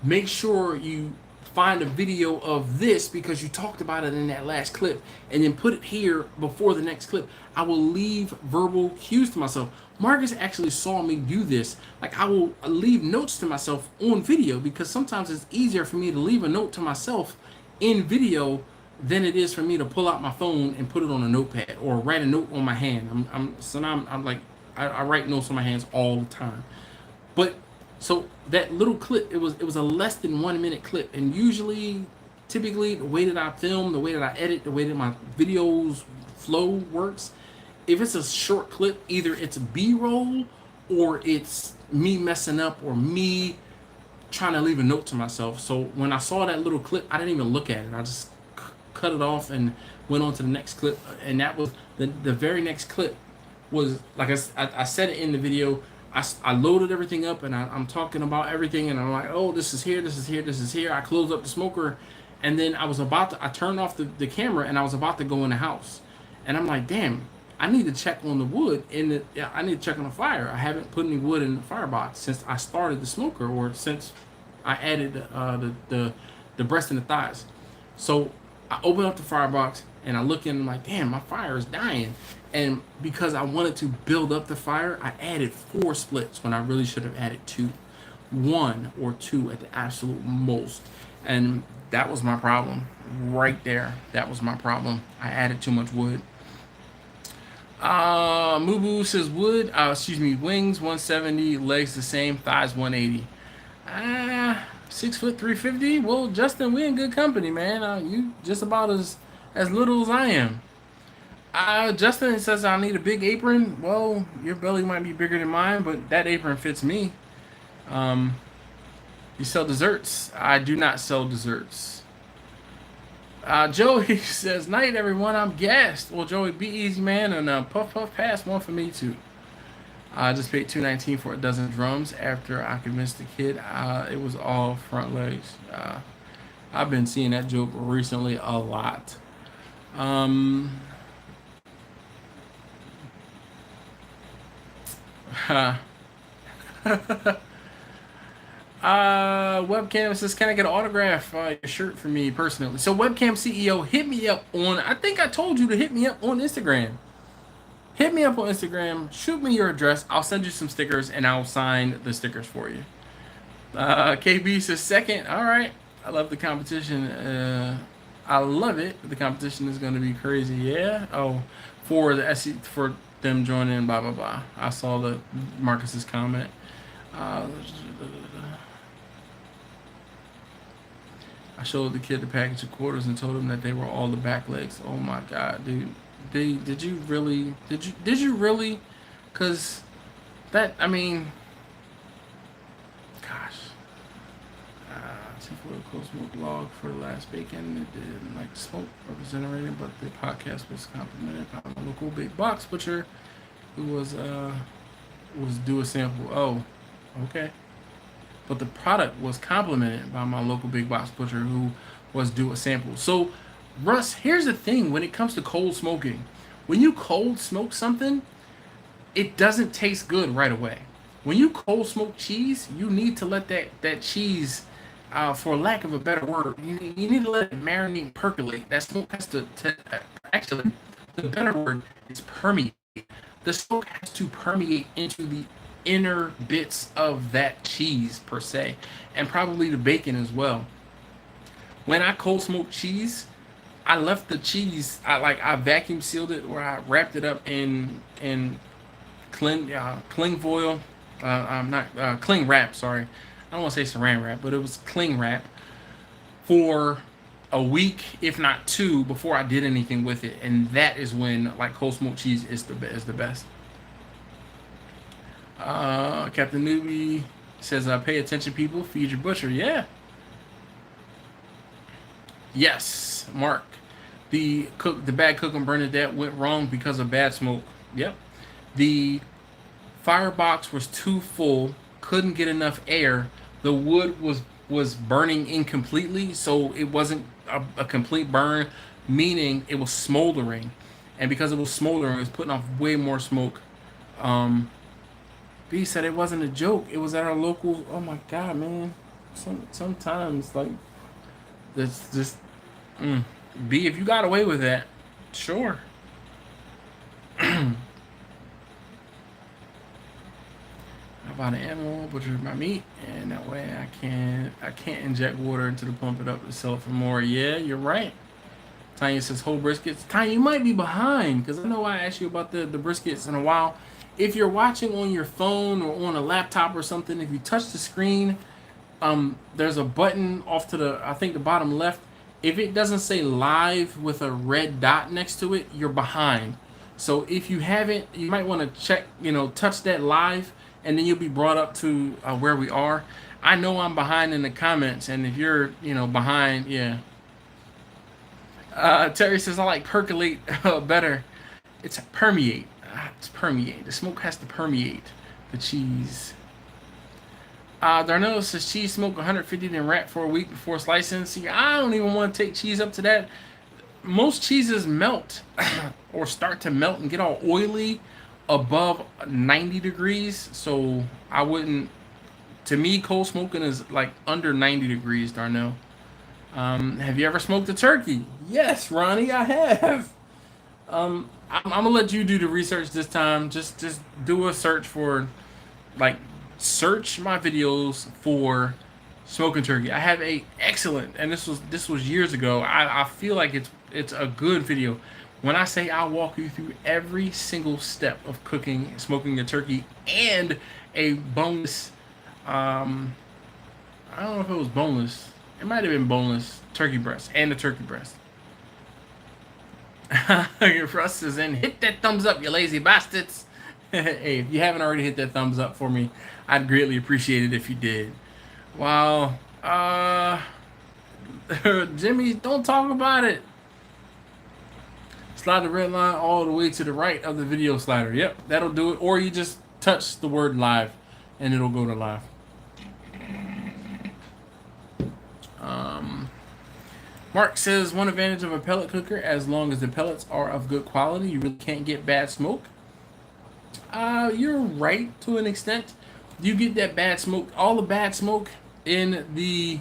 make sure you find a video of this because you talked about it in that last clip, and then put it here before the next clip. I will leave verbal cues to myself. Marcus actually saw me do this. Like, I will leave notes to myself on video because sometimes it's easier for me to leave a note to myself in video than it is for me to pull out my phone and put it on a notepad or write a note on my hand. I'm like, I write notes on my hands all the time. But so that little clip, it was a less than 1 minute clip, and typically the way that I film, the way that I edit, the way that my videos flow works, if it's a short clip, either it's B-roll or it's me messing up or me trying to leave a note to myself. So when I saw that little clip, I didn't even look at it. I just cut it off and went on to the next clip, and that was the very next clip was, like I said it in the video, I loaded everything up and I'm talking about everything and I'm like, oh, this is here, this is here, this is here. I closed up the smoker and then I turned off the camera and I was about to go in the house. And I'm like, damn, I need to check on the wood I need to check on the fire. I haven't put any wood in the firebox since I started the smoker, or since I added the breast and the thighs. So I open up the firebox and I look in and I'm like, damn, my fire is dying. And because I wanted to build up the fire, I added 4 splits when I really should have added 2. 1 or 2 at the absolute most. And that was my problem right there. That was my problem. I added too much wood. Mubu says wings 170, legs the same, thighs 180. 6 foot 350. Well, Justin, we in good company, man. You just about as little as I am. Justin says I need a big apron. Well, your belly might be bigger than mine, but that apron fits me. You sell desserts? I do not sell desserts. Joey says, night everyone, I'm gassed. Well, Joey, be easy, man, and puff pass one for me too. I just paid $2.19 for a dozen drums after I convinced the kid it was all front legs. I've been seeing that joke recently a lot. Webcam says, can I get an autograph your shirt for me personally? So Webcam CEO, hit me up on, I think I told you to hit me up on Instagram. hit me up on Instagram. Shoot me your address. I'll send you some stickers, and I'll sign the stickers for you. KB says second. All right. I love the competition. I love it. The competition is going to be crazy. Yeah. Oh, for the SC, for them joining. Blah blah blah. I saw the Marcus's comment. I showed the kid the package of quarters and told him that they were all the back legs. Oh my god, dude. Did you really? Did you really? Cause that, I mean, gosh. Tinfoil cold smoke log for the last bacon. It didn't like smoke represented, but the podcast was complimented by my local big box butcher, who was due a sample. Oh, okay. But the product was complimented by my local big box butcher, who was due a sample. So, Russ, here's the thing: when it comes to cold smoking, when you cold smoke something, it doesn't taste good right away. When you cold smoke cheese, you need to let that cheese, for lack of a better word, you need to let it marinate and percolate. That smoke has to actually, the better word is permeate. The smoke has to permeate into the inner bits of that cheese per se, and probably the bacon as well. When I cold smoke cheese, I left the cheese, I vacuum sealed it, or I wrapped it up in cling foil. I'm not cling wrap. Sorry, I don't want to say saran wrap, but it was cling wrap for a week, if not two, before I did anything with it. And that is when like cold smoked cheese is the best. Captain Newbie says, "Pay attention, people. Feed your butcher." Yeah. Yes, Mark. The bad cook and Bernadette went wrong because of bad smoke. Yep. The firebox was too full, couldn't get enough air. The wood was burning incompletely, so it wasn't a complete burn, meaning it was smoldering. And because it was smoldering, it was putting off way more smoke. B said it wasn't a joke. It was at our local. Oh my god, man. Sometimes like that's just. B, if you got away with that, sure. How about an animal butcher my meat, and that way I can't inject water into the pump it up to sell it for more. Yeah, you're right. Tanya says whole briskets. Tanya, you might be behind because I know I asked you about the briskets in a while. If you're watching on your phone or on a laptop or something, if you touch the screen, there's a button off to the, I think, the bottom left. If it doesn't say live with a red dot next to it, you're behind. So if you haven't, you might want to check, touch that live, and then you'll be brought up to where we are. I know I'm behind in the comments, and if you're, behind, yeah. Terry says, I like percolate better. It's permeate. It's permeate. The smoke has to permeate the cheese. Darnell says cheese smoke 150 then wrap for a week before slicing. See, I don't even want to take cheese up to that. Most cheeses melt or start to melt and get all oily above 90 degrees. So I wouldn't. To me, cold smoking is like under 90 degrees, Darnell. Have you ever smoked a turkey? Yes, Ronnie, I have. I'm gonna let you do the research this time. Just do a search for, search my videos for smoking turkey. I have a excellent, and this was years ago. I feel like it's a good video. When I say I'll walk you through every single step of cooking, smoking a turkey, and a boneless, I don't know if it was boneless. It might have been boneless turkey breast and a turkey breast. Russ is in. Hit that thumbs up, you lazy bastards. Hey, if you haven't already hit that thumbs up for me, I'd greatly appreciate it if you did. Wow. Jimmy, don't talk about it. Slide the red line all the way to the right of the video slider. Yep, that'll do it. Or you just touch the word live and it'll go to live. Mark says one advantage of a pellet cooker, as long as the pellets are of good quality, you really can't get bad smoke. You're right to an extent. You get that bad smoke. All the bad smoke in the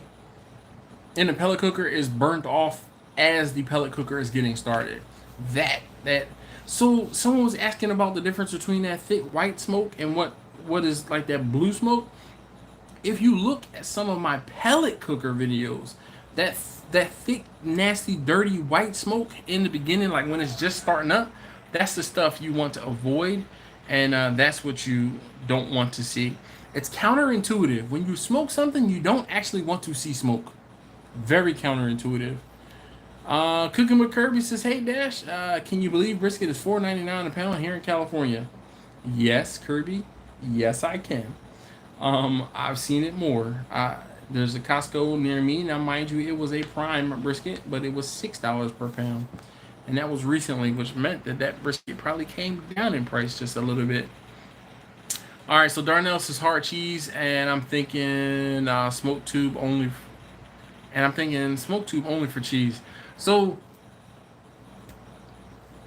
pellet cooker is burnt off as the pellet cooker is getting started. That So someone was asking about the difference between that thick white smoke and what is like that blue smoke. If you look at some of my pellet cooker videos, that thick, nasty, dirty white smoke in the beginning, like when it's just starting up, that's the stuff you want to avoid, and that's what you don't want to see. It's counterintuitive. When you smoke something, you don't actually want to see smoke. Very counterintuitive. Cooking with Kirby says, "Hey Dash, can you believe brisket is $4.99 a pound here in California?" Yes, Kirby. Yes, I can. I've seen it more. There's a Costco near me. Now, mind you, it was a prime brisket, but it was $6 per pound. And that was recently, which meant that brisket probably came down in price just a little bit. All right, so Darnell says hard cheese, and I'm thinking smoked tube only. And I'm thinking smoked tube only for cheese. So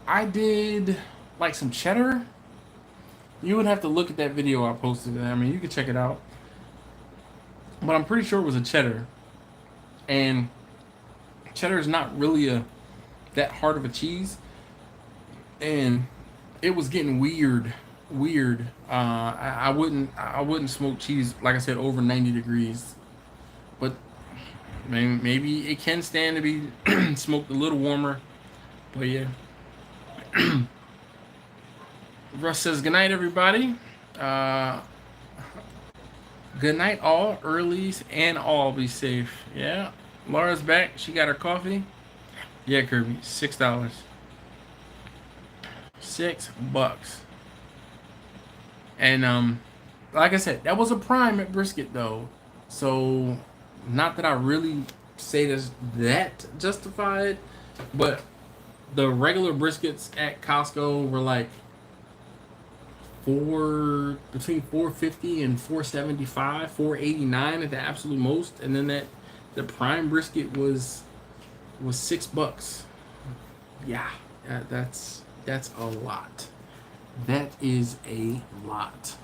I did like some cheddar. You would have to look at that video I posted. I mean, you could check it out. But I'm pretty sure it was a cheddar. And cheddar is not really that hard of a cheese. And it was getting weird. I wouldn't smoke cheese, like I said, over 90 degrees. But maybe it can stand to be smoked a little warmer. But yeah. Russ says, good night, everybody. Good night, all. Earlies and all. Be safe. Yeah. Laura's back. She got her coffee. Yeah, Kirby. $6. $6. And, like I said, that was a prime at brisket, though. So, not that I really say this that justified, but the regular briskets at Costco were like between $4.50 and $4.75, $4.89 at the absolute most, and then the prime brisket was $6. Yeah, that's a lot. That is a lot.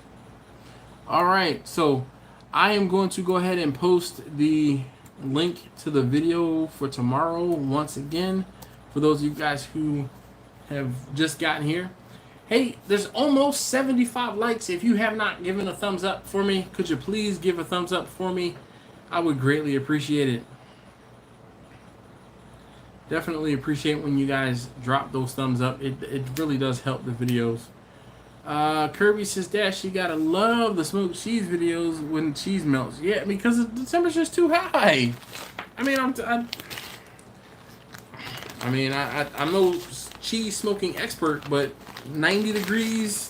All right, so I am going to go ahead and post the link to the video for tomorrow once again for those of you guys who have just gotten here. Hey, there's almost 75 likes. If you have not given a thumbs up for me, could you please give a thumbs up for me? I would greatly appreciate it. Definitely appreciate when you guys drop those thumbs up. It really does help the videos. Kirby says, Dash, you gotta love the smoked cheese videos when cheese melts. Yeah, because the temperature's too high. I mean, I'm no cheese smoking expert, but 90 degrees,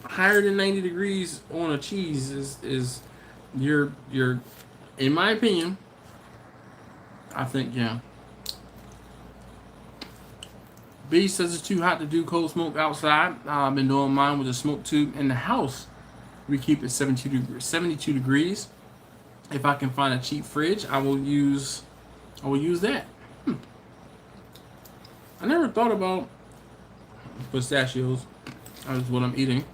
higher than 90 degrees on a cheese is you're in my opinion, I think, yeah. B says it's too hot to do cold smoke outside. I've been doing mine with a smoke tube in the house. We keep it 72 degrees. If I can find a cheap fridge, I will use that. I never thought about pistachios. That's what I'm eating.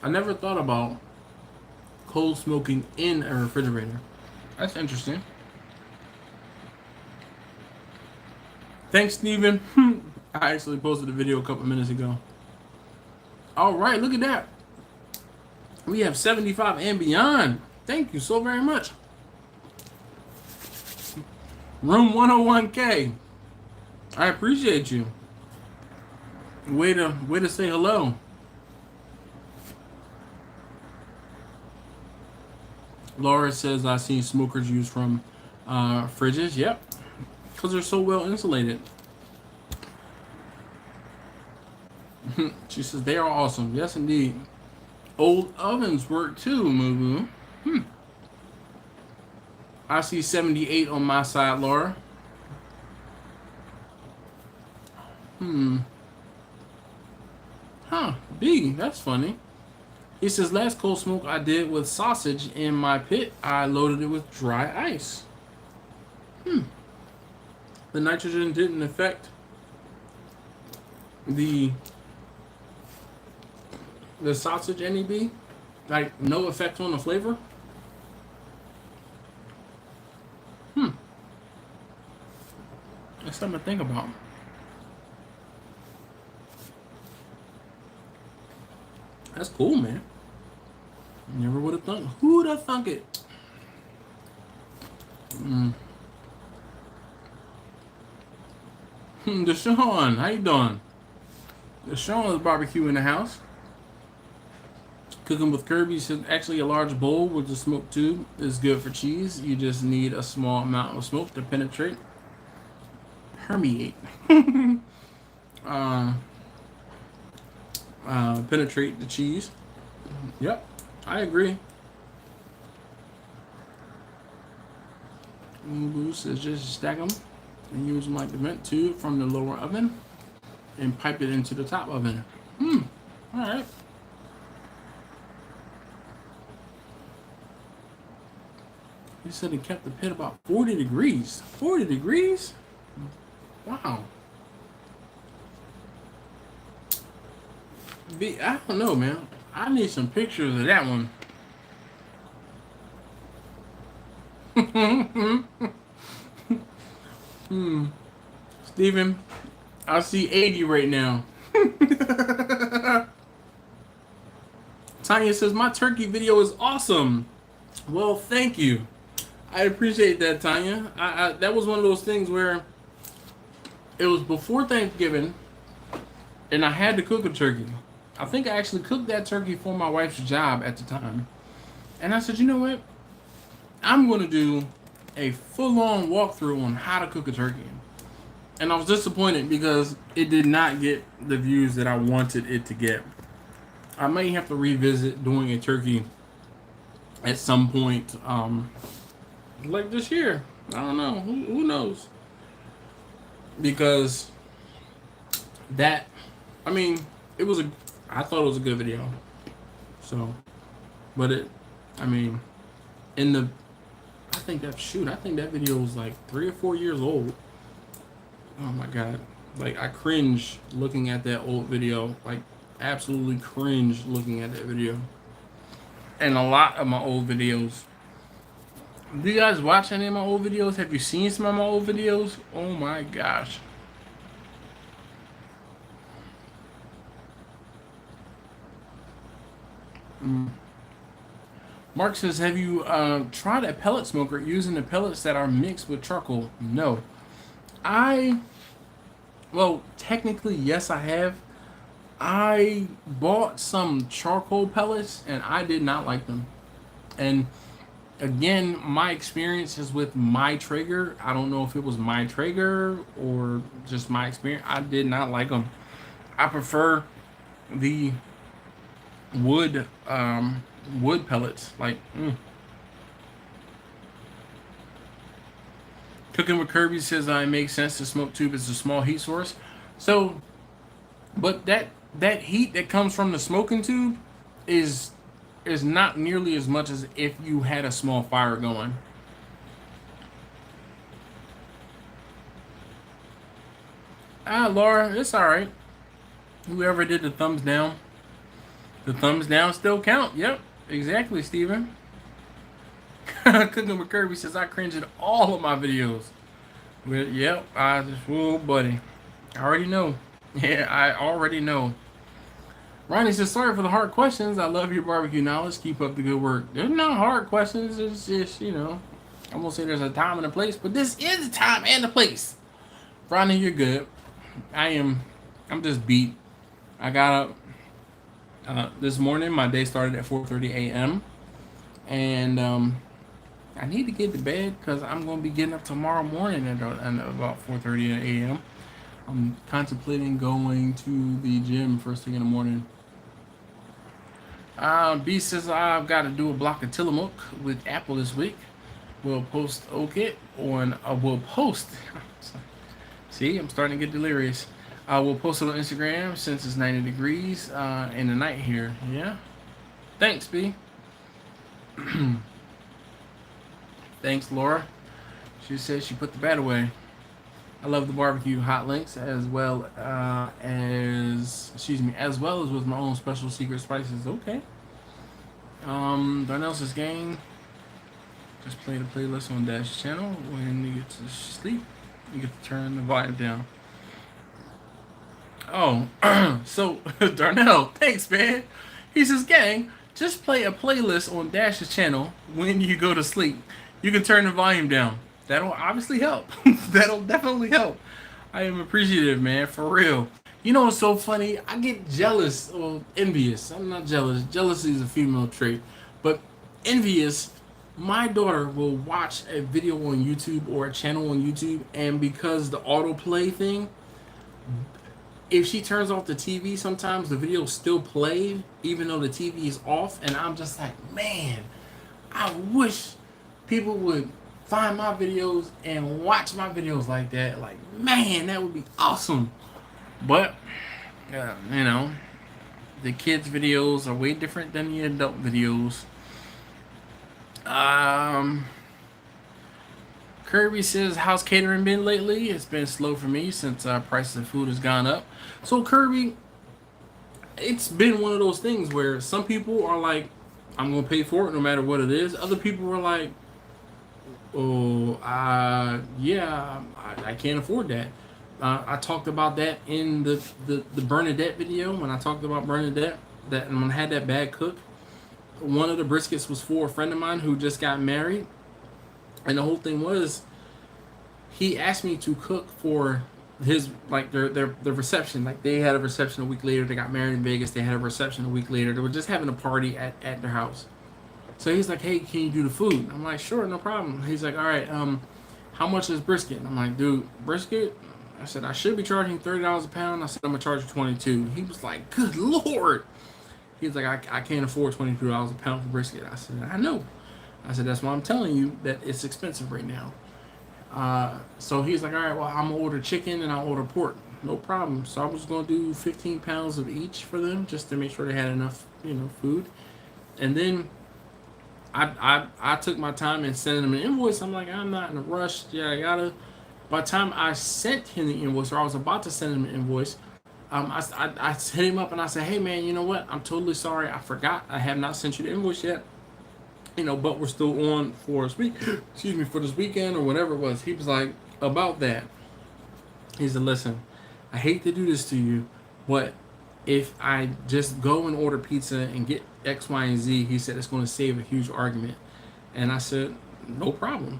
I never thought about cold smoking in a refrigerator. That's interesting. Thanks, Steven. I actually posted a video a couple minutes ago. All right, look at that. We have 75 and beyond. Thank you so very much. Room 101K. I appreciate you. Way to say hello. Laura says I've seen smokers use from fridges. Yep. Because they're so well insulated. She says they are awesome. Yes, indeed. Old ovens work too, Moo Moo. I see 78 on my side, Laura. Huh, B, that's funny. He says, last cold smoke I did with sausage in my pit, I loaded it with dry ice. The nitrogen didn't affect the sausage any, B? Like, no effect on the flavor? That's something to think about. That's cool, man. Never would have thunk. Who would have thunk it? Deshaun, how you doing? Deshaun is barbecue in the house. Cooking with Kirby is actually a large bowl with a smoke tube is good for cheese. You just need a small amount of smoke to permeate penetrate the cheese. Yep, I agree. Boost is just stack them and use them like the vent tube from the lower oven and pipe it into the top oven. All right. He said he kept the pit about 40 degrees. 40 degrees? Wow. I don't know, man. I need some pictures of that one. Steven, I see 80 right now. Tanya says, my turkey video is awesome. Well, thank you. I appreciate that, Tanya. That was one of those things where it was before Thanksgiving, and I had to cook a turkey. I think I actually cooked that turkey for my wife's job at the time. And I said, you know what? I'm going to do a full-on walkthrough on how to cook a turkey. And I was disappointed because it did not get the views that I wanted it to get. I may have to revisit doing a turkey at some point, like this year. I don't know. Who knows? Because that, I mean, I thought it was a good video. So, but I think that video was like 3 or 4 years old. Oh my God. Like, I cringe looking at that old video. Like, absolutely cringe looking at that video. And a lot of my old videos. Do you guys watch any of my old videos? Have you seen some of my old videos? Oh my gosh. Mark says, have you tried a pellet smoker using the pellets that are mixed with charcoal? No. Well, technically, yes, I have. I bought some charcoal pellets, and I did not like them. And again, my experience is with my Traeger. I don't know if it was my Traeger or just my experience. I did not like them. I prefer the wood pellets. Like, Cooking with Kirby says it makes sense. The smoke tube is a small heat source. So, but that heat that comes from the smoking tube is not nearly as much as if you had a small fire going. Laura, it's all right. Whoever did the thumbs down still count. Yep, exactly, Steven. Cooking with Kirby says I cringe at all of my videos. But yep, oh buddy, I already know. Yeah, I already know. Ronnie says, sorry for the hard questions. I love your barbecue knowledge. Keep up the good work. There's no hard questions. It's just, I won't say there's a time and a place, but this is the time and the place. Ronnie, you're good. I'm just beat. I got up this morning. My day started at 4:30 a.m. And I need to get to bed because I'm going to be getting up tomorrow morning at about 4:30 a.m. I'm contemplating going to the gym first thing in the morning. B says I've got to do a block of Tillamook with Apple this week. We'll post we'll post. See, I'm starting to get delirious. We'll post it on Instagram since it's 90 degrees in the night here. Yeah. Thanks, B. Thanks, Laura. She says she put the bat away. I love the barbecue hot links as well as with my own special secret spices. Okay. Darnell says, gang, just play the playlist on Dash channel. When you get to sleep, you get to turn the volume down. Oh, so Darnell, thanks, man. He says, gang, just play a playlist on Dash's channel when you go to sleep. You can turn the volume down. That'll obviously help. That'll definitely help. I am appreciative, man, for real. You know what's so funny? I get jealous or envious. I'm not jealous. Jealousy is a female trait. But envious, my daughter will watch a video on YouTube or a channel on YouTube, and because the autoplay thing, if she turns off the TV, sometimes the video still played, even though the TV is off, and I'm just like, man, I wish people would find my videos and watch my videos like that. Like, man, that would be awesome. But, you know, the kids' videos are way different than the adult videos. Kirby says, how's catering been lately? It's been slow for me since prices of food has gone up. So Kirby, it's been one of those things where some people are like, I'm gonna pay for it no matter what it is. Other people are like, oh, yeah, I can't afford that. I talked about that in the Bernadette video when I talked about Bernadette, that when I had that bad cook. One of the briskets was for a friend of mine who just got married, and the whole thing was he asked me to cook for his, like, their reception. Like, they had a reception a week later. They got married in Vegas. They had a reception a week later. They were just having a party at their house. So he's like, hey, can you do the food? I'm like, sure, no problem. He's like, all right, how much is brisket? I'm like, dude, brisket? I said, I should be charging $30 a pound. I said, I'm gonna charge you $22. He was like, good Lord. He's like, I can't afford $22 a pound for brisket. I said, I know. I said, that's why I'm telling you that it's expensive right now. So he's like, all right, well, I'm gonna order chicken and I'll order pork. No problem. So I was gonna do 15 pounds of each for them just to make sure they had enough, food. And then I took my time and sent him an invoice. I'm like, I'm not in a rush. Yeah, I gotta. By the time I sent him the invoice, or I was about to send him an invoice, I hit him up and I said, hey man, you know what? I'm totally sorry. I forgot. I have not sent you the invoice yet. But we're still on for this week. Excuse me, for this weekend or whatever it was. He was like, about that. He said, listen, I hate to do this to you, but if I just go and order pizza and get X, Y, and Z, he said it's going to save a huge argument. And I said, no problem.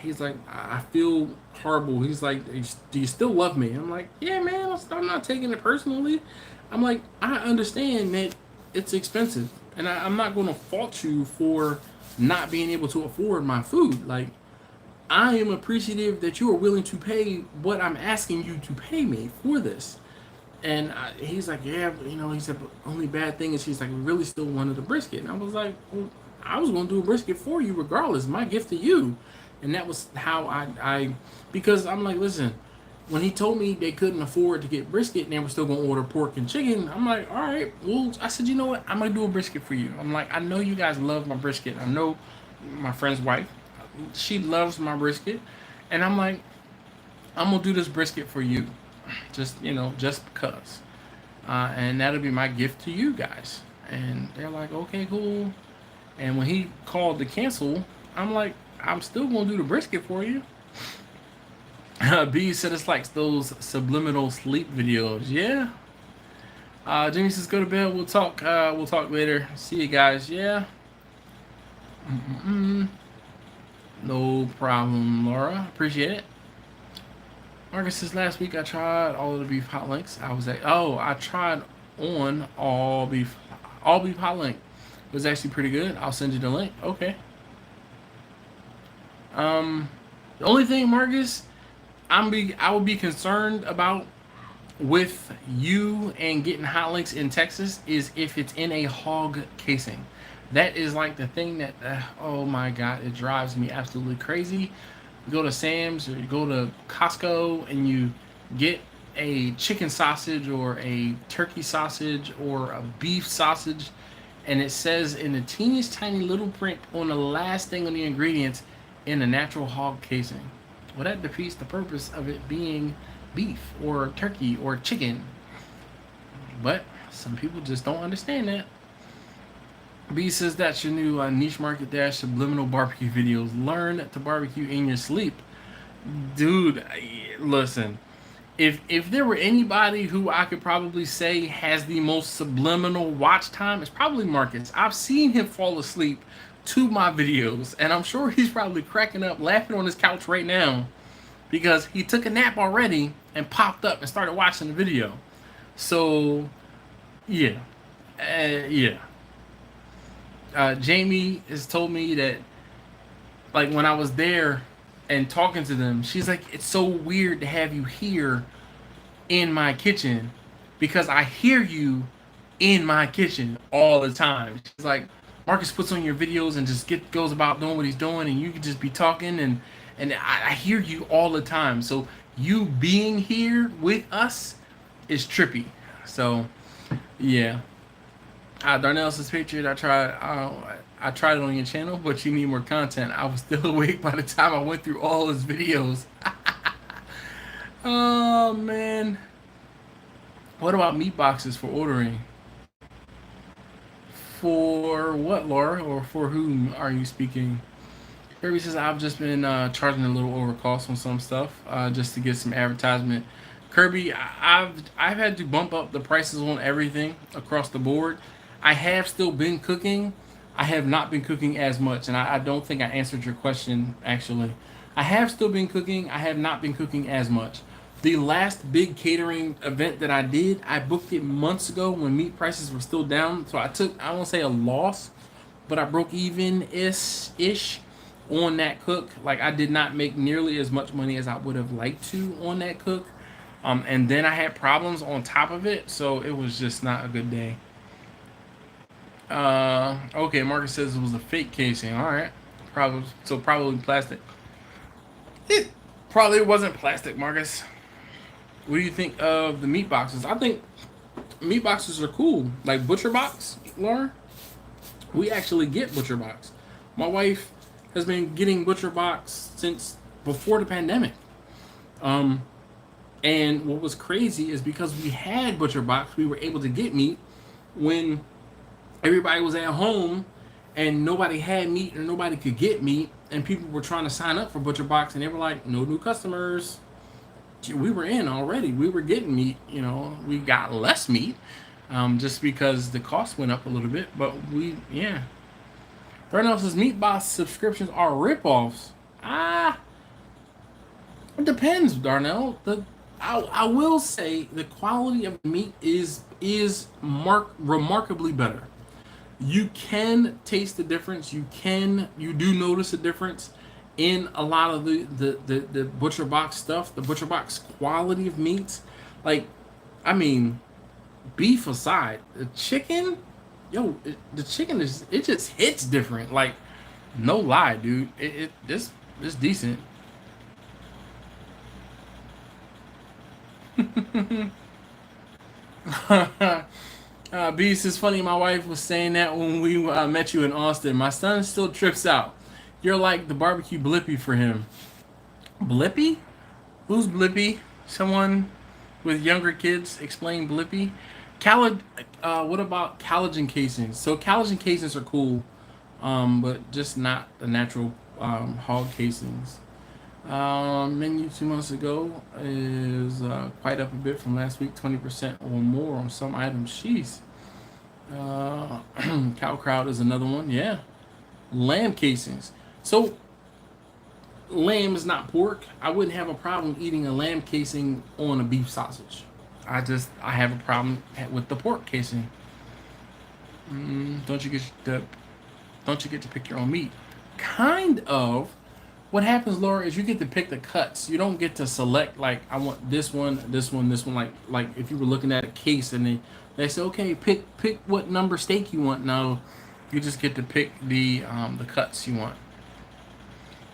He's like, I feel horrible. He's like, do you still love me? I'm like, yeah, man, I'm not taking it personally. I'm like, I understand that it's expensive. And I'm not going to fault you for not being able to afford my food. Like, I am appreciative that you are willing to pay what I'm asking you to pay me for this. And he's like, yeah, he said, but only bad thing is he's like, we really still wanted a brisket. And I was like, well, I was going to do a brisket for you regardless. My gift to you. And that was how because I'm like, listen, when he told me they couldn't afford to get brisket and they were still going to order pork and chicken, I'm like, all right, well, I said, you know what? I'm going to do a brisket for you. I'm like, I know you guys love my brisket. I know my friend's wife, she loves my brisket. And I'm like, I'm going to do this brisket for you. Just because. And that'll be my gift to you guys. And they're like, okay, cool. And when he called to cancel, I'm like, I'm still going to do the brisket for you. B said it's like those subliminal sleep videos. Yeah. Jimmy says go to bed. We'll talk later. See you guys. Yeah. No problem, Laura. Appreciate it. Marcus says last week I tried all of the beef hot links. I tried on all beef hot link. It was actually pretty good. I'll send you the link. Okay. The only thing, Marcus, I would be concerned about with you and getting hot links in Texas is if it's in a hog casing. That is like the thing that, oh my God, it drives me absolutely crazy. You go to Sam's or you go to Costco and you get a chicken sausage or a turkey sausage or a beef sausage, and it says in the teeniest tiny little print on the last thing on the ingredients, in a natural hog casing. Well, that defeats the purpose of it being beef or turkey or chicken. But some people just don't understand that. B says that's your new niche market dash subliminal barbecue videos. Learn to barbecue in your sleep. Dude, listen. if there were anybody who I could probably say has the most subliminal watch time, it's probably Marcus. I've seen him fall asleep to my videos, and I'm sure he's probably cracking up, laughing on his couch right now because he took a nap already and popped up and started watching the video. So, yeah, yeah. Jamie has told me that, like, when I was there and talking to them, she's like, it's so weird to have you here in my kitchen because I hear you in my kitchen all the time. She's like, Marcus puts on your videos and just goes about doing what he's doing, and you can just be talking, and I hear you all the time. So you being here with us is trippy. So yeah. Darnell says, pictured. I tried it on your channel, but you need more content. I was still awake by the time I went through all his videos. Oh man. What about meat boxes for ordering? For what, Laura? Or for whom are you speaking? Kirby says, I've just been charging a little over cost on some stuff just to get some advertisement. Kirby, I've had to bump up the prices on everything across the board. I have still been cooking. I have not been cooking as much, and I don't think I answered your question, actually. I have still been cooking. I have not been cooking as much. The last big catering event that I did, I booked it months ago when meat prices were still down. So I took, I won't say a loss, but I broke even-ish on that cook. Like, I did not make nearly as much money as I would have liked to on that cook. And then I had problems on top of it, so it was just not a good day. Okay, Marcus says it was a fake casing. All right, probably plastic. It probably wasn't plastic, Marcus. What do you think of the meat boxes? I think meat boxes are cool. Like Butcher Box, Lauren. We actually get Butcher Box. My wife has been getting Butcher Box since before the pandemic. And what was crazy is because we had Butcher Box, we were able to get meat when everybody was at home and nobody had meat or nobody could get meat, and people were trying to sign up for Butcher Box, and they were like, no new customers. We were in already. We were getting meat. You know, we got less meat just because the cost went up a little bit. But yeah. Darnell says meat box subscriptions are ripoffs. It depends, Darnell. I will say the quality of the meat is remarkably better. You can taste the difference. You do notice a difference in a lot of the Butcher Box stuff, the Butcher Box quality of meats. Like, I mean, beef aside, the chicken, the chicken it just hits different. Like, no lie, dude. It's decent. Beast is funny. My wife was saying that when we met you in Austin. My son still trips out. You're like the barbecue Blippy for him. Blippy? Who's Blippy? Someone with younger kids explain Blippy. What about collagen casings? So collagen casings are cool, but just not the natural hog casings. Menu 2 months ago is quite up a bit from last week, 20% or more on some items. Jeez. Cow crowd is another one. Yeah. Lamb casings. So lamb is not pork. I wouldn't have a problem eating a lamb casing on a beef sausage. I have a problem with the pork casing. Don't you get to pick your own meat? Kind of. What happens, Laura, is you get to pick the cuts. You don't get to select, like, I want this one, this one, this one. Like if you were looking at a case and they say, okay, pick what number steak you want. No, you just get to pick the cuts you want.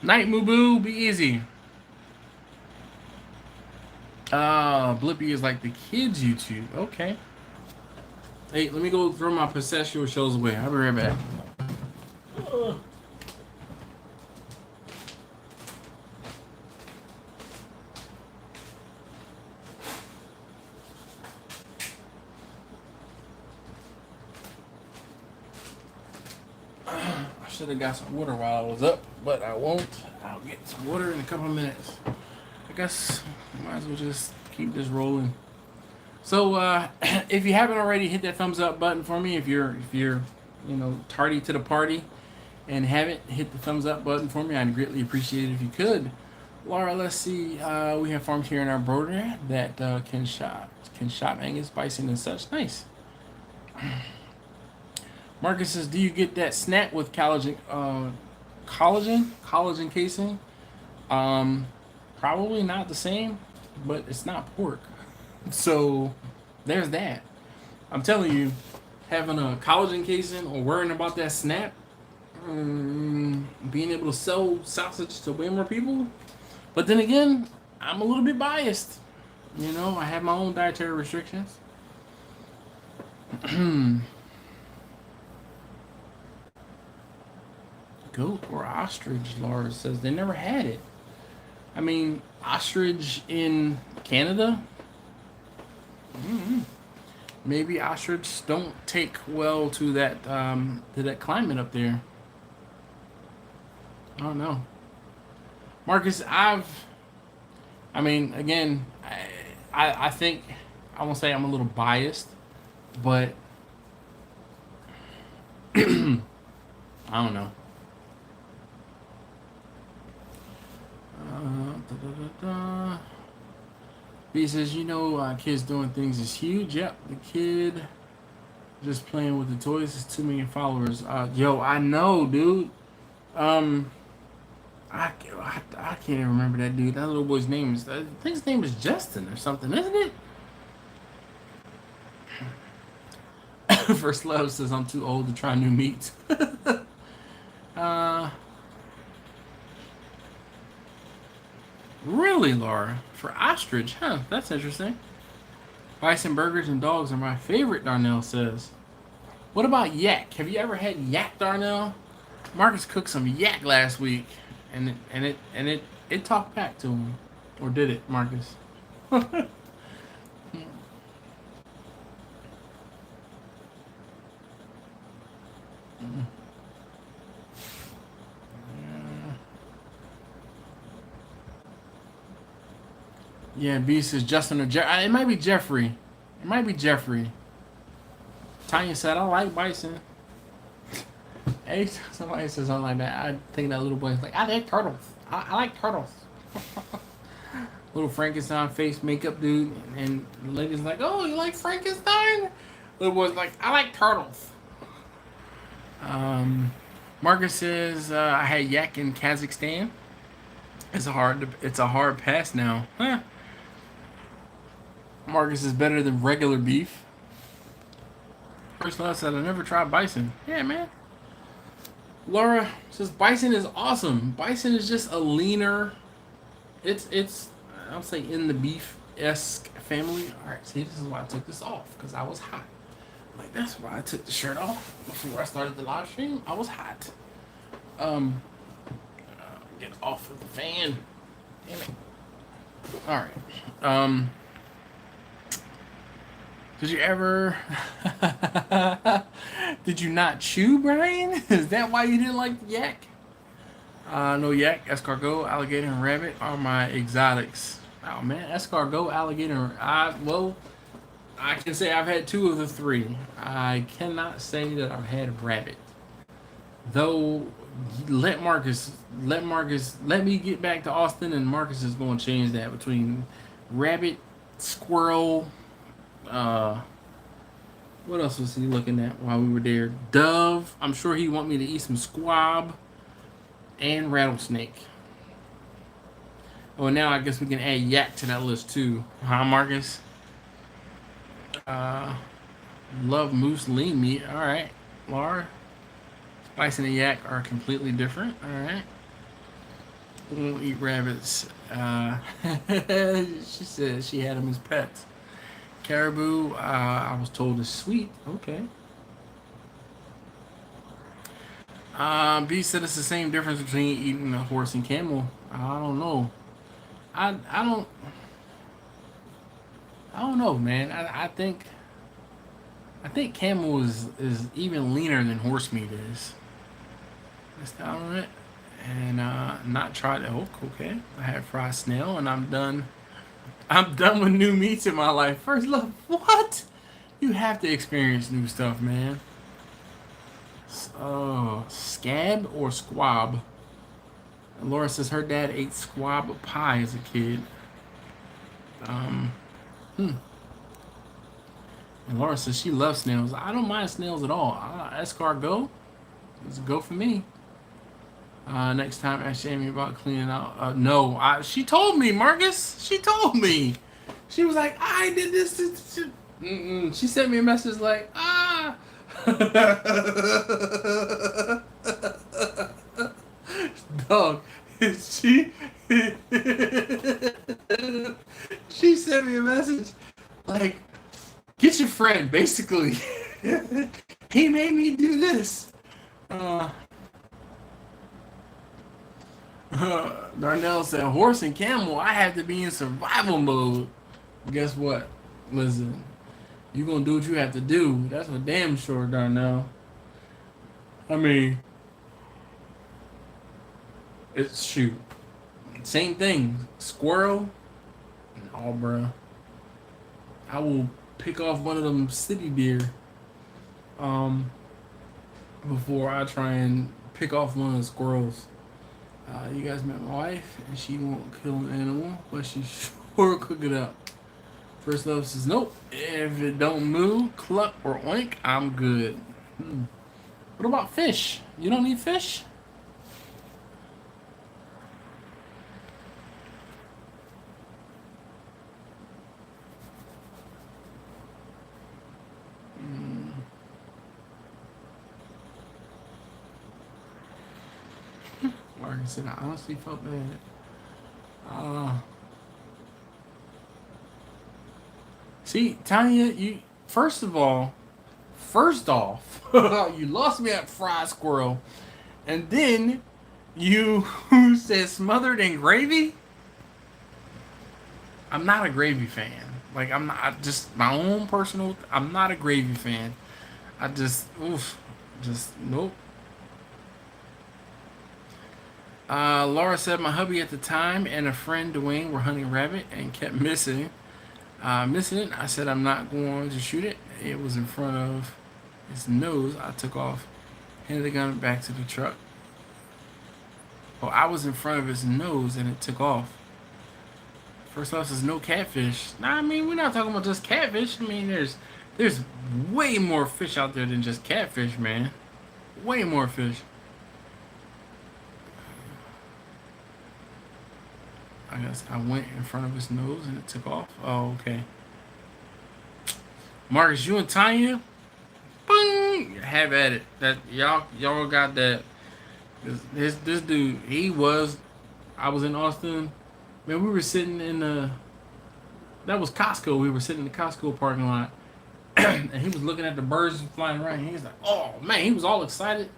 Night Mubu, be easy. Blippy is like the kids' YouTube. Okay. Hey, let me go throw my pistachio shells away. I'll be right back. Should have got some water while I was up, but I won't. I'll get some water in a couple of minutes. I guess I might as well just keep this rolling. So if you haven't already, hit that thumbs up button for me. If you're tardy to the party and haven't hit the thumbs up button for me, I'd greatly appreciate it if you could. Laura, let's see. We have farms here in our border that can shop Angus, bison, and such. Nice. Marcus says, do you get that snap with collagen casing? Probably not the same, but it's not pork. So there's that. I'm telling you, having a collagen casing or worrying about that snap, being able to sell sausage to way more people. But then again, I'm a little bit biased. I have my own dietary restrictions. Goat or ostrich, Laura says. They never had it. I mean, ostrich in Canada? Maybe ostriches don't take well to that climate up there. I don't know. Marcus, I think I won't say I'm a little biased, but I don't know. B says, kids doing things is huge. Yep, the kid just playing with the toys is 2 million followers. Yo, I know, dude. I can't even remember that dude. That little boy's name is, I think his name is Justin or something, isn't it? First Love says, I'm too old to try new meats. Really, Laura? For ostrich? Huh, that's interesting. Bison burgers and dogs are my favorite, Darnell says. What about yak? Have you ever had yak, Darnell? Marcus cooked some yak last week, and it talked back to him. Or did it, Marcus? Yeah, B says Justin or Jeffrey. It might be Jeffrey. Tanya said, I like bison. Hey, somebody says something like that. I think that little boy's like, I like turtles. I like turtles. Little Frankenstein face makeup dude. And the lady's like, oh, you like Frankenstein? Little boy's like, I like turtles. Marcus says, I had yak in Kazakhstan. It's a hard pass now. Huh. Marcus is better than regular beef. First Love said, I never tried bison. Yeah, man. Laura says, bison is awesome. Bison is just a leaner. It's I'll say in the beef-esque family. Alright, see, this is why I took this off. Because I was hot. Like, that's why I took the shirt off before I started the live stream. I was hot. Get off of the fan. Damn it. Alright. Did you ever... Did you not chew, Brian? Is that why you didn't like the yak? No yak, escargot, alligator, and rabbit are my exotics. Oh, man. Escargot, alligator... I can say I've had 2 of the 3. I cannot say that I've had rabbit. Though... Let me get back to Austin, and Marcus is going to change that between rabbit, squirrel, what else was he looking at while we were there? Dove. I'm sure he want me to eat some squab and rattlesnake. Oh, now I guess we can add yak to that list too. Huh, Marcus? Love moose lean meat. All right, Laura. Spice and the yak are completely different. All right. We won't eat rabbits. She said she had them as pets. Caribou, I was told is sweet. Okay. B said it's the same difference between eating a horse and camel. I don't know. I don't know, man. I think camel is even leaner than horse meat is. That's down it. And not tried elk. Okay. I had fried snail, and I'm done I'm done with new meats in my life. First love, what? You have to experience new stuff, man. Scab or squab? And Laura says her dad ate squab pie as a kid. Um, hmm. And Laura says she loves snails. I don't mind snails at all. Escargot, it's a go for me. Next time, ask Amy about cleaning out. No, she told me, Marcus. She told me. She was like, I did this. She sent me a message like, dog. She she sent me a message like, get your friend, basically. He made me do this. Darnell said, horse and camel, I have to be in survival mode. Guess what? Listen, you gonna do what you have to do. That's for damn sure, Darnell. I mean, it's shoot. Same thing. Squirrel. Oh, bruh. I will pick off one of them city deer before I try and pick off one of the squirrels. You guys met my wife, and she won't kill an animal, but she sure cook it up. First Love says, nope. If it don't move, cluck, or oink, I'm good. What about fish? You don't eat fish? Like I said, I honestly felt bad. See, Tanya, you first off, you lost me at fried squirrel, and then you said smothered in gravy. I'm not a gravy fan. Like I'm not. Just my own personal. I'm not a gravy fan. I just nope. Laura said my hubby at the time and a friend Dwayne were hunting rabbit and kept missing it. I said I'm not going to shoot it. It was in front of his nose. I took off, handed the gun back to the truck. Well, I was in front of his nose and it took off. First off, says no catfish. Nah, I mean we're not talking about just catfish. I mean there's way more fish out there than just catfish, man. Way more fish. I guess I went in front of his nose and it took off. Oh, okay. Marcus, you and Tanya, boom, have at it. That y'all got that. This dude, I was in Austin. Man, we were sitting in that was Costco. We were sitting in the Costco parking lot, and he was looking at the birds flying around. He was like, "Oh man," he was all excited.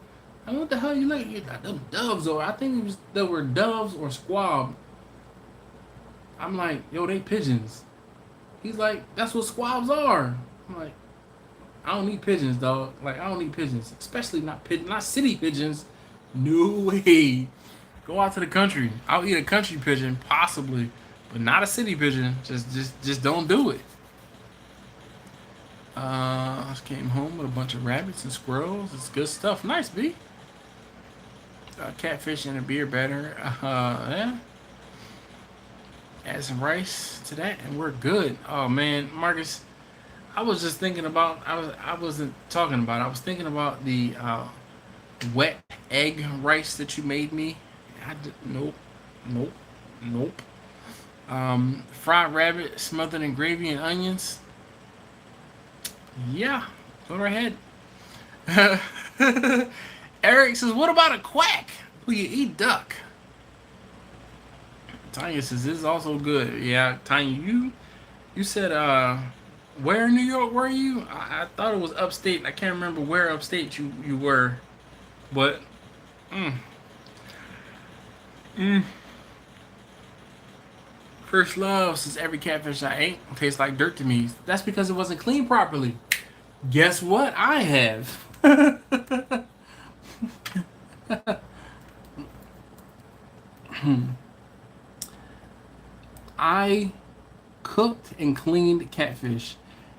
I mean, what the hell you looking at? Them doves, or I think there were doves or squab. I'm like, yo, they pigeons. He's like, that's what squabs are. I'm like, I don't need pigeons, dog. Like, I don't need pigeons, especially not city pigeons. No way. Go out to the country. I'll eat a country pigeon, possibly, but not a city pigeon. Just don't do it. I came home with a bunch of rabbits and squirrels. It's good stuff. Nice, B. Catfish and a beer batter. Yeah. Add some rice to that, and we're good. Oh man, Marcus, I was just thinking about. I wasn't talking about. I was thinking about the wet egg rice that you made me. Nope. Fried rabbit smothered in gravy and onions. Yeah, go right ahead. Eric says, "What about a quack? Will you eat duck?" Tanya says this is also good. Yeah, Tanya, you said where in New York were you? I thought it was upstate. I can't remember where upstate you were, but First Love says every catfish I ate tastes like dirt to me. That's because it wasn't cleaned properly. Guess what? I have. I cooked and cleaned catfish.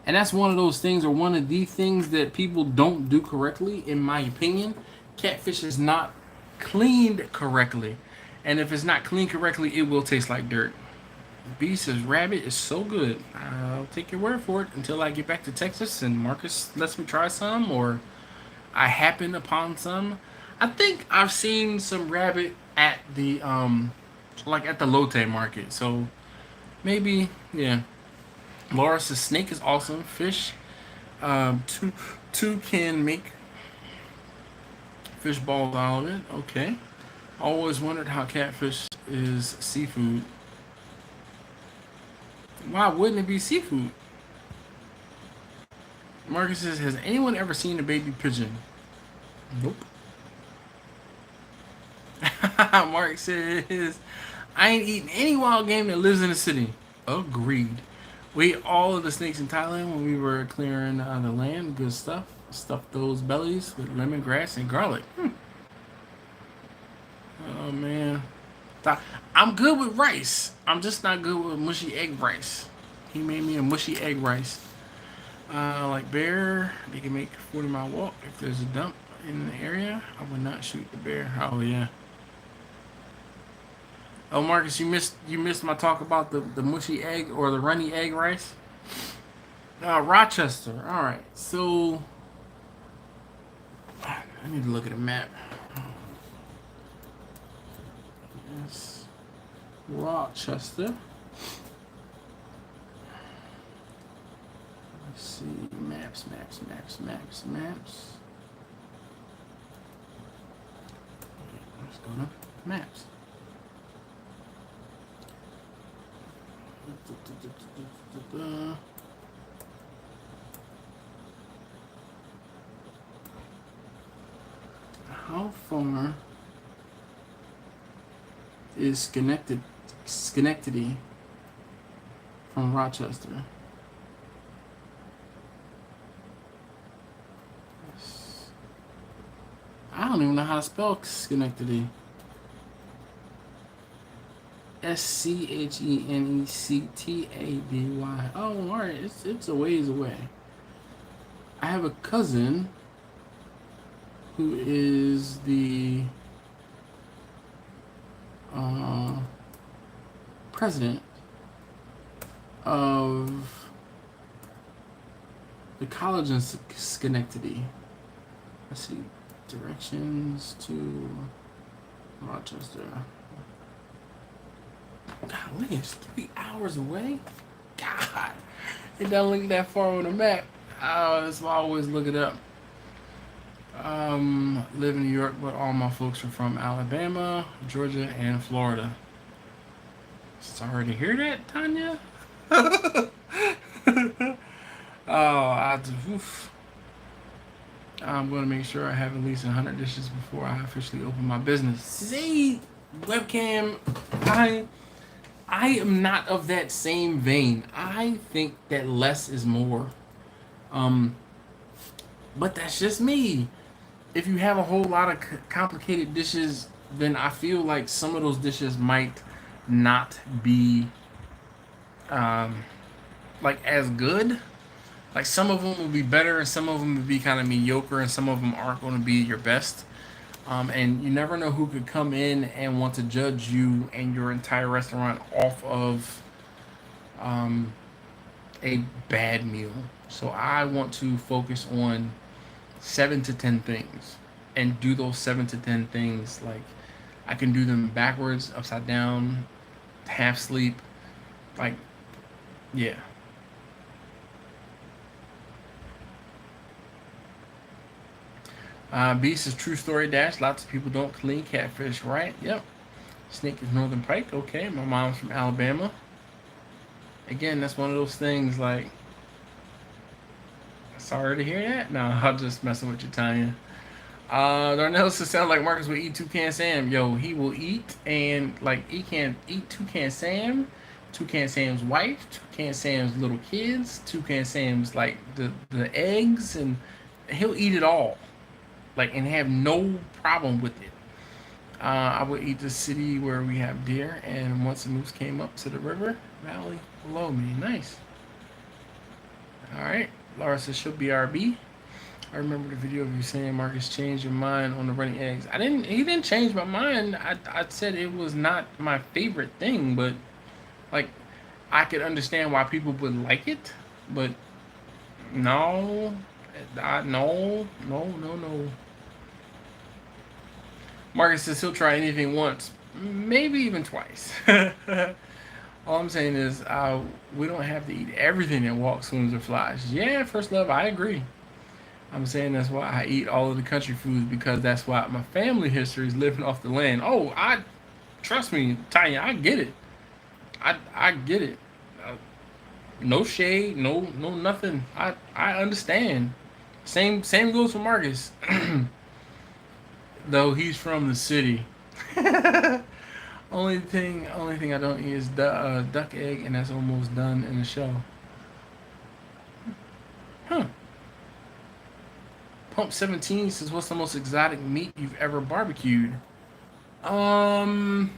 And that's one of those things, or one of the things that people don't do correctly, in my opinion. Catfish is not cleaned correctly. And if it's not cleaned correctly, it will taste like dirt. B says rabbit is so good. I'll take your word for it until I get back to Texas and Marcus lets me try some, or I happen upon some. I think I've seen some rabbit at the like at the Lotte market. So maybe, yeah. Laura says snake is awesome. Fish, two can make fish balls out of it. Okay. Always wondered how catfish is seafood. Why wouldn't it be seafood? Marcus says, has anyone ever seen a baby pigeon? Nope. Mark says, I ain't eating any wild game that lives in the city. Agreed. We ate all of the snakes in Thailand when we were clearing the land. Good stuff. Stuffed those bellies with lemongrass and garlic. Oh, man. I'm good with rice. I'm just not good with mushy egg rice. He made me a mushy egg rice. Like bear, they can make a 40-mile walk. If there's a dump in the area, I would not shoot the bear. Oh, yeah. Oh, Marcus, you missed my talk about the mushy egg or the runny egg rice. Rochester. All right. So I need to look at a map. Yes. Rochester. Let's see. Maps. Okay, let's go to maps. How far is Schenectady from Rochester? I don't even know how to spell Schenectady. Schenectady. Oh, all right. It's a ways away. I have a cousin who is the president of the college in Schenectady. Let's see. Directions to Rochester. Golly, it's 3 hours away? God. It doesn't look that far on the map. That's why I always look it up. Live in New York, but all my folks are from Alabama, Georgia, and Florida. Sorry to hear that, Tanya. I'm going to make sure I have at least 100 dishes before I officially open my business. See, webcam, I am not of that same vein. I think that less is more. But that's just me. If you have a whole lot of complicated dishes, then I feel like some of those dishes might not be like as good. Like some of them will be better and some of them will be kind of mediocre and some of them aren't going to be your best. And you never know who could come in and want to judge you and your entire restaurant off of a bad meal. So I want to focus on 7 to 10 things and do those 7 to 10 things. Like I can do them backwards, upside down, half sleep. Like, yeah. Beast is true story dash. Lots of people don't clean catfish, right? Yep. Snake is northern pike. Okay, my mom's from Alabama. Again, that's one of those things like, sorry to hear that. No, I'm just messing with you, Tanya. Darnell says sound like Marcus will eat Toucan Sam. Yo, he will eat and like he can eat Toucan Sam, Toucan Sam's wife, Toucan Sam's little kids, Toucan Sam's like the eggs, and he'll eat it all. Like, and have no problem with it. I would eat the city where we have deer, and once a moose came up to the river, Valley below me. Nice. Alright. Laura says she'll be RB. I remember the video of you saying Marcus changed your mind on the running eggs. He didn't change my mind. I said it was not my favorite thing, but like I could understand why people would like it, but no. No. Marcus says he'll try anything once, maybe even twice. All I'm saying is we don't have to eat everything that walks, swims, or flies. Yeah, First Love, I agree. I'm saying that's why I eat all of the country foods, because that's why my family history is living off the land. Oh, trust me, Tanya, I get it. I get it. No shade, no nothing. I understand. Same goes for Marcus. Though he's from the city. only thing I don't eat is duck egg, and that's almost done in the shell. Huh. Pump 17 says, what's the most exotic meat you've ever barbecued? I've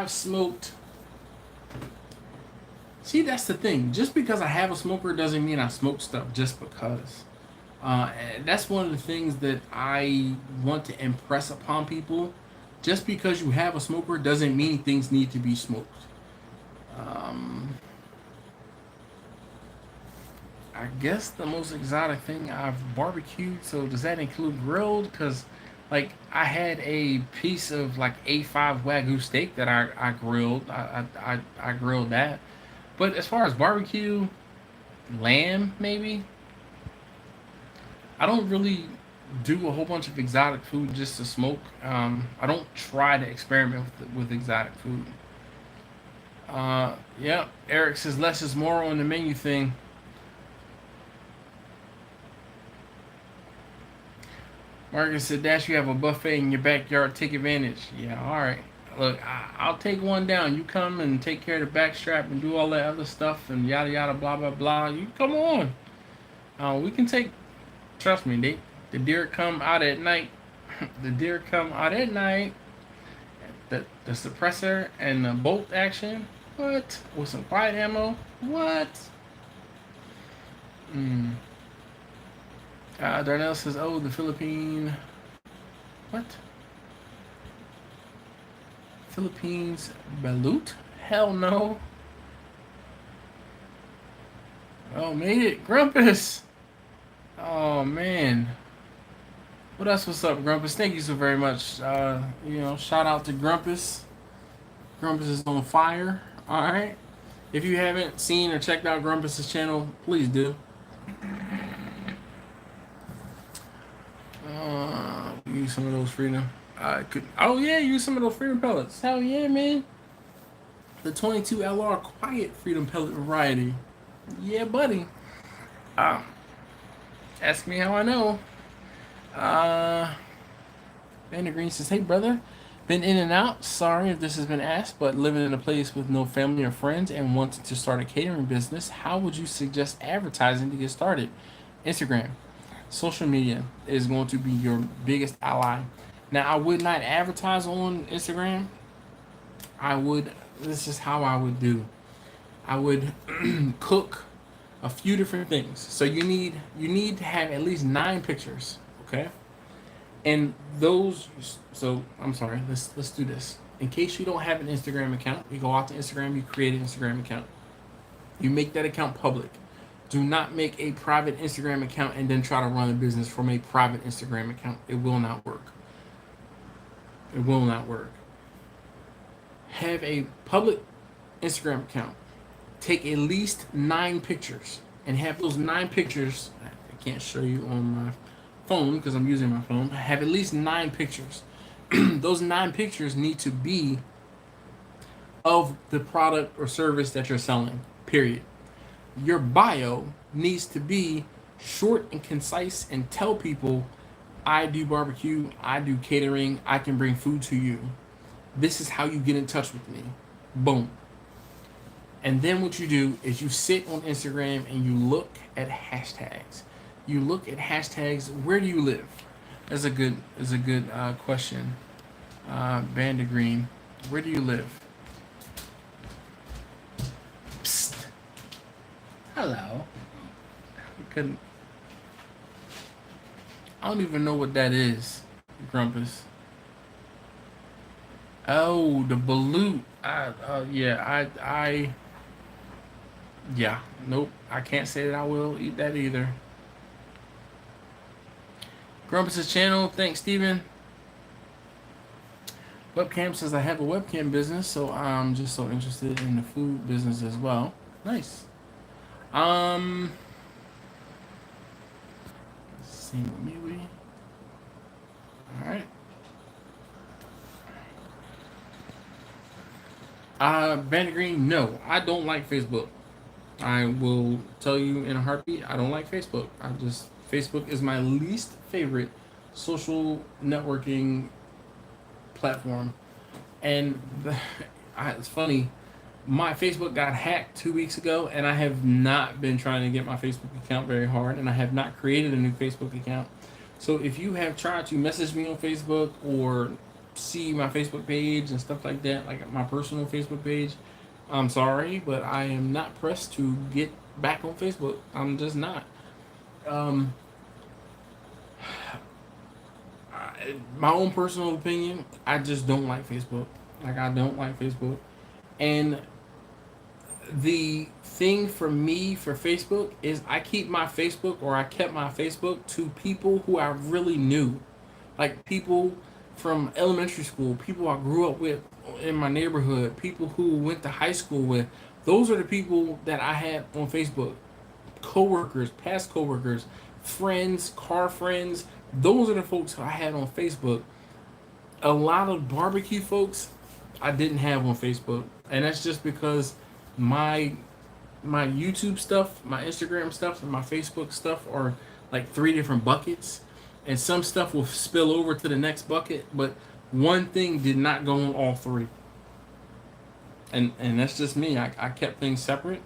smoked. See, that's the thing. Just because I have a smoker doesn't mean I smoke stuff just because. And that's one of the things that I want to impress upon people. Just because you have a smoker doesn't mean things need to be smoked. I guess the most exotic thing I've barbecued, so does that include grilled? Because, like, I had a piece of, like, A5 Wagyu steak that I grilled. I grilled that. But as far as barbecue, lamb, maybe? I don't really do a whole bunch of exotic food just to smoke. I don't try to experiment with exotic food. Yeah, Eric says less is more on the menu thing. Marcus said, Dash, you have a buffet in your backyard. Take advantage. Yeah, all right. Look, I'll take one down. You come and take care of the backstrap and do all that other stuff and yada yada blah blah blah. You come on. We can take. Trust me, the deer come out at night. The deer come out at night. The suppressor and the bolt action. What? With some quiet ammo. What? Darnell says, oh, the Philippine. What? Philippines balut? Hell no. Oh, made it. Grumpus. Oh, man. What else? What's up, Grumpus? Thank you so very much. Shout out to Grumpus. Grumpus is on fire. All right. If you haven't seen or checked out Grumpus's channel, please do. Use some of those freedom. Use some of those freedom pellets. Hell yeah, man. The 22 LR quiet freedom pellet variety. Yeah, buddy. Ask me how I know. Vander Green says, hey, brother. Been in and out. Sorry if this has been asked, but living in a place with no family or friends and wanting to start a catering business, how would you suggest advertising to get started? Instagram. Social media is going to be your biggest ally. Now, I would not advertise on Instagram. This is how I would do. I would cook a few different things. So you need to have at least 9 pictures, okay? And those, so I'm sorry, let's do this. In case you don't have an Instagram account, you go out to Instagram, you create an Instagram account. You make that account public. Do not make a private Instagram account and then try to run a business from a private Instagram account. It will not work. It will not work. Have a public Instagram account. Take at least 9 pictures and have those 9 pictures. I can't show you on my phone because I'm using my phone. Have at least 9 pictures. Those 9 pictures need to be of the product or service that you're selling, period. Your bio needs to be short and concise and tell people, I do barbecue, I do catering, I can bring food to you. This is how you get in touch with me. Boom. And then what you do is you sit on Instagram and you look at hashtags. You look at hashtags. Where do you live? That's a good question. Vander Green, where do you live? Hello. Couldn't. I don't even know what that is, Grumpus. Oh, the balut. Yeah. Nope. I can't say that I will eat that either. Grumpus' channel. Thanks, Steven. Webcam says I have a webcam business, so I'm just so interested in the food business as well. Nice. Same with me, Woody. Alright. Bandit Green, no, I don't like Facebook. I will tell you in a heartbeat, I don't like Facebook. Facebook is my least favorite social networking platform. And it's funny, my Facebook got hacked 2 weeks ago, and I have not been trying to get my Facebook account very hard, and I have not created a new Facebook account. So if you have tried to message me on Facebook or see my Facebook page and stuff like that, like my personal Facebook page, I'm sorry, but I am not pressed to get back on Facebook. I'm just not. My own personal opinion, I just don't like Facebook. Like, I don't like Facebook. And the thing for me for Facebook is I keep my Facebook, or I kept my Facebook, to people who I really knew. Like people from elementary school, people I grew up with in my neighborhood, people who went to high school with. Those are the people that I had on Facebook. Coworkers, past coworkers, friends, car friends. Those are the folks I had on Facebook. A lot of barbecue folks I didn't have on Facebook. And that's just because my YouTube stuff, my Instagram stuff, and my Facebook stuff are like 3 different buckets. And some stuff will spill over to the next bucket, but one thing did not go on all 3. And that's just me. I kept things separate.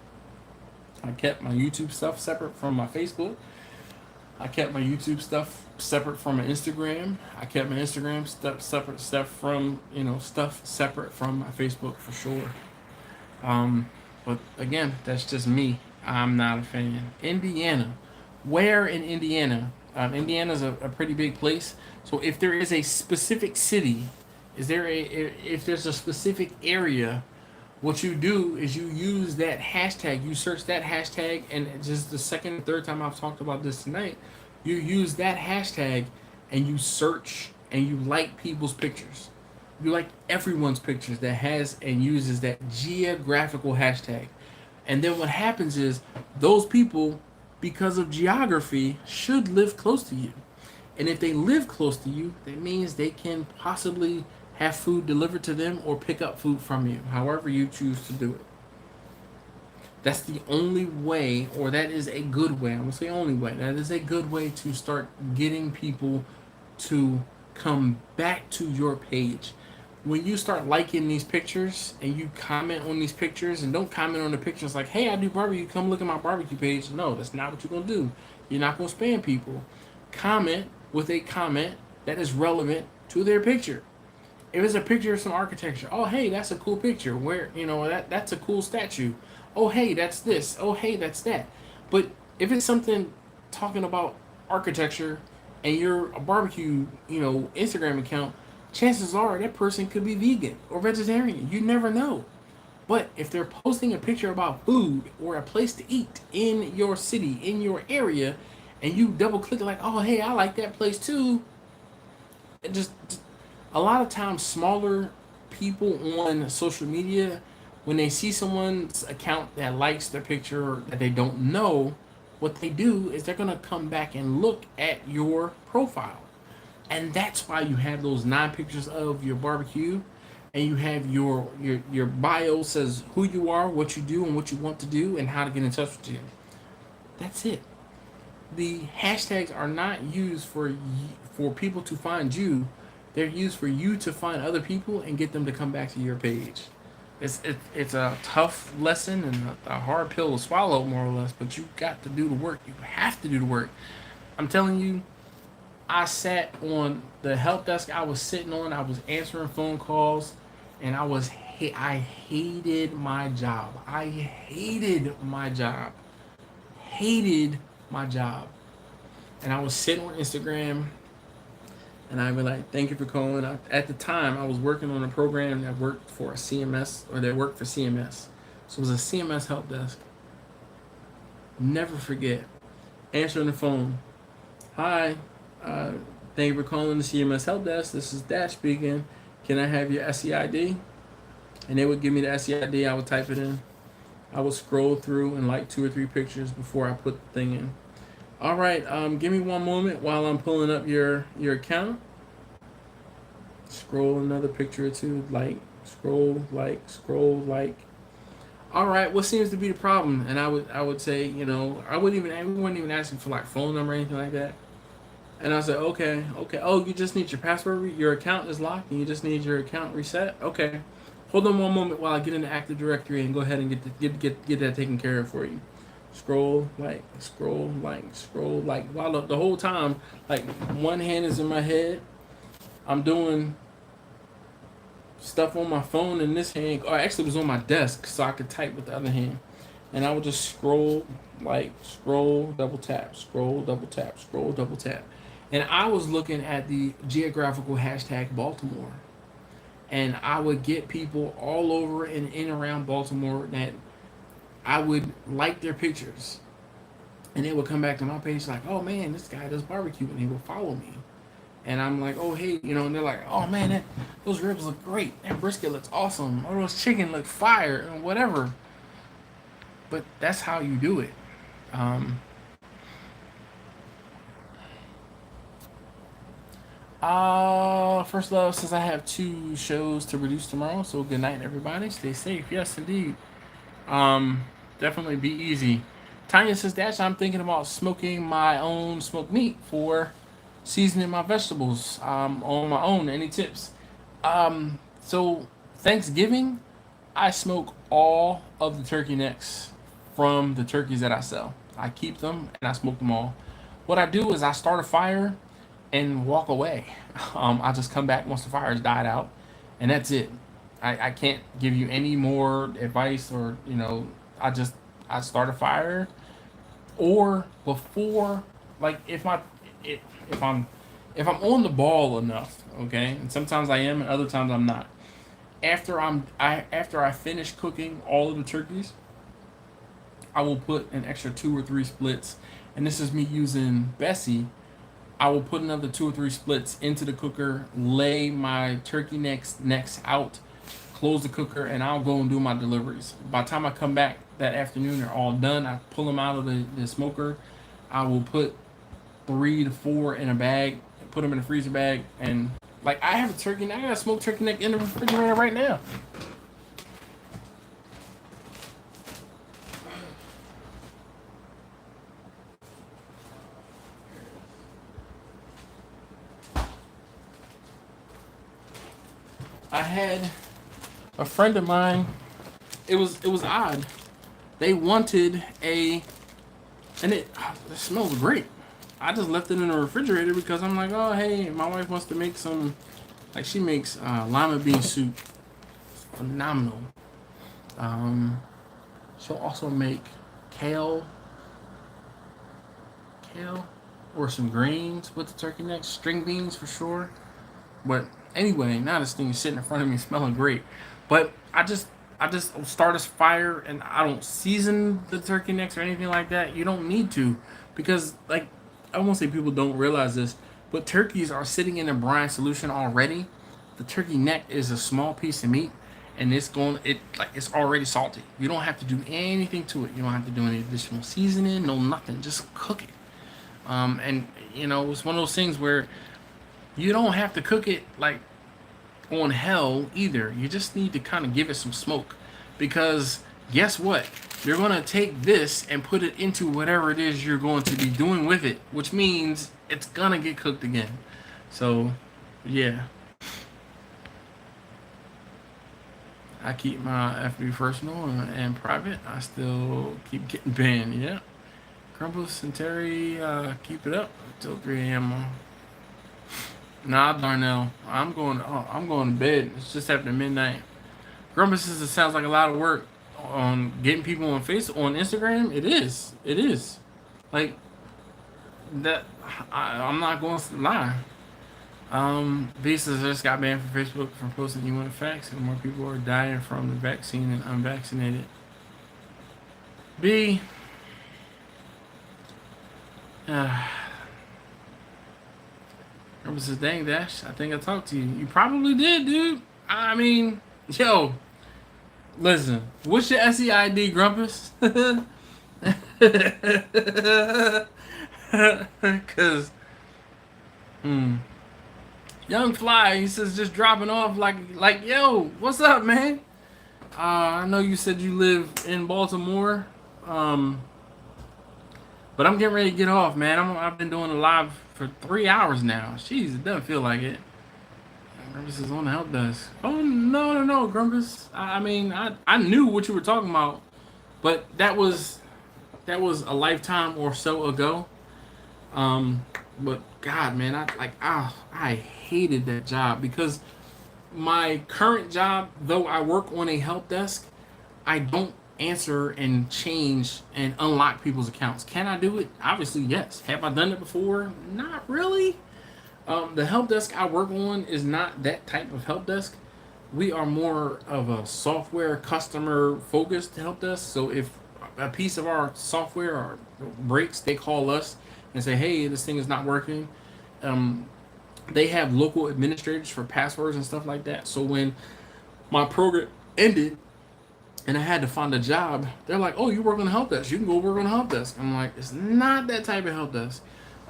I kept my YouTube stuff separate from my Facebook. I kept my YouTube stuff separate from my Instagram. I kept my Instagram stuff separate from my Facebook for sure. But again, that's just me. I'm not a fan. Indiana. Where in Indiana? Indiana's a pretty big place. So if there is a specific city, if there's a specific area, what you do is you use that hashtag. You search that hashtag, and just the second, third time I've talked about this tonight, you use that hashtag and you search and you like people's pictures. You like everyone's pictures that has and uses that geographical hashtag. And then what happens is those people, because of geography, should live close to you. And if they live close to you, that means they can possibly have food delivered to them or pick up food from you, however you choose to do it. That's the only way, or that is a good way. I'm going to say only way. That is a good way to start getting people to come back to your page. When you start liking these pictures and you comment on these pictures, and don't comment on the pictures like, hey, I do barbecue, come look at my barbecue page. No, that's not what you're going to do. You're not going to spam people. Comment with a comment that is relevant to their picture. If it's a picture of some architecture, oh, hey, that's a cool picture. Where, that's a cool statue. Oh, hey, that's this. Oh, hey, that's that. But if it's something talking about architecture and you're a barbecue, Instagram account, chances are that person could be vegan or vegetarian. You never know. But if they're posting a picture about food or a place to eat in your city, in your area, and you double click like, oh, hey, I like that place too. Just a lot of times, smaller people on social media, when they see someone's account that likes their picture that they don't know, what they do is they're going to come back and look at your profile. And that's why you have those 9 pictures of your barbecue, and you have your bio says who you are, what you do, and what you want to do, and how to get in touch with you. That's it. The hashtags are not used for people to find you. They're used for you to find other people and get them to come back to your page. It's a tough lesson and a hard pill to swallow, more or less, but you got to do the work. You have to do the work. I'm telling you, I sat on the help desk I was sitting on. I was answering phone calls, and I hated my job. I hated my job. hated my job. And I would sit on Instagram and I'd be like, thank you for calling. At the time, I was working on a program that worked for a CMS, or that worked for CMS. So it was a CMS help desk. Never forget. Answering the phone. Hi, thank you for calling the CMS help desk. This is Dash speaking. Can I have your SEID? And they would give me the SEID. I would type it in. I would scroll through and like 2 or 3 pictures before I put the thing in. All right, give me one moment while I'm pulling up your account. Scroll another picture or two, like, scroll, like. All right, what seems to be the problem? And I would say, you know, I wasn't even asking for like phone number or anything like that. And I said, okay. Oh, you just need your password. Your account is locked, and you just need your account reset. Okay, hold on one moment while I get into Active Directory and go ahead and get that taken care of for you. Scroll, like. While the whole time, like, one hand is in my head, I'm doing stuff on my phone in this hand. Or actually, it was on my desk so I could type with the other hand. And I would just scroll, double tap, scroll, double tap. And I was looking at the geographical hashtag Baltimore. And I would get people all over and in around Baltimore that I would like their pictures. And they would come back to my page like, oh man, this guy does barbecue, and he will follow me. And I'm like, oh hey, you know, and they're like, oh man, those ribs look great. That brisket looks awesome. Oh, those chicken look fire, and whatever. But that's how you do it. First love, since I have 2 shows to produce tomorrow, so good night everybody. Stay safe. Yes, indeed. Definitely be easy. Tanya says, Dash, I'm thinking about smoking my own smoked meat for seasoning my vegetables on my own. Any tips? So Thanksgiving, I smoke all of the turkey necks from the turkeys that I sell. I keep them and I smoke them all. What I do is I start a fire and walk away. I just come back once the fire's died out, and that's it. I can't give you any more advice, or you know, I start a fire, or before, like if I'm on the ball enough, okay, and sometimes I am and other times I'm not. After I finish cooking all of the turkeys, I will put an extra 2 or 3 splits, and this is me using Bessie. I will put another 2 or 3 splits into the cooker, lay my turkey necks out, close the cooker, and I'll go and do my deliveries. By the time I come back that afternoon, they're all done. I pull them out of the smoker. I will put 3 to 4 in a bag, put them in a freezer bag, and like I have a turkey neck. I got a smoked turkey neck in the refrigerator right now. I had a friend of mine. It was odd. They wanted and it smells great. I just left it in the refrigerator because I'm like, oh hey, my wife wants to make some, like she makes lima bean soup, phenomenal. She'll also make kale or some greens with the turkey necks, string beans for sure. But anyway, now this thing is sitting in front of me smelling great. But I just start a fire and I don't season the turkey necks or anything like that. You don't need to, because like I won't say people don't realize this, but turkeys are sitting in a brine solution already. The turkey neck is a small piece of meat, and it's already salty. You don't have to do anything to it. You don't have to do any additional seasoning, no nothing. Just cook it. And you know, it's one of those things where you don't have to cook it like on hell either. You just need to kind of give it some smoke, because guess what? You're going to take this and put it into whatever it is you're going to be doing with it, which means it's going to get cooked again. So, yeah. I keep my FB personal and private. I still keep getting banned, yeah. Crumpus and Terry, keep it up until 3 a.m. Nah, Darnell, I'm going to bed. It's just after midnight. Grumpus says it sounds like a lot of work on getting people on Instagram. It is. Like that, I'm not going to lie. Visas just got banned from Facebook from posting UN facts, and more people are dying from the vaccine than unvaccinated. B. Remember says, dang, Dash, I think I talked to you. You probably did, dude. I mean, yo, listen, what's your SEID, Grumpus? Because, Young Fly, he says, just dropping off like, yo, what's up, man? I know you said you live in Baltimore, but I'm getting ready to get off, man. I've been doing a live for 3 hours now. Jeez, it doesn't feel like it. Grumpus is on the help desk. Oh, no, Grumpus. I mean, I knew what you were talking about, but that was a lifetime or so ago. But God, man, I hated that job because my current job, though I work on a help desk, I don't answer and change and unlock people's accounts. Can I do it? Obviously, yes. Have I done it before? Not really. The help desk I work on is not that type of help desk. We are more of a software customer focused help desk. So if a piece of our software breaks, they call us and say, hey, this thing is not working. They have local administrators for passwords and stuff like that. So when my program ended and I had to find a job, they're like, oh, you work on the help desk. You can go work on the help desk. I'm like, it's not that type of help desk.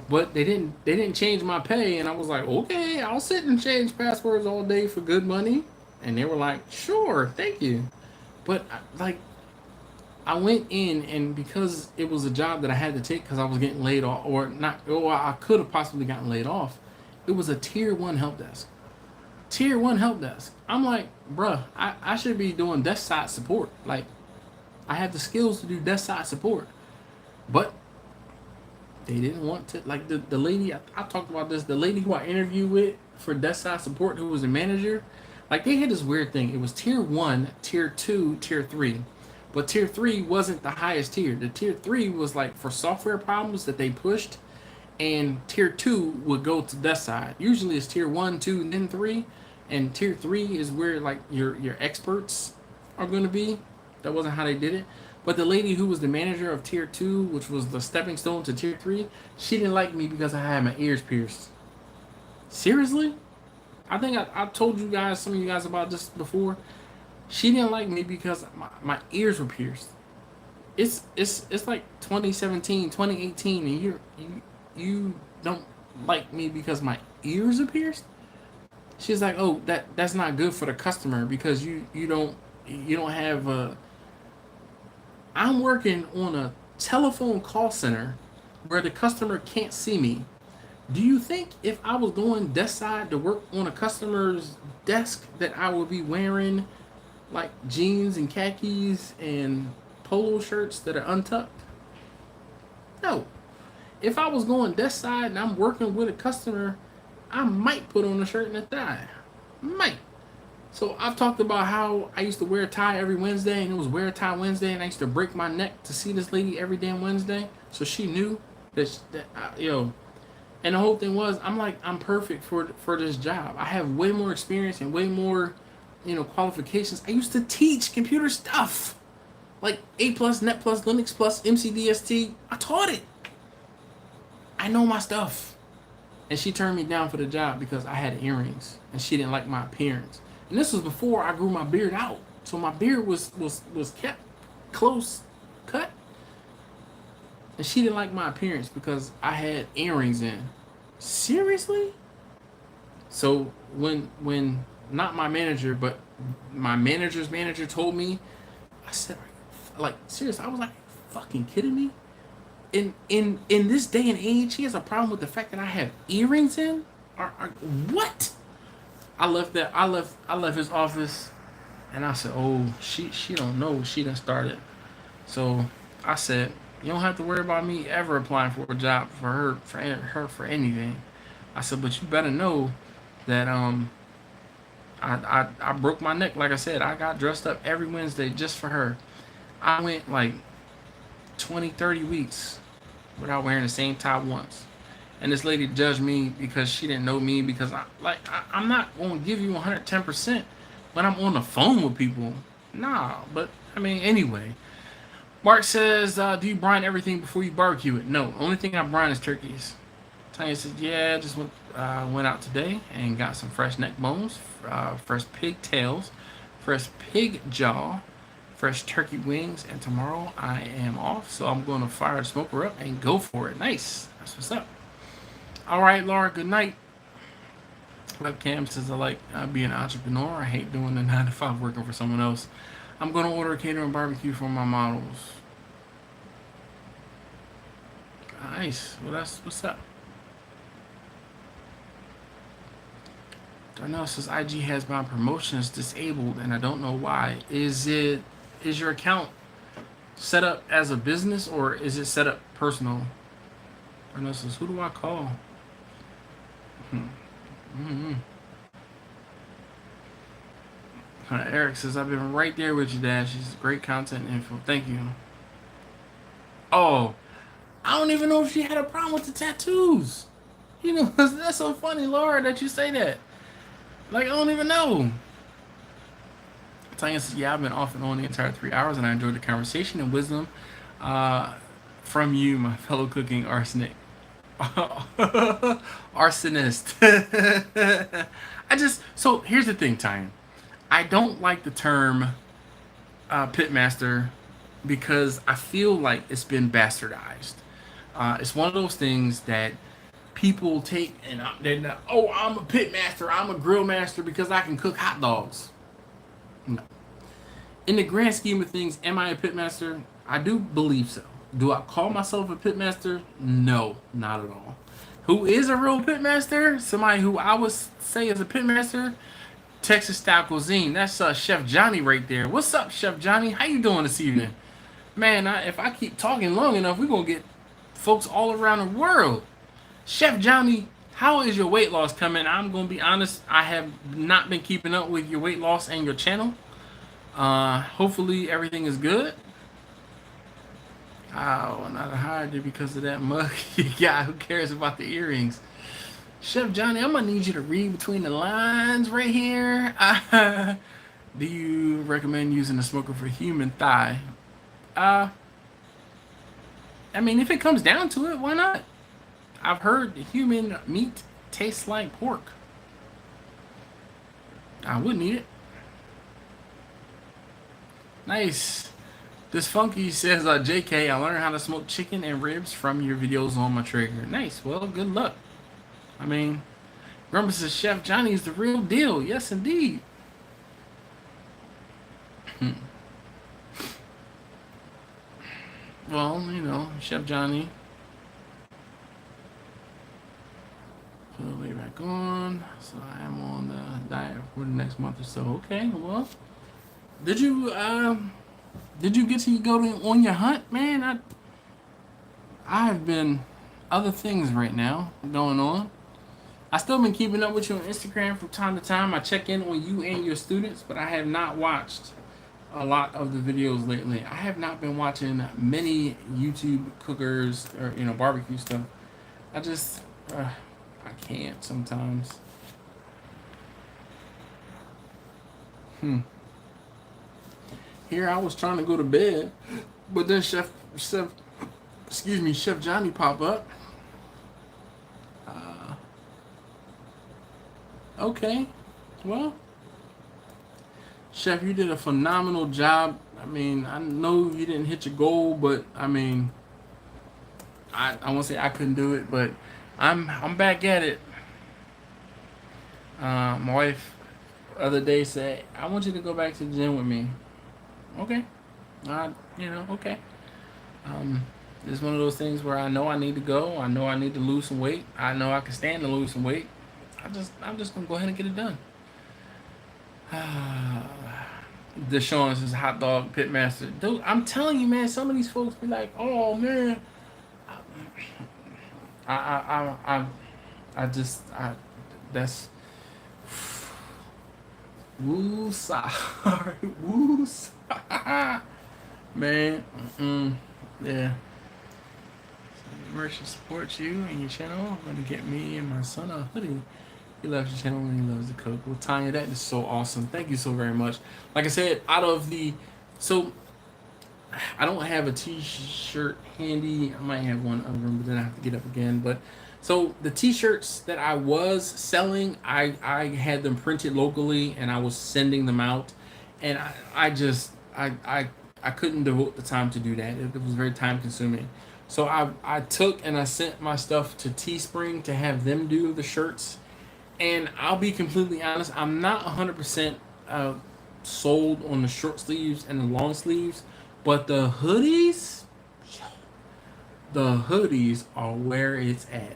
But they didn't change my pay, and I was like, okay, I'll sit and change passwords all day for good money. And they were like, sure, thank you. But I went in, and because it was a job that I had to take because I was getting laid off, or I could have possibly gotten laid off. It was a tier 1 help desk. Tier 1 help desk. I'm like, bruh, I should be doing desk side support. Like, I have the skills to do desk side support. But they didn't want to, like the lady, I talked about this, the lady who I interviewed with for desk side support, who was a manager, like they had this weird thing. It was tier 1, tier 2, tier 3. But tier 3 wasn't the highest tier. The tier 3 was like for software problems that they pushed, and tier 2 would go to desk side. Usually it's tier 1, 2, and then 3. And tier 3 is where like your experts are going to be. That wasn't how they did it. But the lady who was the manager of tier 2, which was the stepping stone to tier 3, she didn't like me because I had my ears pierced. Seriously? I think I told you guys, some of you guys, about this before. She didn't like me because my ears were pierced. It's like 2017, 2018, and you don't like me because my ears are pierced? She's like, oh, that's not good for the customer because you don't have a. I'm working on a telephone call center where the customer can't see me. Do you think if I was going desk side to work on a customer's desk that I would be wearing like jeans and khakis and polo shirts that are untucked? No. If I was going desk side and I'm working with a customer, I might put on a shirt and a tie. Might. So I've talked about how I used to wear a tie every Wednesday, and it was wear a tie Wednesday, and I used to break my neck to see this lady every damn Wednesday. So she knew that and the whole thing was, I'm perfect for this job. I have way more experience and way more, qualifications. I used to teach computer stuff, like A+, Net+, Linux+, MCDST. I taught it. I know my stuff. And she turned me down for the job because I had earrings, and she didn't like my appearance. And this was before I grew my beard out. So my beard was kept close cut. And she didn't like my appearance because I had earrings in. Seriously? So when not my manager, but my manager's manager told me, I said, like, seriously, I was like, fucking kidding me? In this day and age, he has a problem with the fact that I have earrings in? What? I left his office, and I said, oh, she don't know she done started. So I said, you don't have to worry about me ever applying for a job for her for anything. I said, but you better know that I broke my neck. Like I said, I got dressed up every Wednesday just for her. I went like 20, 30 weeks without wearing the same top once. And this lady judged me because she didn't know me, because I'm not going to give you 110% when I'm on the phone with people. Nah, but I mean, anyway. Mark says, do you brine everything before you barbecue it? No, only thing I brine is turkeys. Tanya says, yeah, just went out today and got some fresh neck bones, fresh pig tails, fresh pig jaw, fresh turkey wings, and tomorrow I am off, so I'm going to fire the smoker up and go for it. Nice. That's what's up. All right, Laura, good night. Webcam says, I like being an entrepreneur. I hate doing the 9 to 5 working for someone else. I'm going to order a catering barbecue for my models. Nice. Well, that's what's up. Darnell says, IG has my promotions disabled and I don't know why. Is your account set up as a business or is it set up personal? Darnell says, who do I call? Eric says, I've been right there with you, Dad. She's great content info. Thank you. Oh, I don't even know if she had a problem with the tattoos. You know, that's so funny, Laura, that you say that. Like, I don't even know. Tanya says, yeah, I've been off and on the entire 3 hours, and I enjoyed the conversation and wisdom from you, my fellow cooking arsenic. Arsonist. So here's the thing, Tanya. I don't like the term pitmaster because I feel like it's been bastardized. It's one of those things that people take and they're not, oh, I'm a pit master, I'm a grill master because I can cook hot dogs. No. In the grand scheme of things, am I a pit master? I do believe so. Do I call myself a pit master? No, not at all. Who is a real pit master? Somebody who I would say is a pit master? Texas Style Cuisine. That's Chef Johnny right there. What's up, Chef Johnny? How you doing this evening? Man, if I keep talking long enough, we're going to get folks all around the world. Chef Johnny, how is your weight loss coming? I'm going to be honest, I have not been keeping up with your weight loss and your channel. Hopefully everything is good. Oh, not hired you because of that mug you got. Who cares about the earrings? Chef Johnny, I'm going to need you to read between the lines right here. Do you recommend using a smoker for human thigh? I mean, if it comes down to it, why not? I've heard human meat tastes like pork. I wouldn't eat it. Nice. This Funky says, JK, I learned how to smoke chicken and ribs from your videos on my Traeger. Nice. Well, good luck. I mean, Grumble says, Chef Johnny is the real deal. Yes, indeed. Well, you know, Chef Johnny. Put the way back on. So I am on the diet for the next month or so. Okay, well, did you get to go on your hunt, man? I have been other things right now going on. I still been keeping up with you on Instagram from time to time. I check in on you and your students, but I have not watched a lot of the videos lately. I have not been watching many YouTube cookers or barbecue stuff. I just I can't sometimes. Here I was trying to go to bed, but then Chef Johnny pop up. Okay, well, Chef, you did a phenomenal job. I mean, I know you didn't hit your goal, but I mean, I won't say I couldn't do it, but I'm back at it. My wife the other day said, I want you to go back to the gym with me. Okay. Okay. It's one of those things where I know I need to go. I know I need to lose some weight. I know I can stand to lose some weight. I'm just gonna go ahead and get it done. Deshaun says hot dog pitmaster. Dude, I'm telling you, man, some of these folks be like, oh man. That's woo sorry. Woo sorry. Man, yeah. merch to support you and your channel. I'm gonna get me and my son a hoodie. He loves your channel and he loves the cook. Well, Tanya, that is so awesome. Thank you so very much. Like I said, so I don't have a t-shirt handy. I might have one of them, but then I have to get up again. But so the t-shirts that I was selling, I had them printed locally and I was sending them out, and I couldn't devote the time to do that. It was very time consuming. So I took and I sent my stuff to Teespring to have them do the shirts. And I'll be completely honest, I'm not 100% sold on the short sleeves and the long sleeves, but the hoodies are where it's at.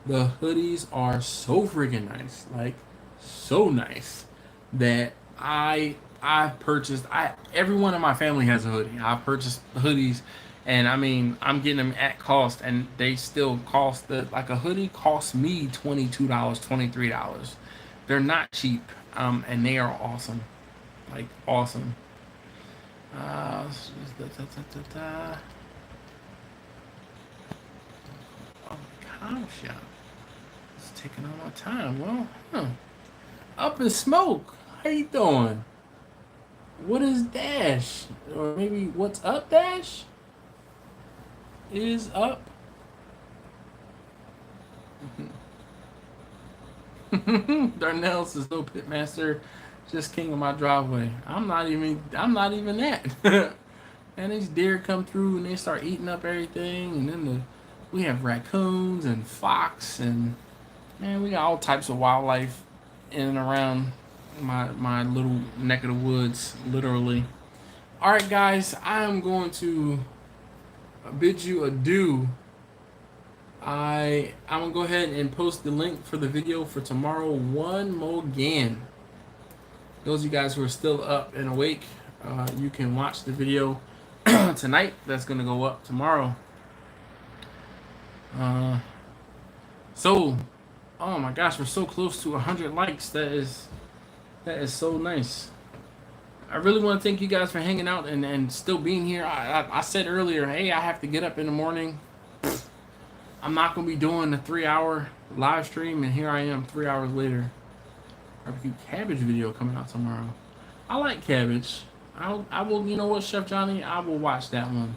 The hoodies are so freaking nice, like so nice, that I purchased. Everyone in my family has a hoodie. I purchased hoodies, and I mean I'm getting them at cost, and they still cost like a hoodie costs me $22, $23. They're not cheap, and they are awesome, like awesome. Oh gosh, yeah. It's taking all my time. Well, Up in Smoke. How you doing? What is Dash? Or maybe what's up, Dash? Is up. Darnell says no pitmaster, just king of my driveway. I'm not even that. And these deer come through and they start eating up everything, and then we have raccoons and fox, and man, we got all types of wildlife in and around my little neck of the woods, literally. All right, guys, I am going to bid you adieu. I'm gonna go ahead and post the link for the video for tomorrow one more again. Those of you guys who are still up and awake, you can watch the video tonight. That's gonna go up tomorrow. So, oh my gosh, we're so close to 100 likes. That is so nice. I really want to thank you guys for hanging out and still being here. I said earlier, hey, I have to get up in the morning. I'm not going to be doing a 3-hour live stream, and here I am 3 hours later. Barbecue cabbage video coming out tomorrow. I like cabbage. I will, you know what, Chef Johnny? I will watch that one,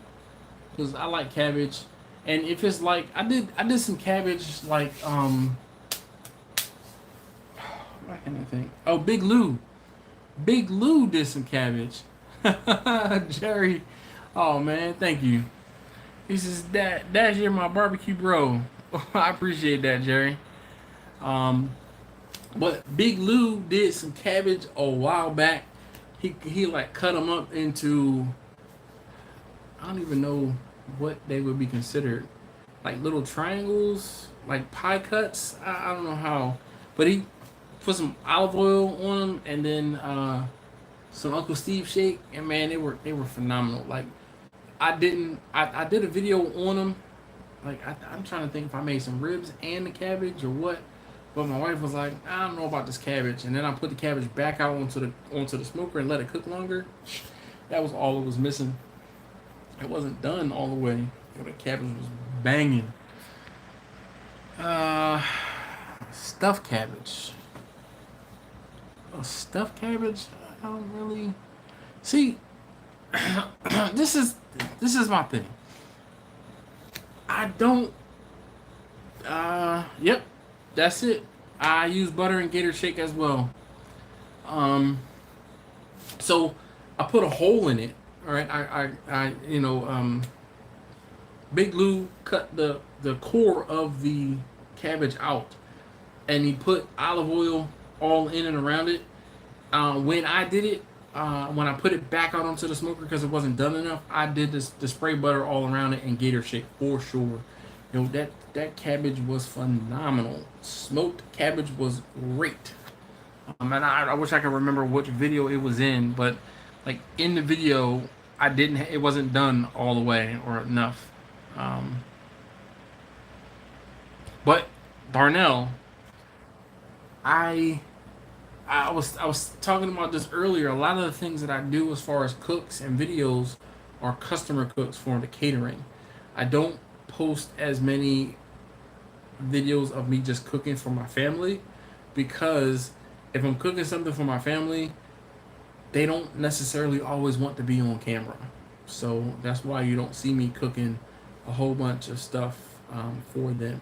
because I like cabbage. And if it's like, I did some cabbage, like, what can I think? Oh, Big Lou did some cabbage. Jerry, oh man, thank you. He says, Dash, you're my barbecue bro. I appreciate that, Jerry. But Big Lou did some cabbage a while back. He like cut them up into, I don't even know what they would be considered, like little triangles, like pie cuts. I don't know how, but he put some olive oil on them, and then some Uncle Steve shake, and man, they were phenomenal. Like I did a video on them. Like I'm trying to think if I made some ribs and the cabbage or what, but my wife was like, I don't know about this cabbage, and then I put the cabbage back out onto the smoker and let it cook longer. That was all it was missing. It wasn't done all the way. The cabbage was banging. Stuffed cabbage. Oh, stuffed cabbage? I don't really see. This is my thing. I don't. Yep, that's it. I use butter and Gator Shake as well. So I put a hole in it. All right, I Big Lou cut the core of the cabbage out, and he put olive oil all in and around it. When I did it, when I put it back out onto the smoker because it wasn't done enough, I did the spray butter all around it and Gator Shake for sure. You know, that cabbage was phenomenal. Smoked cabbage was great. And I wish I could remember which video it was in, but like in the video, it wasn't done all the way or enough. But Darnell, I was talking about this earlier. A lot of the things that I do as far as cooks and videos are customer cooks for the catering. I don't post as many videos of me just cooking for my family, because if I'm cooking something for my family, they don't necessarily always want to be on camera. So that's why you don't see me cooking a whole bunch of stuff for them.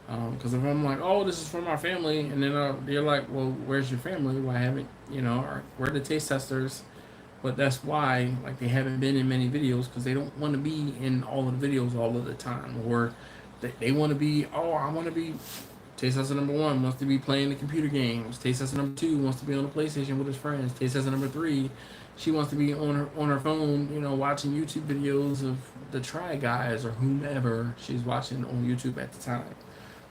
Because if I'm like, oh, this is for my family, and then they're like, well, where's your family? Why haven't, or where are the taste testers? But that's why, like, they haven't been in many videos, because they don't want to be in all of the videos all of the time. Or they want to be, oh, I want to be, taste tester number 1 wants to be playing the computer games. Taste tester number 2 wants to be on the PlayStation with his friends. Taste tester number 3, she wants to be on her phone, watching YouTube videos of the Try Guys or whomever she's watching on YouTube at the time.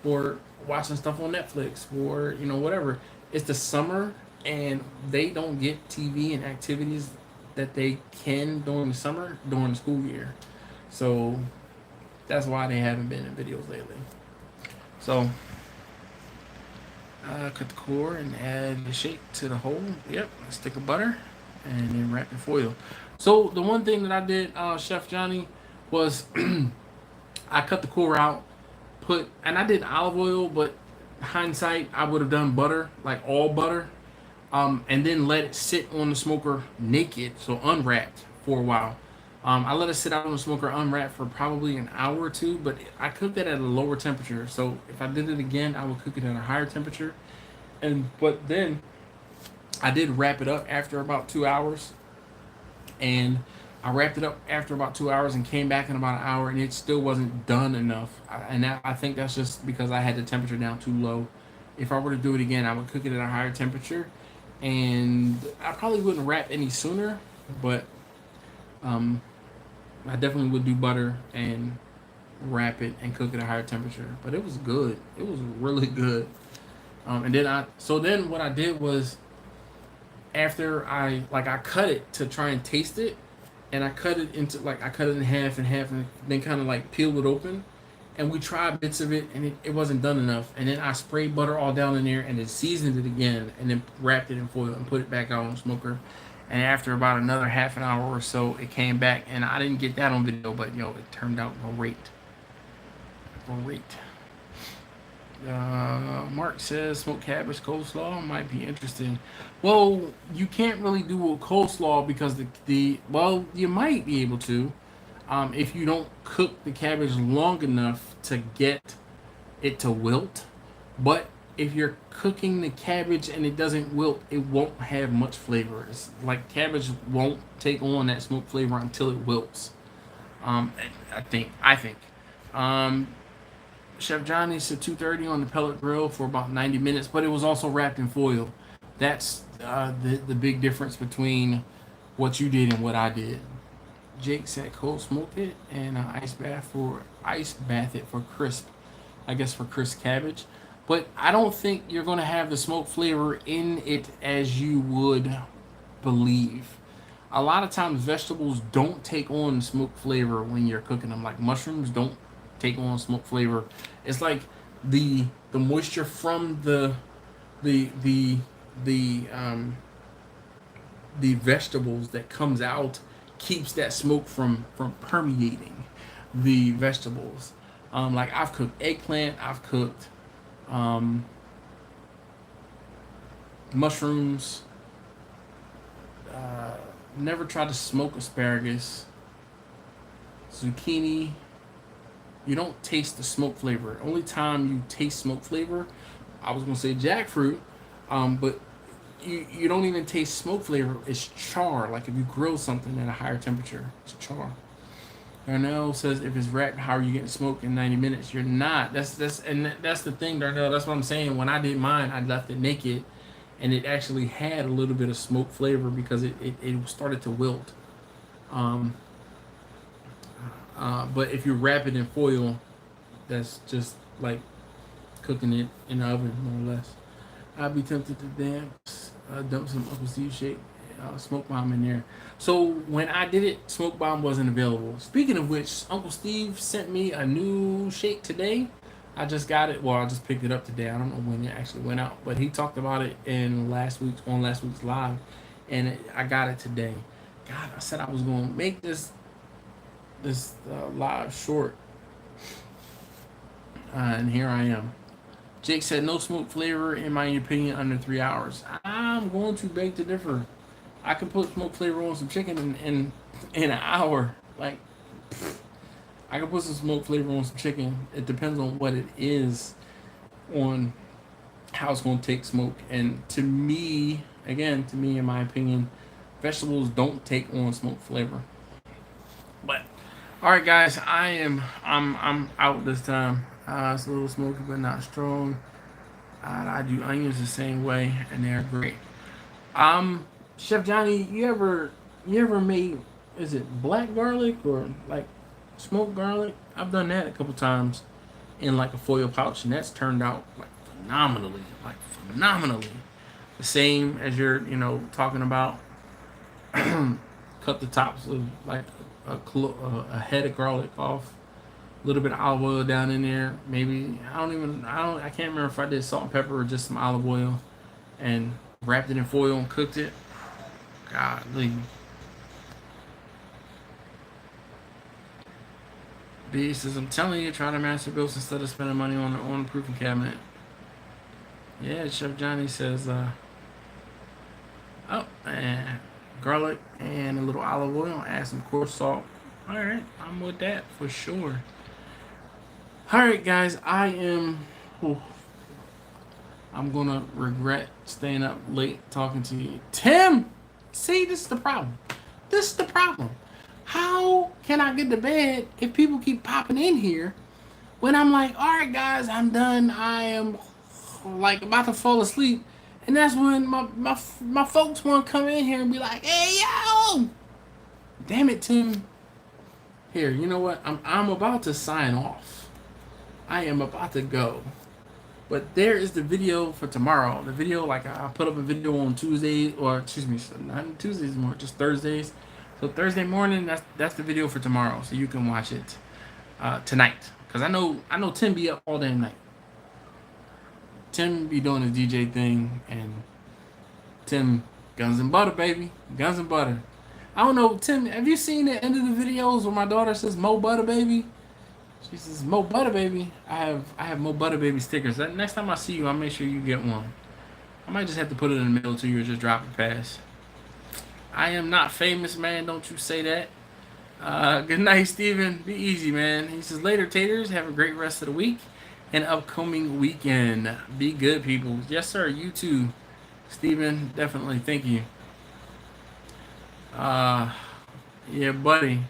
Or watching stuff on Netflix, or whatever. It's the summer, and they don't get TV and activities that they can during the summer during the school year. So that's why they haven't been in videos lately. So cut the core and add the shake to the hole. Yep, a stick of butter, and then wrap in foil. So the one thing that I did, Chef Johnny, was I cut the core out. And I did olive oil, but hindsight, I would have done butter, like all butter, and then let it sit on the smoker naked, so unwrapped for a while. I let it sit out on the smoker unwrapped for probably an hour or 2, but I cooked it at a lower temperature. So if I did it again, I would cook it at a higher temperature. But then I did wrap it up after about 2 hours, and I wrapped it up after about 2 hours and came back in about an hour, and it still wasn't done enough. I think that's just because I had the temperature down too low. If I were to do it again, I would cook it at a higher temperature, and I probably wouldn't wrap any sooner, but I definitely would do butter and wrap it and cook it at a higher temperature. But it was good. It was really good. And then what I did was, after I cut it to try and taste it, and I cut it in half and then kind of like peeled it open, and we tried bits of it, and it wasn't done enough. And then I sprayed butter all down in there, and then seasoned it again, and then wrapped it in foil and put it back out on the smoker. And after about another half an hour or so, it came back, and I didn't get that on video, but it turned out great. Mark says smoked cabbage coleslaw might be interesting. Well, you can't really do a coleslaw because you might be able to, if you don't cook the cabbage long enough to get it to wilt. But if you're cooking the cabbage and it doesn't wilt, it won't have much flavor. It's like cabbage won't take on that smoked flavor until it wilts. I think. Chef Johnny said 230 on the pellet grill for about 90 minutes, but it was also wrapped in foil. That's the big difference between what you did and what I did. Jake said cold smoke it and ice bath it for crisp. I guess for crisp cabbage. But I don't think you're going to have the smoke flavor in it as you would believe. A lot of times vegetables don't take on smoke flavor when you're cooking them. Like mushrooms don't take on smoke flavor. It's like the moisture from the vegetables that comes out keeps that smoke from permeating the vegetables. Like I've cooked eggplant, I've cooked mushrooms. Never tried to smoke asparagus, zucchini. You don't taste the smoke flavor. Only time you taste smoke flavor, I was gonna say jackfruit, but you don't even taste smoke flavor. It's char. Like if you grill something at a higher temperature, it's char. Darnell says if it's wrapped, how are you getting smoked in 90 minutes? You're not. That's the thing, Darnell. That's what I'm saying. When I did mine, I left it naked, and it actually had a little bit of smoke flavor because it started to wilt. But if you wrap it in foil, that's just like cooking it in the oven, more or less. I'd be tempted to dump some Uncle Steve shake, smoke bomb in there. So when I did it, smoke bomb wasn't available. Speaking of which, Uncle Steve sent me a new shake today. I just got it. Well, I just picked it up today. I don't know when it actually went out, but he talked about it in last week's live, and I got it today. God, I said I was going to make this live short, and here I am. Jake said no smoke flavor, in my opinion, under 3 hours. I'm going to beg to differ. I can put smoke flavor on some chicken in an hour. Like, I can put some smoke flavor on some chicken. It depends on what it is, on how it's going to take smoke. And to me, again, in my opinion, vegetables don't take on smoke flavor. But all right, guys, I'm out this time. It's a little smoky, but not strong. I do onions the same way, and they're great. Chef Johnny, you ever made, is it black garlic or like smoked garlic? I've done that a couple times in like a foil pouch, and that's turned out like phenomenally. The same as you're, talking about. Cut the tops of like a head of garlic off, a little bit of olive oil down in there. Maybe I can't remember if I did salt and pepper or just some olive oil, and wrapped it in foil and cooked it. Godly. B says, I'm telling you, try to master builds instead of spending money on the proofing cabinet. Yeah, Chef Johnny says, garlic and a little olive oil, add some coarse salt. All right, I'm with that for sure. All right, guys, I'm gonna regret staying up late talking to you. Tim, see, this is the problem. How can I get to bed if people keep popping in here when I'm like, all right, guys, I'm done. I am like about to fall asleep. And that's when my folks want to come in here and be like, hey, yo! Damn it, Tim. Here, you know what? I'm about to sign off. I am about to go. But there is the video for tomorrow. The video, like, I put up a video on Tuesday, or excuse me, not Tuesdays anymore, just Thursdays. So Thursday morning, that's the video for tomorrow. So you can watch it tonight. Because I know Tim be up all day night. Tim be doing his DJ thing, and Tim, guns and butter, baby. Guns and butter. I don't know, Tim, have you seen the end of the videos where my daughter says Mo Butter Baby? She says Mo Butter Baby. I have Mo Butter Baby stickers. Next time I see you, I'll make sure you get one. I might just have to put it in the mail to you or just drop it past. I am not famous, man. Don't you say that. Good night, Steven. Be easy, man. He says, later, taters. Have a great rest of the week and upcoming weekend. Be good, people. Yes, sir. You too, Steven. Definitely. Thank you. Yeah, buddy.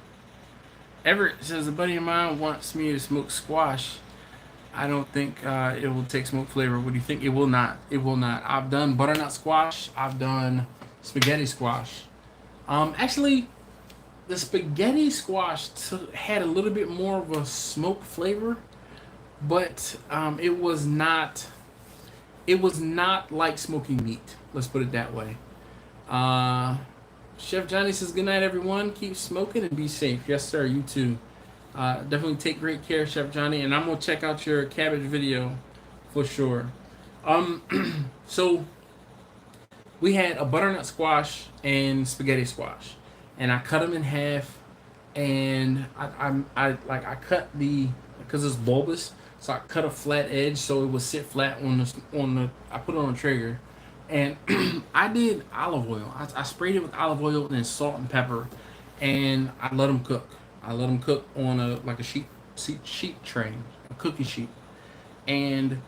Everett says, a buddy of mine wants me to smoke squash. I don't think it will take smoke flavor. What do you think? It will not. It will not. I've done butternut squash. I've done spaghetti squash. Actually, the spaghetti squash had a little bit more of a smoke flavor, but it was not like smoking meat. Let's put it that way. Chef Johnny says, good night, everyone. Keep smoking and be safe. Yes, sir. You too. Definitely take great care, Chef Johnny. And I'm going to check out your cabbage video for sure. So we had a butternut squash and spaghetti squash. And I cut them in half. And I cut because it's bulbous. So I cut a flat edge so it would sit flat I put it on a trigger. And I did olive oil. I sprayed it with olive oil and then salt and pepper, and I let them cook. I let them cook on a sheet tray, a cookie sheet. And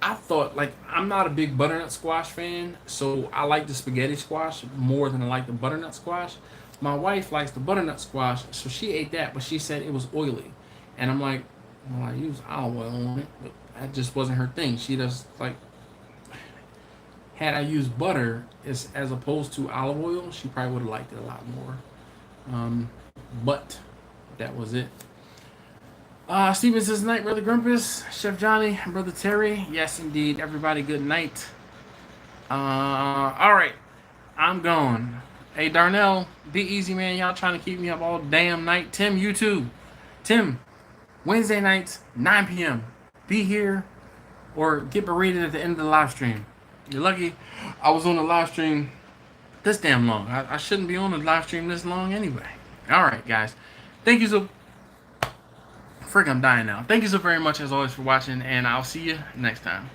I thought, like, I'm not a big butternut squash fan, so I like the spaghetti squash more than I like the butternut squash. My wife likes the butternut squash, so she ate that, but she said it was oily. And I'm like, well, I use olive oil on it, but that just wasn't her thing. She just, like, had I used butter as opposed to olive oil, she probably would have liked it a lot more. But that was it. Steven says, night, Brother Grumpus, Chef Johnny, Brother Terry. Yes, indeed. Everybody, good night. All right. I'm gone. Hey, Darnell, be easy, man. Y'all trying to keep me up all damn night. Tim, you too. Tim, Wednesday nights, 9 p.m. Be here or get berated at the end of the live stream. You're lucky I was on the live stream this damn long. I shouldn't be on the live stream this long anyway. All right, guys. Thank you Frick, I'm dying now. Thank you so very much as always for watching, and I'll see you next time.